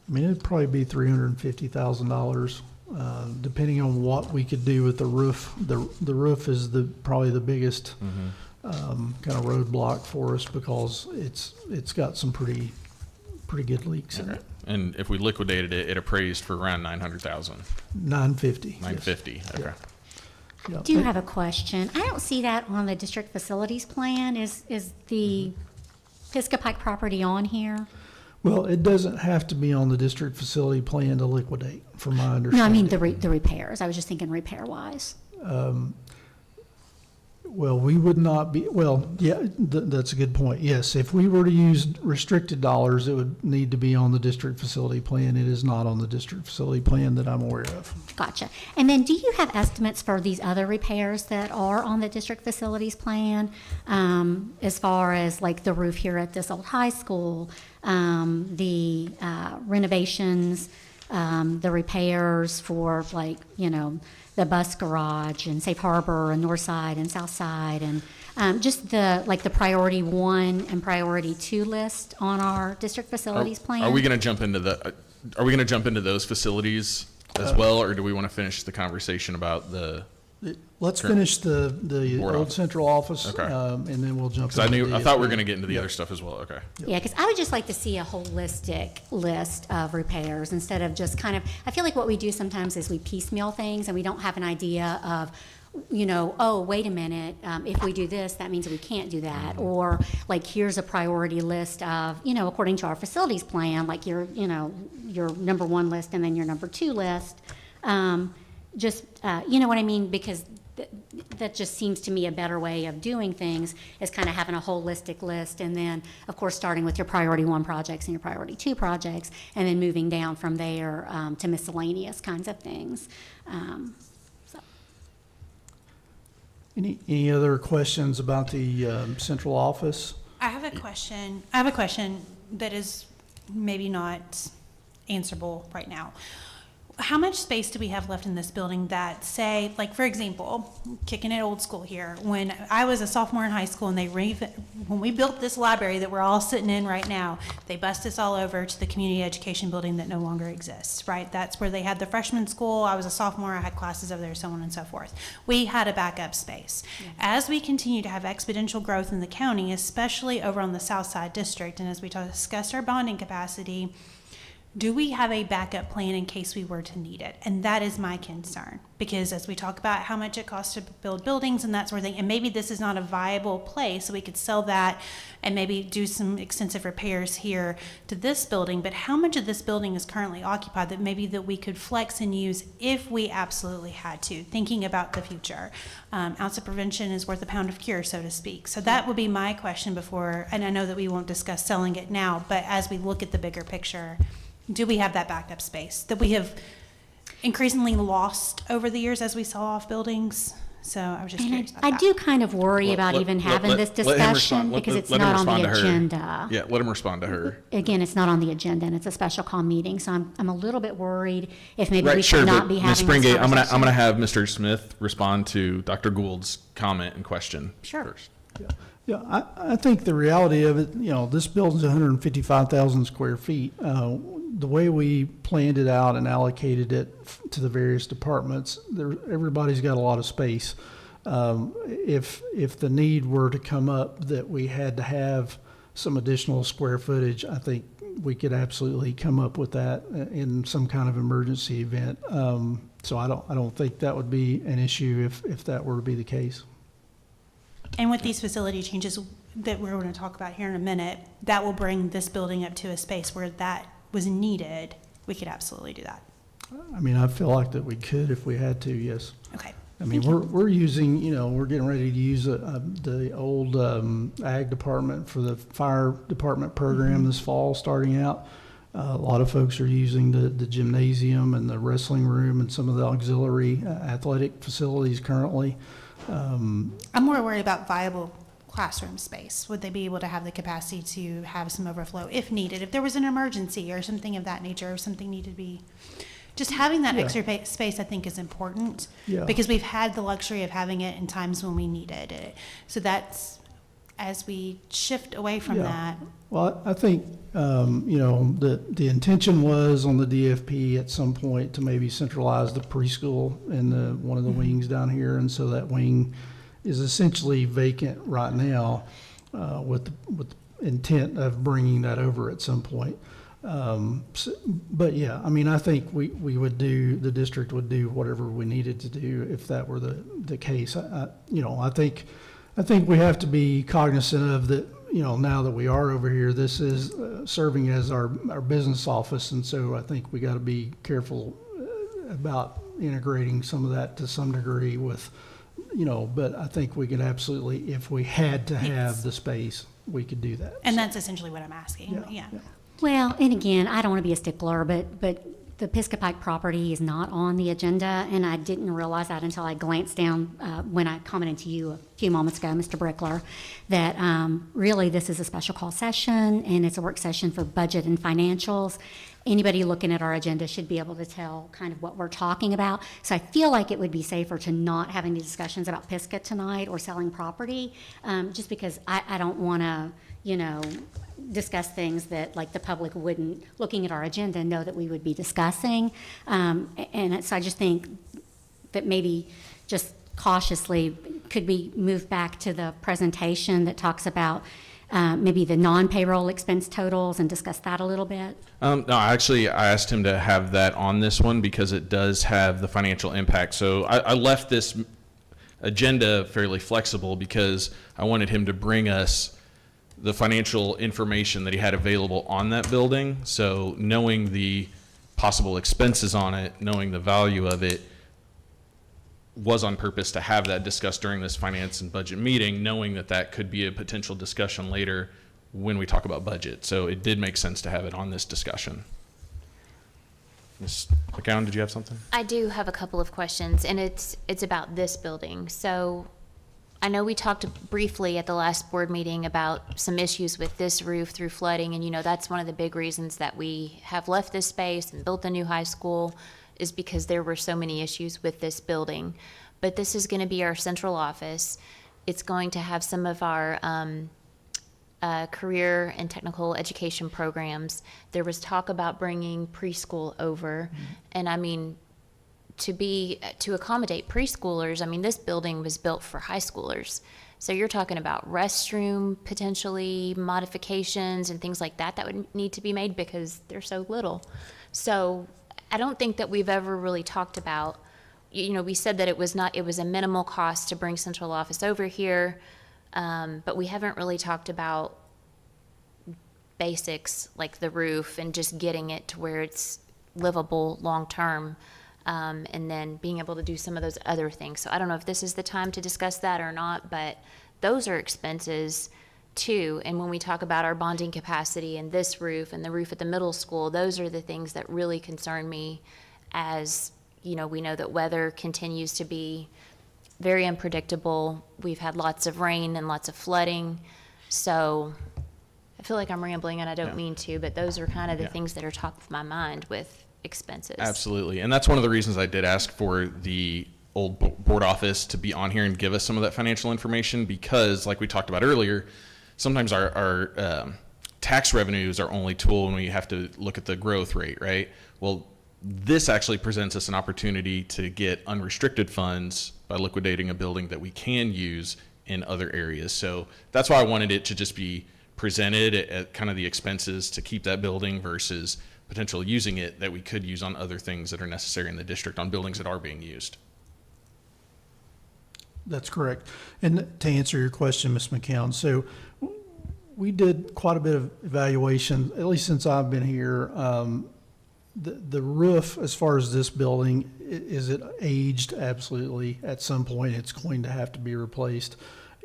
I mean, it'd probably be $350,000, depending on what we could do with the roof. The roof is probably the biggest kind of roadblock for us, because it's got some pretty good leaks in it. And if we liquidated it, it appraised for around $900,000. $950. $950. Yes. Okay. Yeah. I do have a question. I don't see that on the district facilities plan. Is the Pisgah Pike property on here? Well, it doesn't have to be on the district facility plan to liquidate, from my No, I understanding. mean the repairs. I was just thinking repair-wise. Well, we would not be, well, yeah, that's a good point. Yes, if we were to use restricted dollars, it would need to be on the district facility plan. It is not on the district facility plan that I'm aware of. Gotcha. And then do you have estimates for these other repairs that are on the district facilities plan? As far as like the roof here at this old high school, the renovations, the repairs for like, the bus garage and Safe Harbor and North Side and South Side and just the priority 1 and priority 2 list on our district facilities plan? Are we going to jump into those facilities as well, or do we want to finish the conversation about the? Let's Sure. finish the Board old office. central office, Okay. and then we'll jump. Because into I thought we were DFP. going to get into the other stuff as well. Okay. Yeah, because I would just like to see a holistic list of repairs instead of just kind of, I feel like what we do sometimes is we piecemeal things and we don't have an idea of, oh, wait a minute, if we do this, that means we can't do that. Or like, here's a priority list of, according to our facilities plan, like your number 1 list and then your number 2 list. You know what I mean? Because that just seems to me a better way of doing things, is kind of having a holistic list, and then, of course, starting with your priority 1 projects and your priority 2 projects, and then moving down from there to miscellaneous kinds of things. So. Any other questions about the central office? I have a question that is maybe not answerable right now. How much space do we have left in this building that, say, like, for example, kicking it old school here, when I was a sophomore in high school and when we built this library that we're all sitting in right now, they bussed us all over to the community education building that no longer exists, right? That's where they had the freshman school. I was a sophomore, I had classes over there, so on and so forth. We had a backup space. As we continue to have exponential growth in the county, especially over on the South Side District, and as we discussed our bonding capacity, do we have a backup plan in case we were to need it? And that is my concern, because as we talk about how much it costs to build buildings and that sort of thing, and maybe this is not a viable place, so we could sell that and maybe do some extensive repairs here to this building, but how much of this building is currently occupied that maybe that we could flex and use if we absolutely had to, thinking about the future? Ounce of prevention is worth a pound of cure, so to speak. So that would be my question before, and I know that we won't discuss selling it now, but as we look at the bigger picture, do we have that backup space that we have increasingly lost over the years as we sell off buildings? So I was just curious about I that. do kind of worry about even having this discussion because it's not on the agenda. Yeah, let him respond to her. Again, it's not on the agenda and it's a special call meeting, so I'm a little bit worried if maybe we Right, sure, should not but be Ms. having this Springate, I'm conversation. gonna have Mr. Smith respond to Dr. Gould's comment and question Sure. first. Yeah, I think the reality of it, this building's 155,000 square feet. The way we planned it out and allocated it to the various departments, everybody's got a lot of space. If the need were to come up that we had to have some additional square footage, I think we could absolutely come up with that in some kind of emergency event. So I don't think that would be an issue if that were to be the case. And with these facility changes that we're going to talk about here in a minute, that will bring this building up to a space where that was needed. We could absolutely do that. I mean, I feel like that we could if we had to, yes. Okay. I mean, we're using, we're getting ready to use the old ag department for the fire department program this fall, starting out. A lot of folks are using the gymnasium and the wrestling room and some of the auxiliary athletic facilities currently. I'm more worried about viable classroom space. Would they be able to have the capacity to have some overflow if needed, if there was an emergency or something of that nature, or something needed to be, just having that Yeah. extra space I think is important, Yeah. because we've had the luxury of having it in times when we needed it. So that's, as we shift away from Yeah. that, Well, I think, the intention was on the DFP at some point to maybe centralize the preschool in one of the wings down here. And so that wing is essentially vacant right now, with the intent of bringing that over at some point. But yeah, I mean, I think the district would do whatever we needed to do if that were the case. I think we have to be cognizant of that. now that we are over here, this is serving as our business office. And so I think we got to be careful about integrating some of that to some degree with, but I think we could absolutely, if we had to have the space, we could do that. And that's essentially what I'm asking, yeah. Well, and again, I don't want to be a stickler, but the Piscopike property is not on the agenda, and I didn't realize that until I glanced down when I commented to you a few moments ago, Mr. Brickler, that really this is a special call session, and it's a work session for budget and financials. Anybody looking at our agenda should be able to tell kind of what we're talking about. So I feel like it would be safer to not have any discussions about Pisca tonight or selling property, just because I don't want to, discuss things that like the public wouldn't, looking at our agenda, know that we would be discussing. And so I just think that maybe just cautiously could we move back to the presentation that talks about maybe the non-payroll expense totals and discuss that a little bit? No, actually, I asked him to have that on this one because it does have the financial impact. So I left this agenda fairly flexible because I wanted him to bring us the financial information that he had available on that building. So knowing the possible expenses on it, knowing the value of it, was on purpose to have that discussed during this finance and budget meeting, knowing that that could be a potential discussion later when we talk about budget. So it did make sense to have it on this discussion. Ms. McCown, did you have something? I do have a couple of questions, and it's about this building. So I know we talked briefly at the last board meeting about some issues with this roof through flooding, and that's one of the big reasons that we have left this space and built the new high school is because there were so many issues with this building. But this is going to be our central office. It's going to have some of our career and technical education programs. There was talk about bringing preschool over, and I mean, to accommodate preschoolers, I mean, this building was built for high schoolers. So you're talking about restroom potentially modifications and things like that would need to be made because they're so little. So I don't think that we've ever really talked about, we said that it was a minimal cost to bring central office over here, but we haven't really talked about basics like the roof and just getting it to where it's livable long-term. And then being able to do some of those other things. So I don't know if this is the time to discuss that or not, but those are expenses too. And when we talk about our bonding capacity and this roof and the roof at the middle school, those are the things that really concern me as, we know that weather continues to be very unpredictable. We've had lots of rain and lots of flooding. So I feel like I'm rambling and I don't mean to, but those are kind of the things that are top of my mind with expenses. Absolutely. And that's one of the reasons I did ask for the old board office to be on here and give us some of that financial information, because like we talked about earlier, sometimes our tax revenues are only tool when we have to look at the growth rate, right? Well, this actually presents us an opportunity to get unrestricted funds by liquidating a building that we can use in other areas. So that's why I wanted it to just be presented at kind of the expenses to keep that building versus potential using it that we could use on other things that are necessary in the district, on buildings that are being used. That's correct. And to answer your question, Ms. McCown, so we did quite a bit of evaluation, at least since I've been here. The roof, as far as this building, is it aged? Absolutely. At some point, it's going to have to be replaced.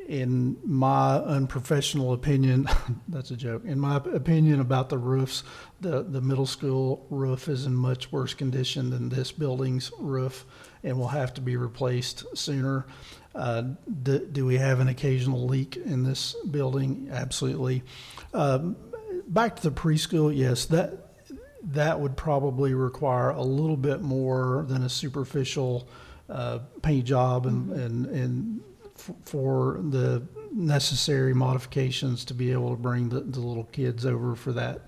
In my unprofessional opinion, that's a joke. In my opinion about the roofs, the middle school roof is in much worse condition than this building's roof and will have to be replaced sooner. Do we have an occasional leak in this building? Absolutely. Back to the preschool, yes, that would probably require a little bit more than a superficial paint job and for the necessary modifications to be able to bring the little kids over for that.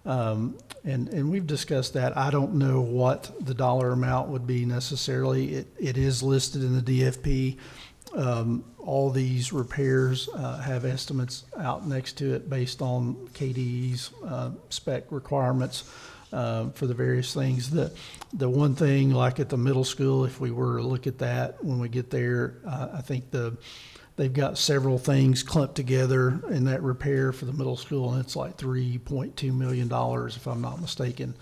And we've discussed that. I don't know what the dollar amount would be necessarily. It is listed in the DFP. All these repairs have estimates out next to it based on KDE's spec requirements for the various things. The one thing, like at the middle school, if we were to look at that when we get there, I think the they've got several things clumped together in that repair for the middle school, and it's like $3.2 million, if I'm not mistaken.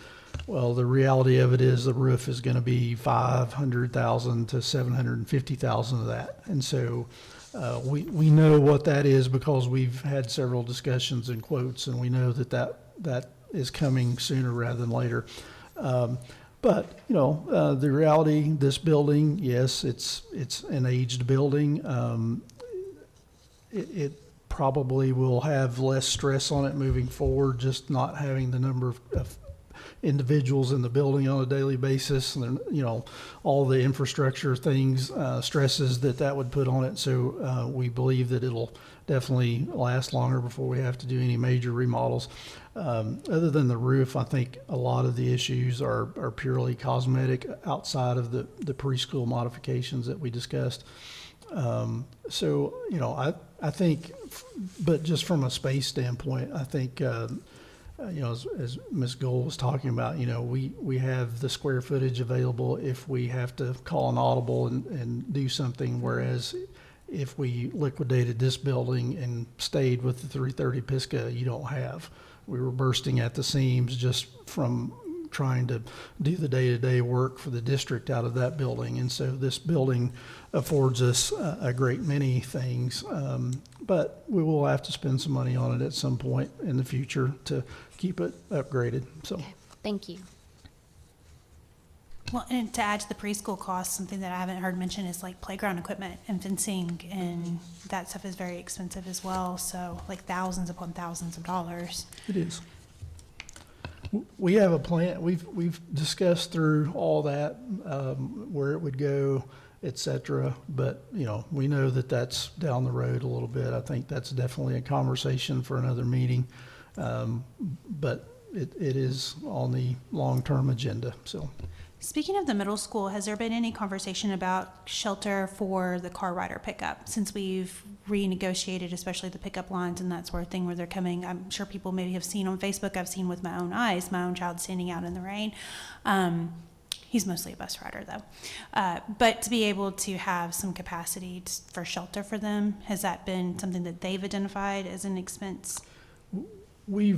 Well, the reality of it is the roof is going to be $500,000 to $750,000 of that. And so we know what that is because we've had several discussions and quotes, and we know that is coming sooner rather than later. But, the reality, this building, yes, it's an aged building. It probably will have less stress on it moving forward, just not having the number of individuals in the building on a daily basis, and all the infrastructure things, stresses that would put on it. So we believe that it'll definitely last longer before we have to do any major remodels. Other than the roof, I think a lot of the issues are purely cosmetic outside of the preschool modifications that we discussed. So I think, but just from a space standpoint, I think as Ms. Gold was talking about, we have the square footage available if we have to call an audible and do something, whereas if we liquidated this building and stayed with the 330 Pisgah, you don't have. We were bursting at the seams just from trying to do the day-to-day work for the district out of that building. And so this building affords us a great many things, but we will have to spend some money on it at some point in the future to keep it upgraded. So, Thank you. Well, and to add to the preschool costs, something that I haven't heard mentioned is like playground equipment and fencing, and that stuff is very expensive as well. So like thousands upon thousands of dollars. it is. We have a plan. We've discussed through all that, where it would go, et cetera. But, we know that that's down the road a little bit. I think that's definitely a conversation for another meeting. But it is on the long-term agenda, so. Speaking of the middle school, has there been any conversation about shelter for the car rider pickup since we've renegotiated, especially the pickup lines and that sort of thing where they're coming? I'm sure people maybe have seen on Facebook. I've seen with my own eyes, my own child standing out in the rain. He's mostly a bus rider though. But to be able to have some capacity for shelter for them, has that been something that they've identified as an expense? We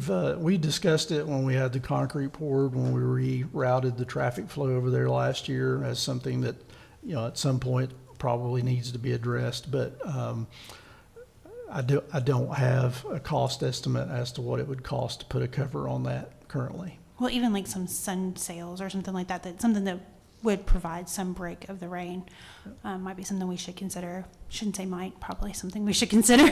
discussed it when we had the concrete poured, when we rerouted the traffic flow over there last year, as something that, at some point probably needs to be addressed. But I don't have a cost estimate as to what it would cost to put a cover on that currently. Well, even like some sun sails or something like that, that's something that would provide some break of the rain. Might be something we should consider. Shouldn't say might, probably something we should consider.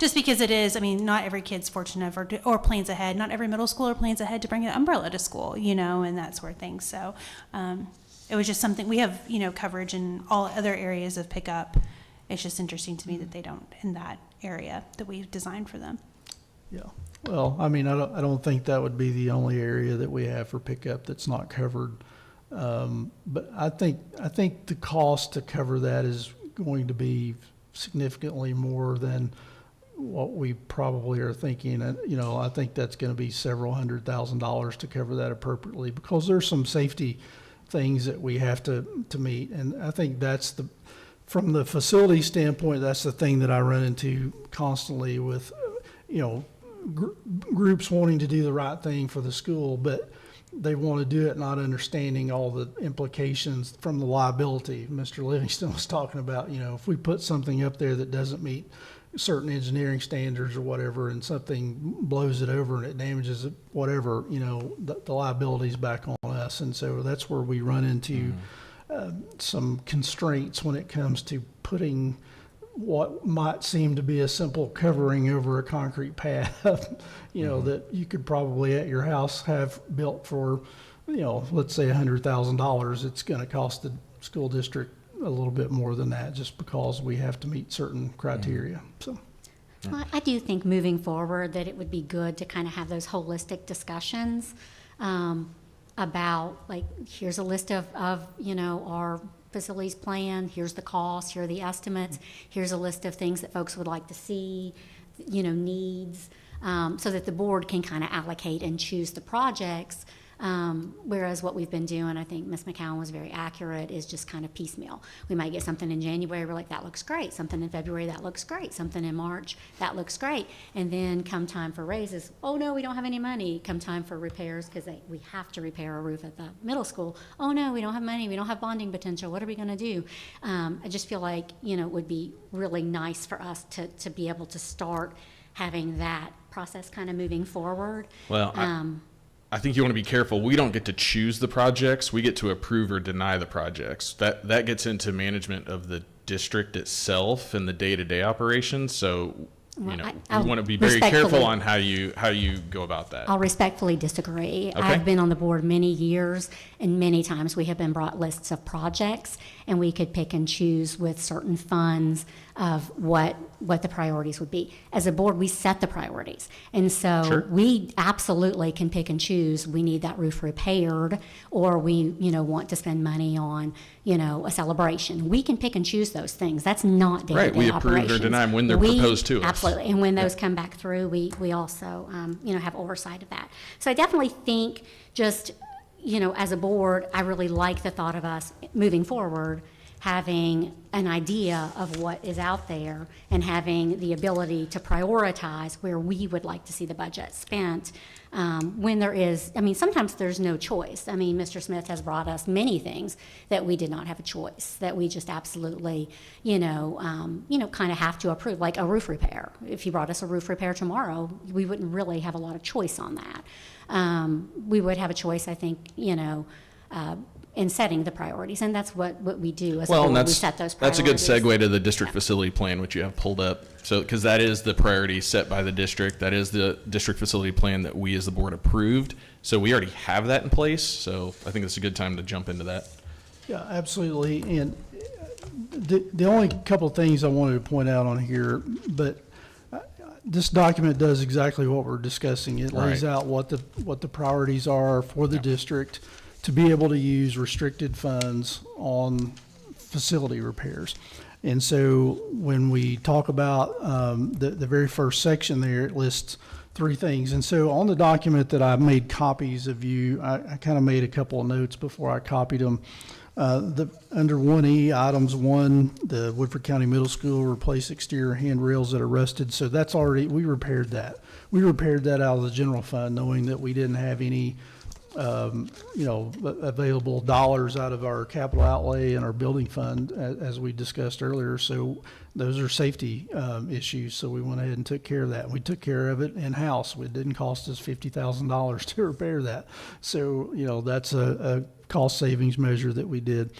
Just because it is, not every kid's fortunate or plans ahead. Not every middle schooler plans ahead to bring an umbrella to school, and that sort of thing. So it was just something, we have, coverage in all other areas of pickup. It's just interesting to me that they don't in that area that we've designed for them. Yeah. Well, I don't think that would be the only area that we have for pickup that's not covered. But I think the cost to cover that is going to be significantly more than what we probably are thinking. And, I think that's going to be several $100,000 to cover that appropriately, because there's some safety things that we have to meet. And I think that's from the facility standpoint, that's the thing that I run into constantly with, groups wanting to do the right thing for the school, but they want to do it not understanding all the implications from the liability. Mr. Livingston was talking about, if we put something up there that doesn't meet certain engineering standards or whatever, and something blows it over and it damages it, whatever, the liability's back on us. And so that's where we run into some constraints when it comes to putting what might seem to be a simple covering over a concrete pad, that you could probably at your house have built for, let's say $100,000. It's going to cost the school district a little bit more than that, just because we have to meet certain criteria. So, Well, I do think moving forward that it would be good to kind of have those holistic discussions about, like, here's a list of our facilities plan, here's the cost, here are the estimates, here's a list of things that folks would like to see, needs, so that the board can kind of allocate and choose the projects Whereas what we've been doing, I think Ms. McCowan was very accurate, is just kind of piecemeal. We might get something in January, we're like, that looks great. Something in February, that looks great. Something in March, that looks great. And then come time for raises, oh no, we don't have any money. Come time for repairs, because we have to repair a roof at the middle school. Oh no, we don't have money, we don't have bonding potential, what are we gonna do? I just feel like, it would be really nice for us to be able to start having that process kind of moving forward. Well, I think you want to be careful. We don't get to choose the projects. We get to approve or deny the projects. That gets into management of the district itself and the day-to-day operations. So, Well, we I'll want to be very careful respectfully- on how you go about that. I'll respectfully disagree. Okay. I've been on the board many years, and many times we have been brought lists of projects, and we could pick and choose with certain funds of what the priorities would be. As a board, we set the priorities. And so Sure. we absolutely can pick and choose, we need that roof repaired, or we, want to spend money on, a celebration. We can pick and choose those things. That's not day-to-day Right, we approve or operations. deny them when they're We- proposed to us. Absolutely. And when those come back through, we also, have oversight of that. So I definitely think just, as a board, I really like the thought of us moving forward, having an idea of what is out there and having the ability to prioritize where we would like to see the budget spent. When there is, sometimes there's no choice. Mr. Smith has brought us many things that we did not have a choice, that we just absolutely, kind of have to approve, like a roof repair. If he brought us a roof repair tomorrow, we wouldn't really have a lot of choice on that. We would have a choice, I think, in setting the priorities, and that's what we do as a Well, board. and We set those that's a good priorities. segue to the district facility plan, which you have pulled up. So, because that is the priority set by the district. That is the district facility plan that we as the board approved. So we already have that in place. So I think it's a good time to jump into that. Yeah, absolutely. And the only couple of things I wanted to point out on here, but this document does exactly what we're discussing. It lays Right. out what the priorities are for the district to be able to use restricted funds on facility repairs. And so when we talk about the very first section there, it lists three things. And so on the document that I made copies of you, I kind of made a couple of notes before I copied them. Under 1E, items 1, the Woodford County Middle School replace exterior handrails that are rusted. So that's already, we repaired that. We repaired that out of the general fund, knowing that we didn't have any available dollars out of our capital outlay and our building fund, as we discussed earlier. So those are safety issues. So we went ahead and took care of that. We took care of it in-house. It didn't cost us $50,000 to repair that. So, that's a cost savings measure that we did.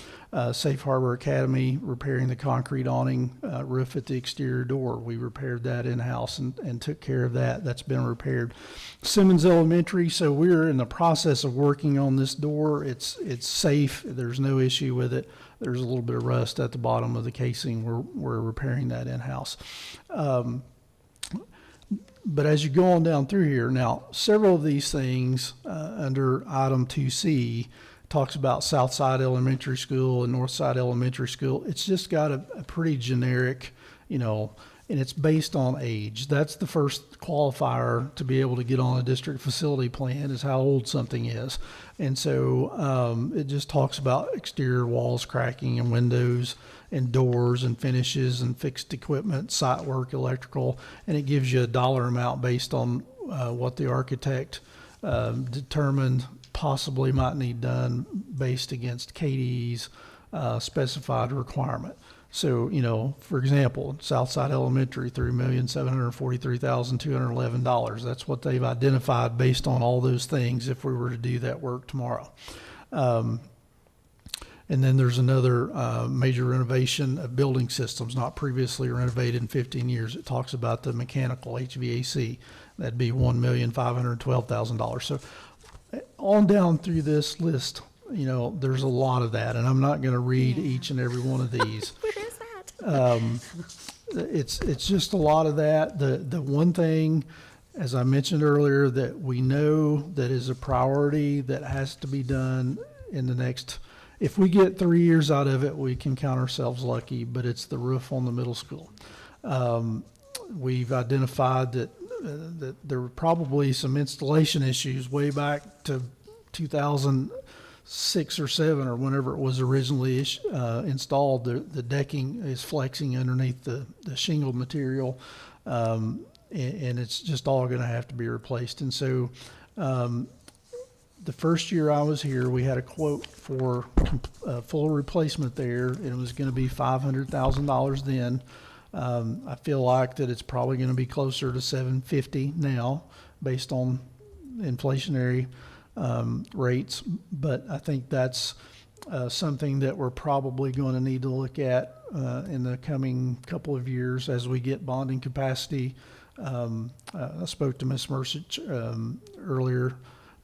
Safe Harbor Academy, repairing the concrete awning roof at the exterior door. We repaired that in-house and took care of that. That's been repaired. Simmons Elementary, so we're in the process of working on this door. It's safe. There's no issue with it. There's a little bit of rust at the bottom of the casing. We're repairing that in-house. But as you go on down through here, now, several of these things under item 2C talks about Southside Elementary School and Northside Elementary School. It's just got a pretty generic, and it's based on age. That's the first qualifier to be able to get on a district facility plan, is how old something is. And so it just talks about exterior walls cracking and windows and doors and finishes and fixed equipment, site work, electrical, and it gives you a dollar amount based on what the architect determined possibly might need done based against KDE's specified requirement. So, for example, Southside Elementary, $3,743,211. That's what they've identified based on all those things if we were to do that work tomorrow. And then there's another major renovation of building systems not previously renovated in 15 years. It talks about the mechanical HVAC. That'd be $1,512,000. So on down through this list, there's a lot of that, and I'm not going to read each and every one of these. Where is that? It's just a lot of that. The one thing, as I mentioned earlier, that we know that is a priority that has to be done in the next, if we get 3 years out of it, we can count ourselves lucky, but it's the roof on the middle school. We've identified that there were probably some installation issues way back to 2006 or 7 or whenever it was originally installed, the decking is flexing underneath the shingle material, and it's just all going to have to be replaced. And so the first year I was here, we had a quote for full replacement there, and it was going to be $500,000 then. I feel like that it's probably going to be closer to $750 now, based on inflationary rates. But I think that's something that we're probably going to need to look at in the coming couple of years as we get bonding capacity. I spoke to Ms. Mercich earlier,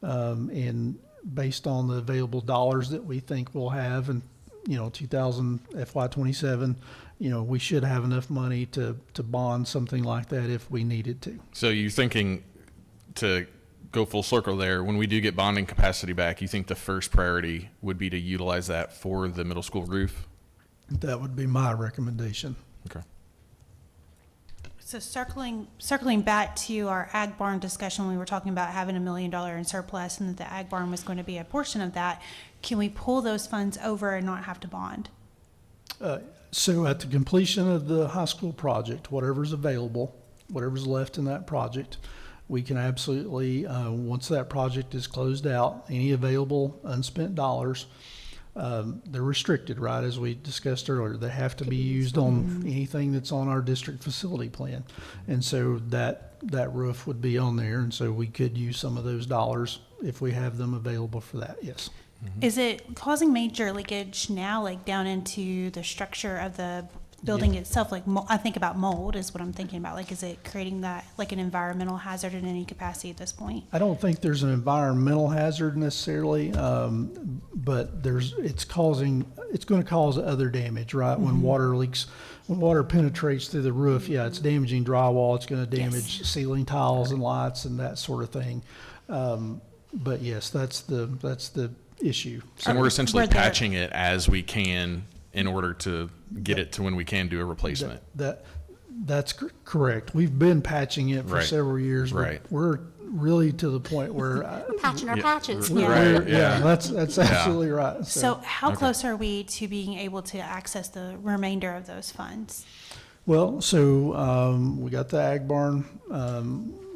and based on the available dollars that we think we'll have in, FY27, we should have enough money to bond something like that if we needed to. So you're thinking, to go full circle there, when we do get bonding capacity back, you think the first priority would be to utilize that for the middle school roof? That would be my recommendation. Okay. So circling back to our ag barn discussion, we were talking about having $1 million in surplus and that the ag barn was going to be a portion of that. Can we pull those funds over and not have to bond? So at the completion of the high school project, whatever's available, whatever's left in that project, we can absolutely, once that project is closed out, any available unspent dollars, they're restricted, right, as we discussed earlier. They have to be used on anything that's on our district facility plan. And so that roof would be on there, and so we could use some of those dollars if we have them available for that, yes. Is it causing major leakage now, like down into the structure of the building itself? Like, I think about mold is what I'm thinking about. Like, is it creating that, like, an environmental hazard in any capacity at this point? I don't think there's an environmental hazard necessarily, but it's going to cause other damage, right? When water leaks, when water penetrates through the roof, yeah, it's damaging drywall. It's going to damage ceiling tiles and lights and that sort of thing. But yes, that's the issue. And we're essentially Were there- patching it as we can in order to get it to when we can do a replacement. That's correct. We've been patching it for Right. several years. But Right. we're really to the point where Patching our patches. Right. yeah, that's absolutely right. So how close are we to being able to access the remainder of those funds? Well, so we got the ag barn.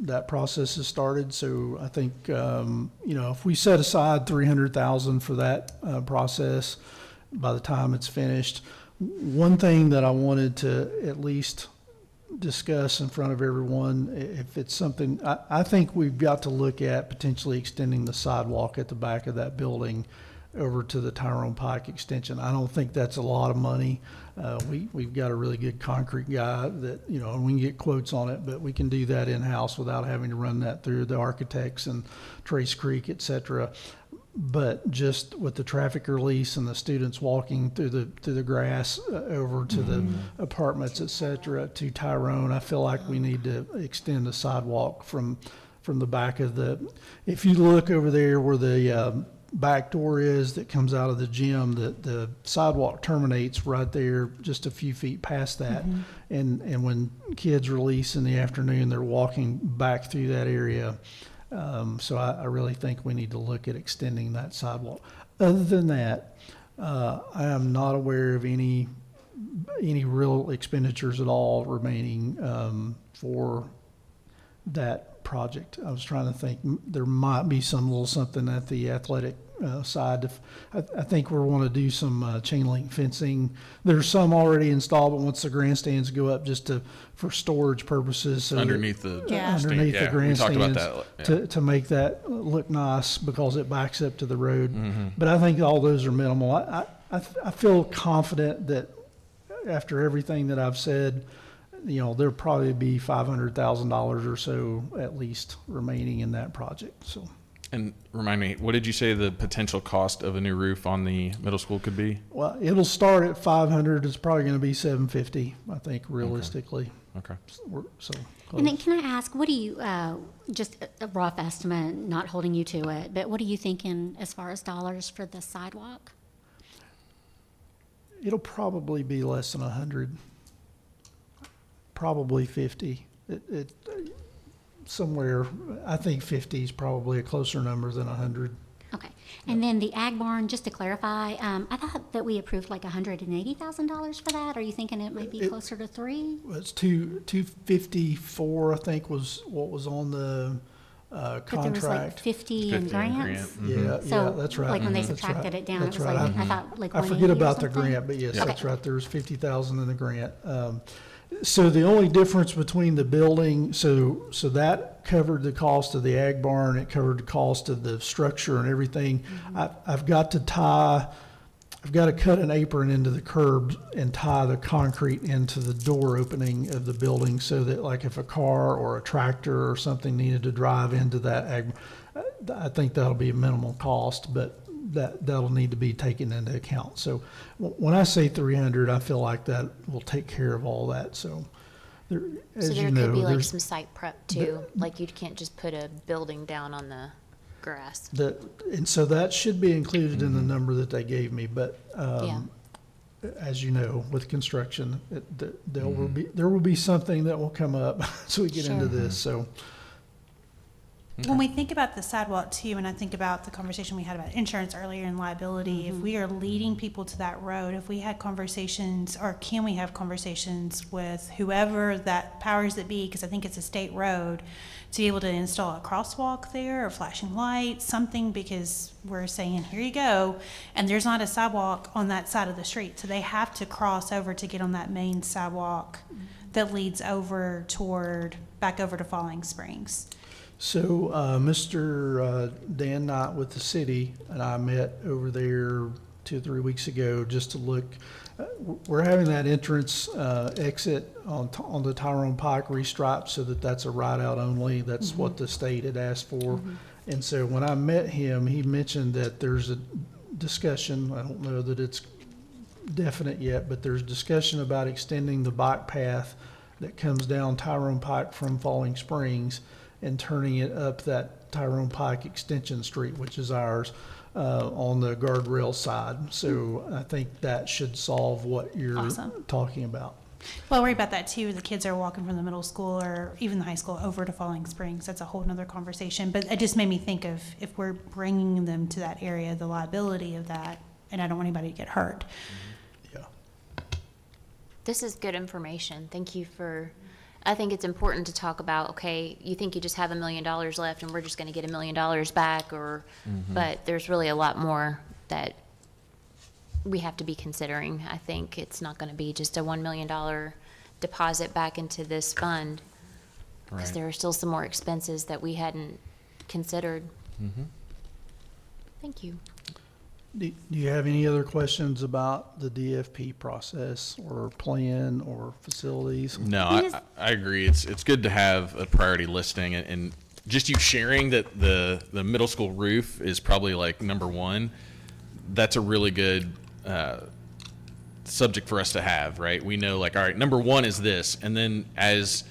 That process has started. So I think if we set aside $300,000 for that process, by the time it's finished, one thing that I wanted to at least discuss in front of everyone, if it's something, I think we've got to look at potentially extending the sidewalk at the back of that building over to the Tyrone Pike extension. I don't think that's a lot of money. We've got a really good concrete guy that, and we can get quotes on it, but we can do that in-house without having to run that through the architects and Trace Creek, et cetera. But just with the traffic release and the students walking through the grass over to the apartments, et cetera, to Tyrone, I feel like we need to extend the sidewalk from the back of if you look over there where the back door is that comes out of the gym, the sidewalk terminates right there, just a few feet past that. And when kids release in the afternoon, they're walking back through that area. So I really think we need to look at extending that sidewalk. Other than that, I am not aware of any real expenditures at all remaining for that project. I was trying to think, there might be some little something at the athletic side. I think we want to do some chain link fencing. There's some already installed, but once the grandstands go up, just for storage purposes, so Underneath the underneath the we talked about grandstands that. to make that look nice because it backs up to the road. But I think all those are minimal. I feel confident that after everything that I've said, there'll probably be $500,000 or so at least remaining in that project. So. And remind me, what did you say the potential cost of a new roof on the middle school could be? Well, it'll start at 500. It's probably going to be 750, I think, realistically. Okay. So And then can I ask, what do you, just a rough estimate, not holding you to it, but what are you thinking as far as dollars for the sidewalk? It'll probably be less than 100, probably 50. Somewhere, I think 50 is probably a closer number than 100. Okay. And then the ag barn, just to clarify, I thought that we approved like $180,000 for that. Are you thinking it might be closer to 3? Well, it's 254, I think, was what was on the But there was like contract. 50 in 50 in grants. Yeah, So, that's right. like when they That's subtracted right. it down, That's it was right. like, I thought like I 180 forget or about the something. grant, but yes, Okay. that's right. There was 50,000 in the grant. So the only difference between the building, so that covered the cost of the ag barn, it covered the cost of the structure and everything. I've got to cut an apron into the curb and tie the concrete into the door opening of the building so that like if a car or a tractor or something needed to drive into that ag, I think that'll be a minimal cost, but that'll need to be taken into account. So when I say 300, I feel like that will take care of all that. So there, as So you there know, could be like there's some site prep too, like you can't just put a building down on the grass. and so that should be included in the number that they gave me. But Yeah. as you know, with construction, there will be something that will come up as we get into Sure. this. So When we think about the sidewalk too, and I think about the conversation we had about insurance earlier and liability, if we are leading people to that road, if we had conversations, or can we have conversations with whoever that powers that be, because I think it's a state road, to be able to install a crosswalk there or flashing lights, something, because we're saying, here you go, and there's not a sidewalk on that side of the street, so they have to cross over to get on that main sidewalk that leads over back over to Falling Springs. So, Mr. Dan Knott with the city and I met over there 2 or 3 weeks ago just to look. We're having that entrance exit on the Tyrone Pike restriped so that's a ride out only. That's what the state had asked for. And so when I met him, he mentioned that there's a discussion. I don't know that it's definite yet, but there's discussion about extending the bike path that comes down Tyrone Pike from Falling Springs and turning it up that Tyrone Pike Extension Street, which is ours, on the guardrail side. So I think that should solve what you're Awesome. talking about. Well, I worry about that too. The kids are walking from the middle school or even the high school over to Falling Springs. That's a whole nother conversation. But it just made me think of if we're bringing them to that area, the liability of that, and I don't want anybody to get hurt. Yeah. This is good information. Thank you for, I think it's important to talk about, okay, you think you just have $1 million left and we're just gonna get $1 million back, or, but there's really a lot more that we have to be considering. I think it's not gonna be just a $1 million deposit back into this fund, because Right. there are still some more expenses that we hadn't considered. Thank you. Do you have any other questions about the DFP process or plan or facilities? No, When is- I agree. It's good to have a priority listing, and just you sharing that the middle school roof is probably like number one. That's a really good subject for us to have, right? We know, like, all right, number one is this, and then as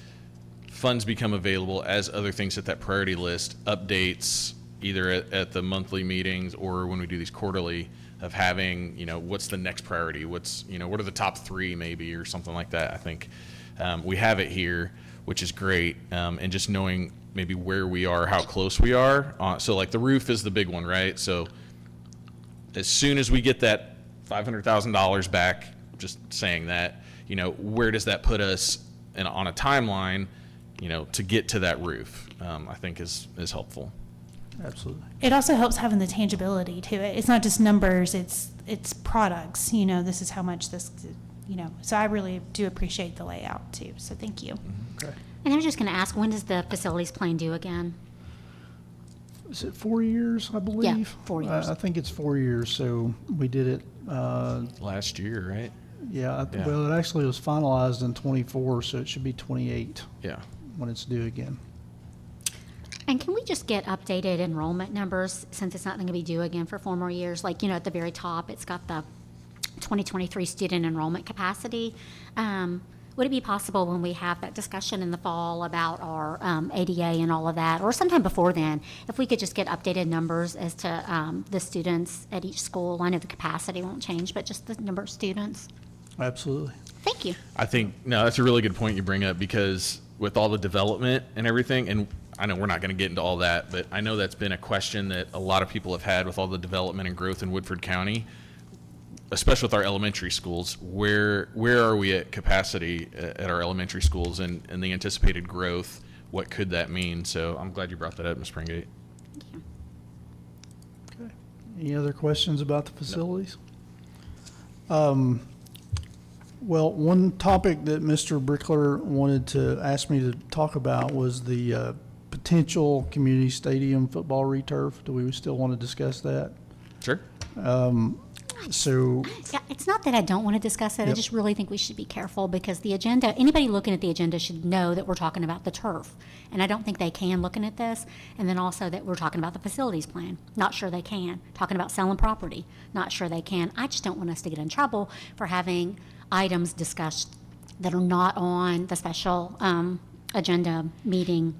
funds become available, as other things hit that priority list, updates either at the monthly meetings or when we do these quarterly, of having, what's the next priority? What are the top 3 maybe, or something like that. I think we have it here, which is great. And just knowing maybe where we are, how close we are. So like the roof is the big one, right? So as soon as we get that $500,000 back, just saying that, where does that put us on a timeline, to get to that roof, I think is helpful. Absolutely. It also helps having the tangibility to it. It's not just numbers, it's products, this is how much this, so I really do appreciate the layout too, so thank you. Okay. And I was just going to ask, when does the facilities plan due again? Is it 4 years, I believe? 4 years. I think it's 4 years, so we did it, Last year, right? yeah, Yeah. well, it actually was finalized in 24, so it should be 28 Yeah. when it's due again. And can we just get updated enrollment numbers, since it's not going to be due again for 4 more years? Like, at the very top, it's got the 2023 student enrollment capacity. Would it be possible when we have that discussion in the fall about our ADA and all of that, or sometime before then, if we could just get updated numbers as to the students at each school? I know the capacity won't change, but just the number of students. Absolutely. Thank you. I think, no, that's a really good point you bring up, because with all the development and everything, and I know we're not going to get into all that, but I know that's been a question that a lot of people have had with all the development and growth in Woodford County, especially with our elementary schools. Where are we at capacity at our elementary schools and the anticipated growth? What could that mean? So I'm glad you brought that up, Ms. Springate. Any other questions about the facilities? Well, one topic that Mr. Brickler wanted to ask me to talk about was the potential community stadium football returf. Do we still want to discuss that? Sure. So, Yeah, it's not that I don't want to discuss it. I Yep. just really think we should be careful because the agenda, anybody looking at the agenda should know that we're talking about the turf. And I don't think they can looking at this. And then also that we're talking about the facilities plan. Not sure they can. Talking about selling property. Not sure they can. I just don't want us to get in trouble for having items discussed that are not on the special agenda meeting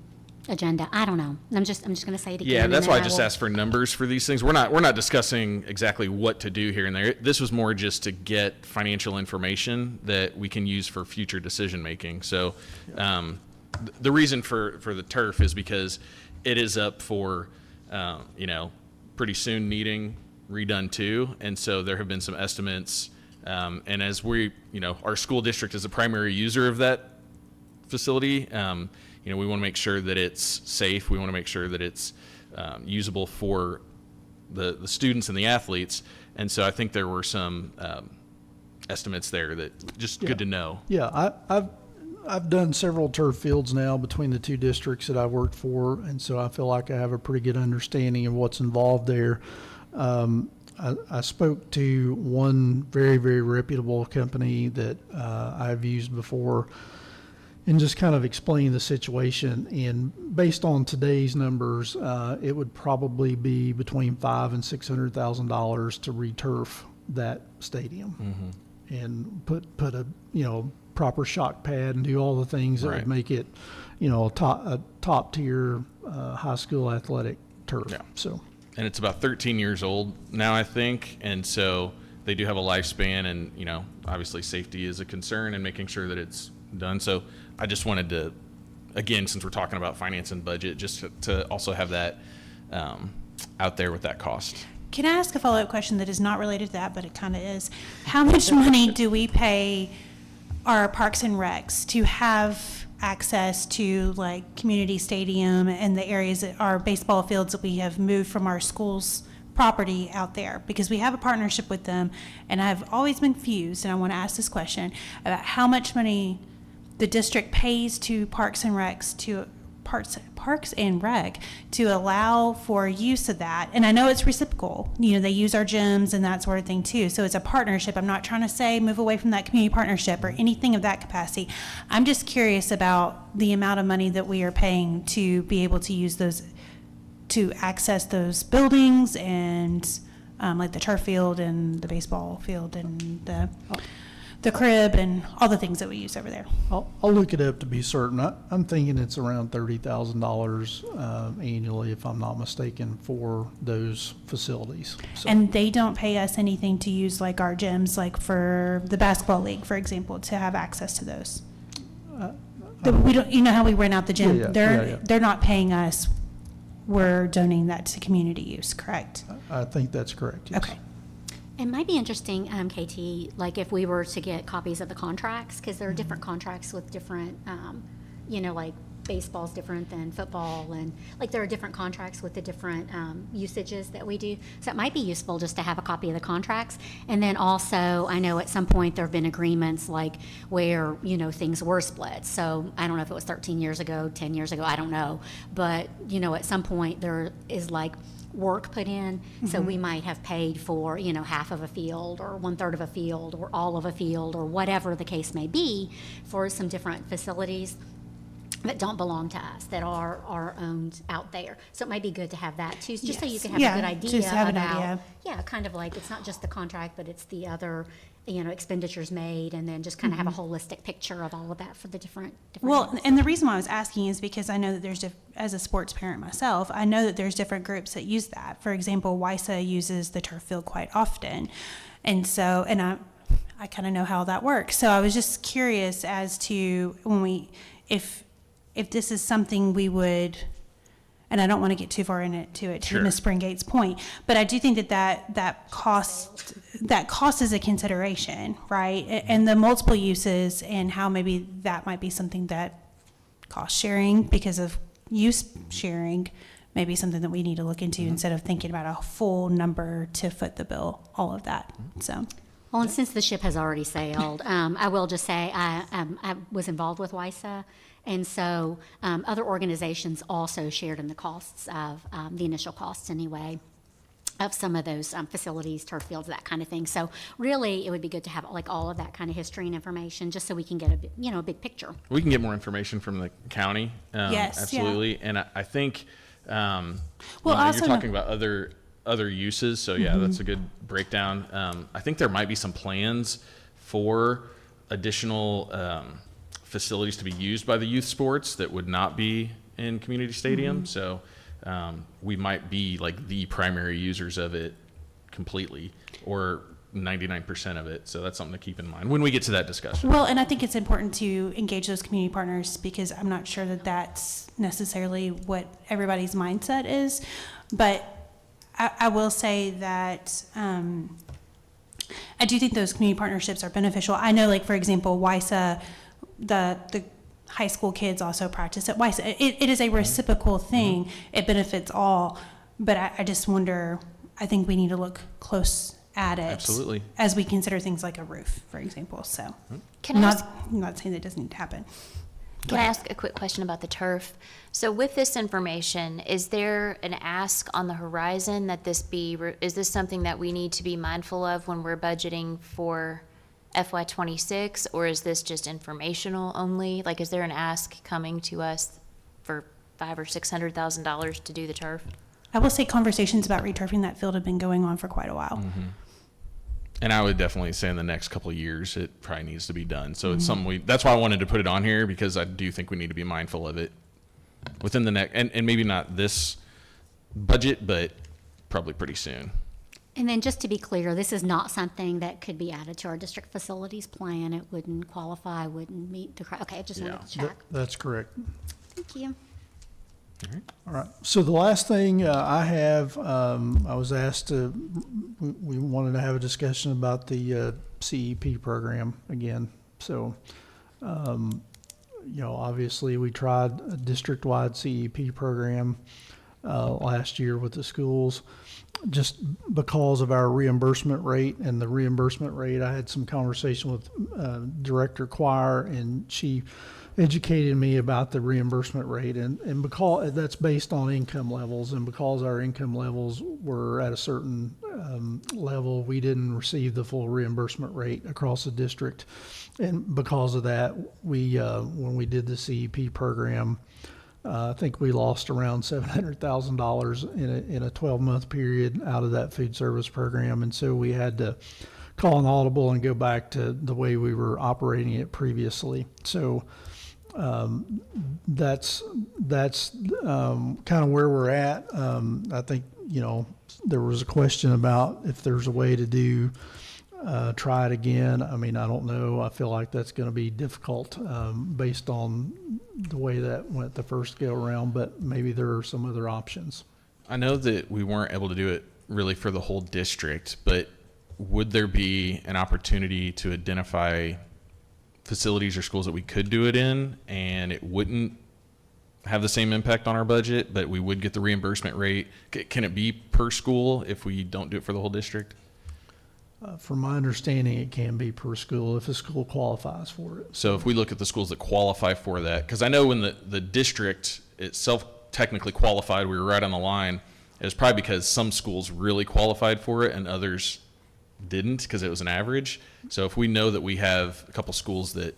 agenda. I don't know. I'm just going to say it again. Yeah, and that's then why I just will- asked for numbers for these things. We're not discussing exactly what to do here and there. This was more just to get financial information that we can use for future decision making. So, the reason for the turf is because it is up for, pretty soon needing redone too, and so there have been some estimates. And as we, our school district is the primary user of that facility. We want to make sure that it's safe. We want to make sure that it's usable for the students and the athletes. And so I think there were some estimates there that just good to know. yeah, I've done several turf fields now between the two districts that I've worked for, and so I feel like I have a pretty good understanding of what's involved there. I spoke to one very, very reputable company that I've used before and just kind of explained the situation. And based on today's numbers, it would probably be between $500,000 and $600,000 to returf that stadium and put a proper shock pad and do all the things that Right. would make it a top tier high school athletic turf. Yeah. So. And it's about 13 years old now, I think. And so they do have a lifespan, and, obviously safety is a concern and making sure that it's done. So I just wanted to, again, since we're talking about finance and budget, just to also have that out there with that cost. Can I ask a follow-up question that is not related to that, but it kind of is? How much money do we pay our parks and recs to have access to like community stadium and the areas that are baseball fields that we have moved from our school's property out there? Because we have a partnership with them, and I've always been confused, and I want to ask this question about how much money the district pays to Parks and Recs to Parks and Rec to allow for use of that. And I know it's reciprocal. They use our gyms and that sort of thing too. So it's a partnership. I'm not trying to say move away from that community partnership or anything of that capacity. I'm just curious about the amount of money that we are paying to be able to use those, to access those buildings and like the turf field and the baseball field and the crib and all the things that we use over there. I'll look it up to be certain. I'm thinking it's around $30,000 annually, if I'm not mistaken, for those facilities. So, And they don't pay us anything to use like our gyms, like for the basketball league, for example, to have access to those. We don't, how we rent out the gym? Yeah. They're not paying us. We're donating that to community use, correct? I think that's correct, yes. Okay. It might be interesting, KT, like if we were to get copies of the contracts, because there are different contracts with different, like baseball's different than football, and like there are different contracts with the different usages that we do. So it might be useful just to have a copy of the contracts. And then also, I know at some point there have been agreements like where, things were split. So I don't know if it was 13 years ago, 10 years ago, I don't know. But, at some point there is like work put in, so we might have paid for, half of a field or 1/3 of a field or all of a field or whatever the case may be for some different facilities that don't belong to us, that are owned out there. So it might be good to have that too, just so you Yes. can have Yeah, a good idea just have an about, idea. yeah, kind of like, it's not just the contract, but it's the other, expenditures made, and then just kind of have a holistic picture of all of that for the different Well, ones. and the reason why I was asking is because I know that there's, as a sports parent myself, I know that there's different groups that use that. For example, WISA uses the turf field quite often. And so, and I kind of know how that works. So I was just curious as to if this is something we would And I don't want to get too far into it, to Sure. Ms. Springgate's point, but I do think that cost is a consideration, right? And the multiple uses and how maybe that might be something that cost sharing because of use sharing may be something that we need to look into instead of thinking about a full number to foot the bill, all of that, so. Well, and since the ship has already sailed, I will just say I was involved with WISA, and so other organizations also shared in the costs of the initial costs anyway of some of those facilities, turf fields, that kind of thing. So really, it would be good to have like all of that kind of history and information, just so we can get a big picture. We can get more information from the county. Yes, yeah. Absolutely. And I think, Well, you're also talking about other uses. So yeah, that's a good breakdown. I think there might be some plans for additional facilities to be used by the youth sports that would not be in community stadium. So we might be like the primary users of it completely, or 99% of it. So that's something to keep in mind when we get to that discussion. Well, and I think it's important to engage those community partners because I'm not sure that that's necessarily what everybody's mindset is. But I will say that I do think those community partnerships are beneficial. I know, like, for example, WISA, the high school kids also practice at WISA. It is a reciprocal thing. It benefits all. But I just wonder, I think we need to look close at it. Absolutely. As we consider things like a roof, for example. So Can I ask, I'm not saying that doesn't need to happen. can I ask a quick question about the turf? So with this information, is there an ask on the horizon that is this something that we need to be mindful of when we're budgeting for FY26, or is this just informational only? Like, is there an ask coming to us for $500,000 or $600,000 to do the turf? I will say conversations about returfing that field have been going on for quite a while. And I would definitely say in the next couple of years, it probably needs to be done. So it's something that's why I wanted to put it on here, because I do think we need to be mindful of it within the next, and maybe not this budget, but probably pretty soon. And then just to be clear, this is not something that could be added to our district facilities plan. It wouldn't qualify, wouldn't meet the, okay, I just wanted to check. That's correct. Thank you. All right. So the last thing I have, I was asked we wanted to have a discussion about the CEP program again. So, obviously we tried a district-wide CEP program last year with the schools, just because of our reimbursement rate. And the reimbursement rate, I had some conversation with Director Choir, and she educated me about the reimbursement rate, and because that's based on income levels, and because our income levels were at a certain level, we didn't receive the full reimbursement rate across the district. And because of that, we when we did the CEP program, I think we lost around $700,000 in a 12-month period out of that food service program. And so we had to call an audible and go back to the way we were operating it previously. So that's kind of where we're at. I think, there was a question about if there's a way to try it again. I mean, I don't know. I feel like that's going to be difficult based on the way that went the first go around, but maybe there are some other options. I know that we weren't able to do it really for the whole district, but would there be an opportunity to identify facilities or schools that we could do it in, and it wouldn't have the same impact on our budget, but we would get the reimbursement rate? Can it be per school if we don't do it for the whole district? From my understanding, it can be per school if a school qualifies for it. So if we look at the schools that qualify for that, because I know when the district itself technically qualified, we were right on the line. It was probably because some schools really qualified for it and others didn't, because it was an average. So if we know that we have a couple schools that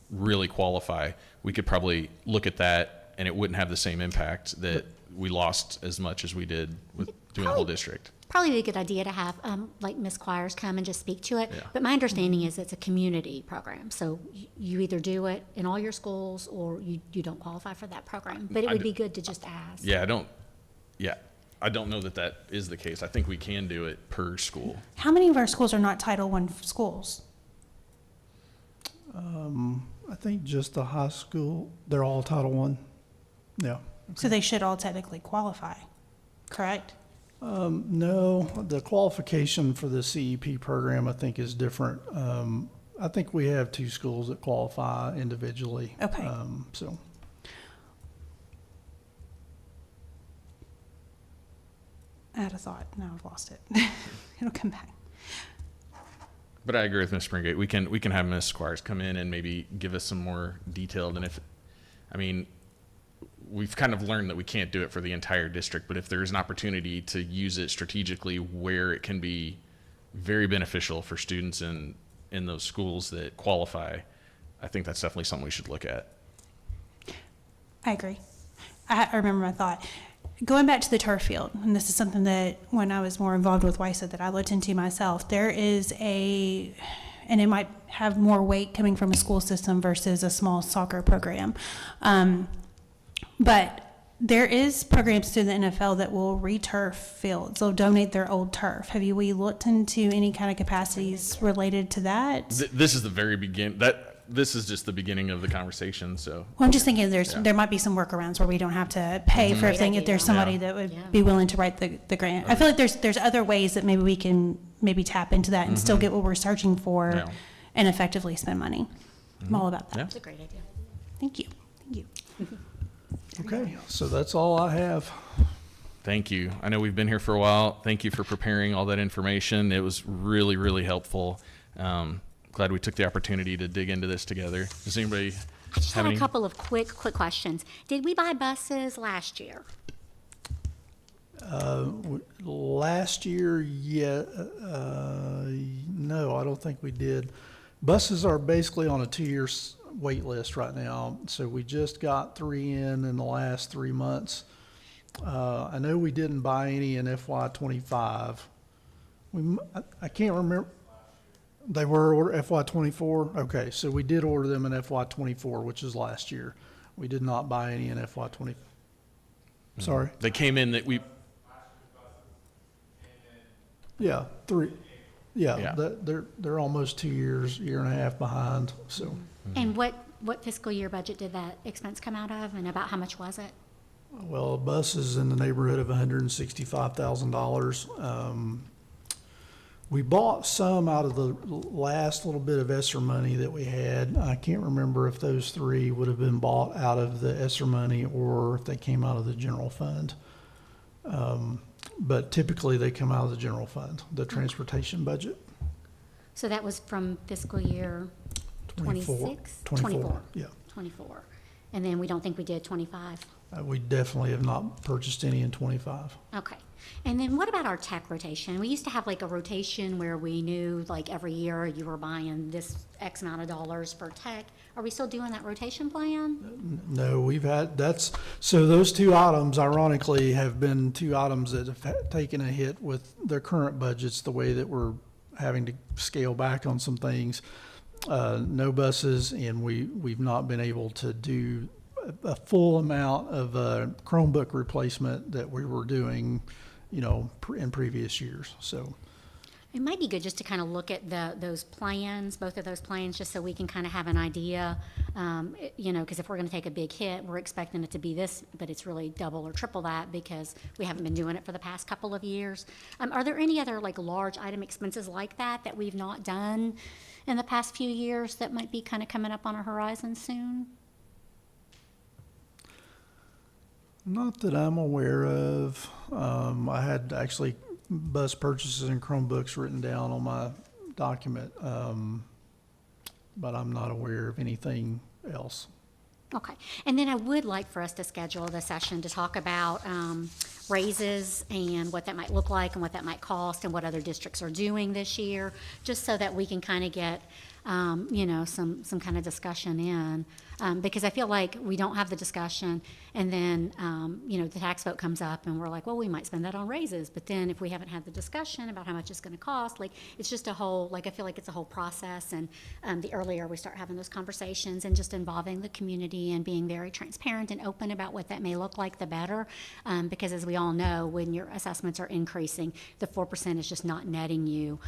really qualify, we could probably look at that, and it wouldn't have the same impact that we lost as much as we did with doing the whole district. Probably be a good idea to have, like Ms. Choirs come and just speak to it. Yeah. But my understanding is it's a community program. So you either do it in all your schools or you don't qualify for that program. But it would be good to just ask. Yeah, I don't know that that is the case. I think we can do it per school. How many of our schools are not Title I schools? I think just the high school, they're all Title I. Yeah. So they should all technically qualify, correct? No, the qualification for the CEP program, I think, is different. I think we have 2 schools that qualify individually. Okay. So, I had a thought, now I've lost it. It'll come back. But I agree with Ms. Springate. We can have Ms. Squires come in and maybe give us some more detailed, and if, I mean, we've kind of learned that we can't do it for the entire district, but if there's an opportunity to use it strategically where it can be very beneficial for students in those schools that qualify, I think that's definitely something we should look at. I agree. I remember my thought. Going back to the turf field, and this is something that when I was more involved with WISA that I looked into myself, there is and it might have more weight coming from a school system versus a small soccer program. But there is programs through the NFL that will re-turf fields. They'll donate their old turf. We looked into any kind of capacities related to that? This is the very this is just the beginning of the conversation, so. Well, I'm just thinking there might be some workarounds where we don't have to pay for everything if there's somebody that would be willing to write the grant. I feel like there's other ways that maybe we can tap into that and still get what we're searching for Yeah. and effectively spend money. I'm all about that. Yeah. That's a great idea. Thank you. Thank you. okay, so that's all I have. Thank you. I know we've been here for a while. Thank you for preparing all that information. It was really, really helpful. Glad we took the opportunity to dig into this together. Does anybody I just have have any? a couple of quick questions. Did we buy buses last year? Last year, no, I don't think we did. Buses are basically on a 2-year wait list right now, so we just got 3 in the last 3 months. I know we didn't buy any in FY25. I can't remember. They were order FY24? Okay, so we did order them in FY24, which is last year. We did not buy any in FY20. Sorry? They came in that we, Yeah, 3. Yeah, Yeah. they're almost 2 years, year and a half behind, so. And what fiscal year budget did that expense come out of, and about how much was it? Well, a bus is in the neighborhood of $165,000. We bought some out of the last little bit of ESSER money that we had. I can't remember if those 3 would have been bought out of the ESSER money or if they came out of the general fund. But typically they come out of the general fund, the transportation budget. So that was from fiscal year 24. 26? 24, yeah. 24. And then we don't think we did 25? We definitely have not purchased any in 25. Okay. And then what about our tech rotation? We used to have like a rotation where we knew like every year you were buying this X amount of dollars for tech. Are we still doing that rotation plan? No, so those 2 items ironically have been 2 items that have taken a hit with their current budgets, the way that we're having to scale back on some things. No buses, and we've not been able to do a full amount of Chromebook replacement that we were doing, in previous years. So It might be good just to kind of look at those plans, both of those plans, just so we can kind of have an idea, because if we're going to take a big hit, we're expecting it to be this, but it's really double or triple that because we haven't been doing it for the past couple of years. Are there any other like large item expenses like that we've not done in the past few years that might be kind of coming up on our horizon soon? not that I'm aware of. I had actually bus purchases and Chromebooks written down on my document, but I'm not aware of anything else. Okay, and then I would like for us to schedule the session to talk about raises and what that might look like and what that might cost and what other districts are doing this year, just so that we can kind of get, some kind of discussion in. Because I feel like we don't have the discussion, and then, the tax vote comes up, and we're like, well, we might spend that on raises. But then if we haven't had the discussion about how much it's going to cost, it's just a whole, I feel like it's a whole process. And the earlier we start having those conversations and just involving the community and being very transparent and open about what that may look like, the better. Because as we all know, when your assessments are increasing, the 4% is just not netting you,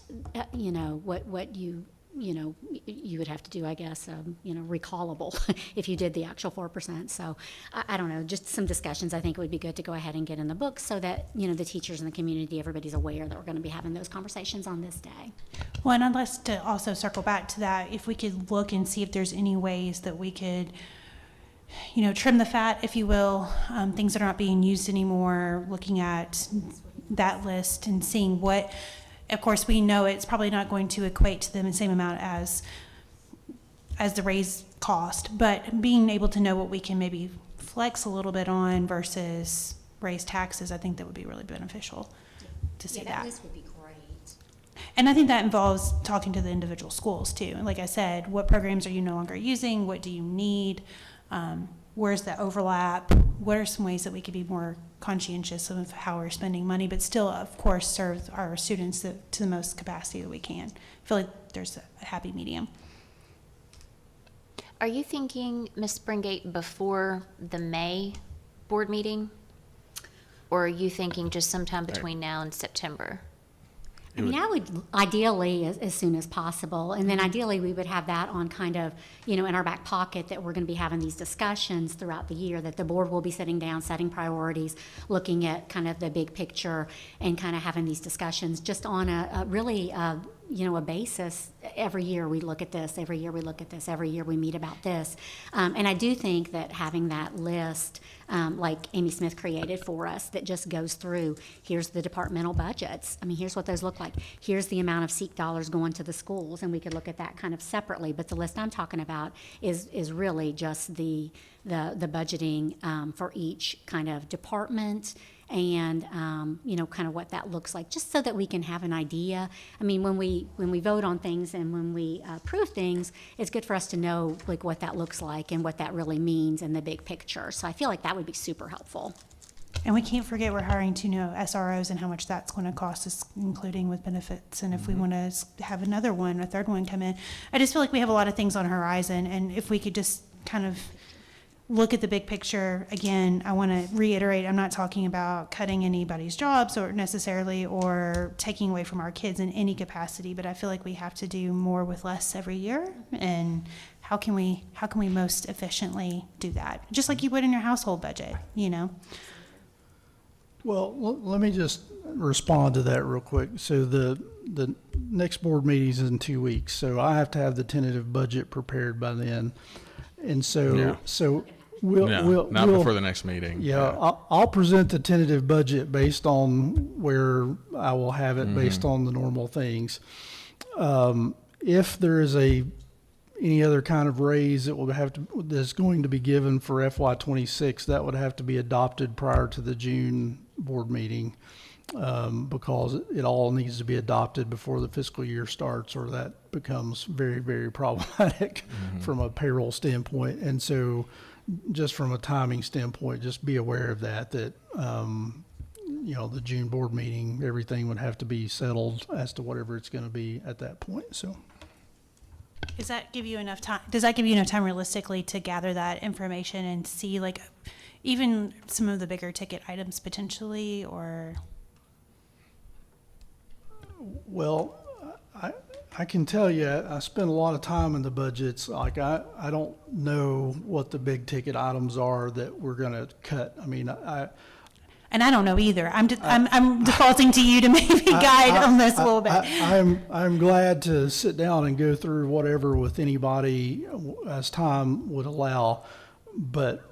what you you would have to do, I guess, recallable if you did the actual 4%. So I don't know, just some discussions I think it would be good to go ahead and get in the books so that, the teachers in the community, everybody's aware that we're going to be having those conversations on this day. Well, and I'd like to also circle back to that, if we could look and see if there's any ways that we could, trim the fat, if you will, things that are not being used anymore, looking at that list and seeing what, of course, we know it's probably not going to equate to the same amount as the raise cost, but being able to know what we can maybe flex a little bit on versus raise taxes, I think that would be really beneficial to see that. This would be great. And I think that involves talking to the individual schools too. And like I said, what programs are you no longer using? What do you need? Where's the overlap? What are some ways that we could be more conscientious of how we're spending money, but still, of course, serve our students to the most capacity that we can? I feel like there's a happy medium. Are you thinking, Ms. Springate, before the May board meeting? Or are you thinking just sometime between now and September? I mean, I would ideally as soon as possible, and then ideally we would have that on kind of, in our back pocket, that we're going to be having these discussions throughout the year, that the board will be sitting down, setting priorities, looking at kind of the big picture, and kind of having these discussions just on a really, a basis. Every year we look at this, every year we look at this, every year we meet about this. And I do think that having that list, like Amy Smith created for us, that just goes through, here's the departmental budgets. I mean, here's what those look like. Here's the amount of SEEK dollars going to the schools, and we could look at that kind of separately. But the list I'm talking about is really just the budgeting for each kind of department, and kind of what that looks like, just so that we can have an idea. I mean, when we vote on things and when we approve things, it's good for us to know like what that looks like and what that really means in the big picture. So I feel like that would be super helpful. And we can't forget we're hiring 2 new SROs and how much that's going to cost us, including with benefits. And if we want to have another one, a third one come in, I just feel like we have a lot of things on the horizon. And if we could just kind of look at the big picture, again, I want to reiterate, I'm not talking about cutting anybody's jobs or necessarily, or taking away from our kids in any capacity, but I feel like we have to do more with less every year. And how can we most efficiently do that? Just like you would in your household budget, Well, let me just respond to that real quick. So the next board meeting is in 2 weeks, so I have to have the tentative budget prepared by then. And so we'll not before the next meeting. Yeah, I'll present the tentative budget based on where I will have it, based on the normal things. If there is any other kind of raise that's going to be given for FY26, that would have to be adopted prior to the June board meeting, because it all needs to be adopted before the fiscal year starts, or that becomes very, very problematic from a payroll standpoint. And so just from a timing standpoint, just be aware of that, the June board meeting, everything would have to be settled as to whatever it's going to be at that point. So does that give you enough time realistically to gather that information and see like even some of the bigger ticket items potentially, or? Well, I can tell you, I spend a lot of time in the budgets. Like I don't know what the big ticket items are that we're going to cut. I mean, And I don't know either. I'm defaulting to you to maybe guide on this a little bit. I'm glad to sit down and go through whatever with anybody as time would allow. But,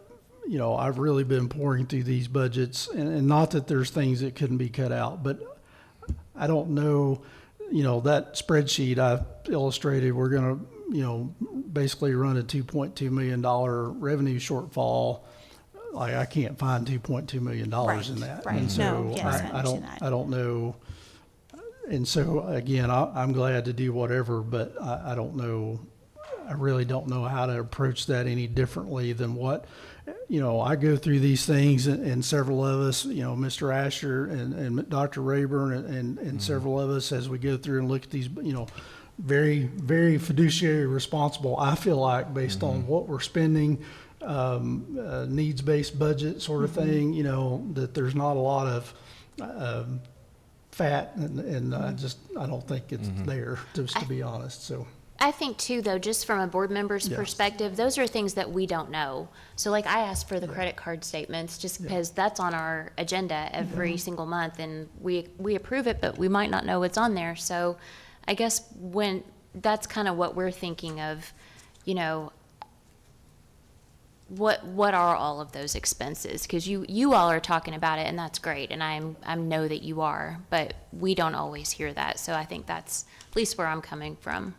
I've really been pouring through these budgets, and not that there's things that couldn't be cut out, but I don't know, that spreadsheet I illustrated, we're going to, basically run a $2.2 million revenue shortfall. Like I can't find $2.2 million in that. Right. And so I don't know. And so again, I'm glad to do whatever, but I don't know. I really don't know how to approach that any differently than what, I go through these things, and several of us, Mr. Asher and Dr. Rayburn and several of us, as we go through and look at these, very, very fiduciary responsible, I feel like, based on what we're spending, needs-based budget sort of thing, that there's not a lot of fat, and I don't think it's there, just to be honest. So I think too, though, just from a board member's Yeah. perspective, those are things that we don't know. So like I asked for the credit card statements just because that's on our agenda every single month and we approve it, but we might not know what's on there. So I guess when, that's kind of what we're thinking of, you know, what are all of those expenses? Because you all are talking about it and that's great and I know that you are, but we don't always hear that. So I think that's at least where I'm coming from.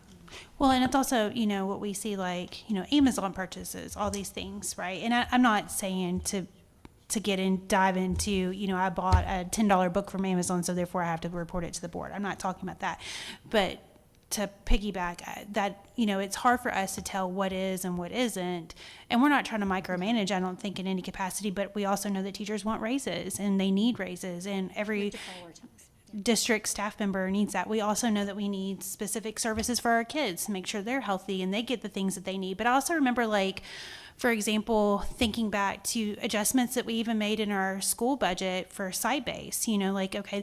Well, and it's also, you know, what we see like, you know, Amazon purchases, all these things, right? And I'm not saying to dive into, you know, I bought a $10 book from Amazon, so therefore I have to report it to the board. I'm not talking about that. But to piggyback that, you know, it's hard for us to tell what is and what isn't. And we're not trying to micromanage, I don't think, in any capacity, but we also know that teachers want raises and they need raises, and every district staff member needs that. We also know that we need specific services for our kids to make sure they're healthy and they get the things that they need. But I also remember, like, for example, thinking back to adjustments that we even made in our school budget for site-based, you know, like, okay,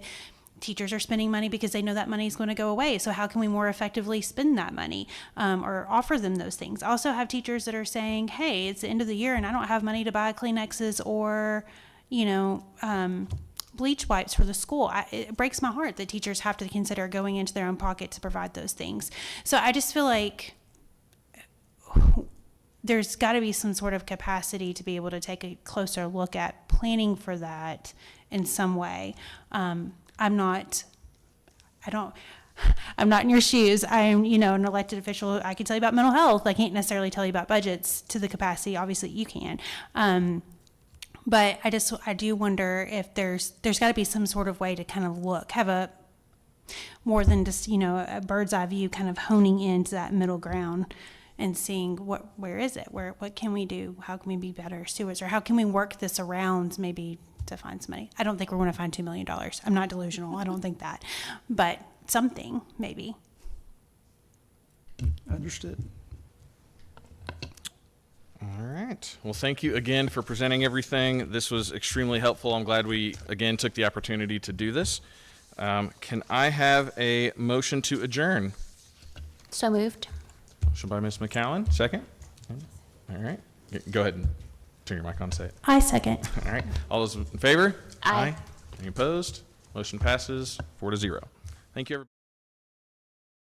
teachers are spending money because they know that money is going to go away. So how can we more effectively spend that money, or offer them those things? I also have teachers that are saying, hey, it's the end of the year and I don't have money to buy Kleenexes or, you know, bleach wipes for the school. It breaks my heart that teachers have to consider going into their own pocket to provide those things. So I just feel like there's got to be some sort of capacity to be able to take a closer look at planning for that in some way. I'm not in your shoes. I'm, you know, an elected official. I can tell you about mental health. I can't necessarily tell you about budgets to the capacity. Obviously you can. But I do wonder if there's got to be some sort of way to kind of have a more than just, you know, a bird's eye view, kind of honing into that middle ground and seeing where is it? What can we do? How can we be better stewards? Or how can we work this around maybe to find some money? I don't think we're going to find $2 million. I'm not delusional. I don't think that, but something maybe. Understood. All right. Well, thank you again for presenting everything. This was extremely helpful. I'm glad we, again, took the opportunity to do this. Can I have a motion to adjourn? So moved. Motion by Ms. McCowan, second. All right. Go ahead and turn your mic on, say it. I second. All right. All those in favor? Aye. Any opposed? Motion passes 4-0. Thank you, everybody.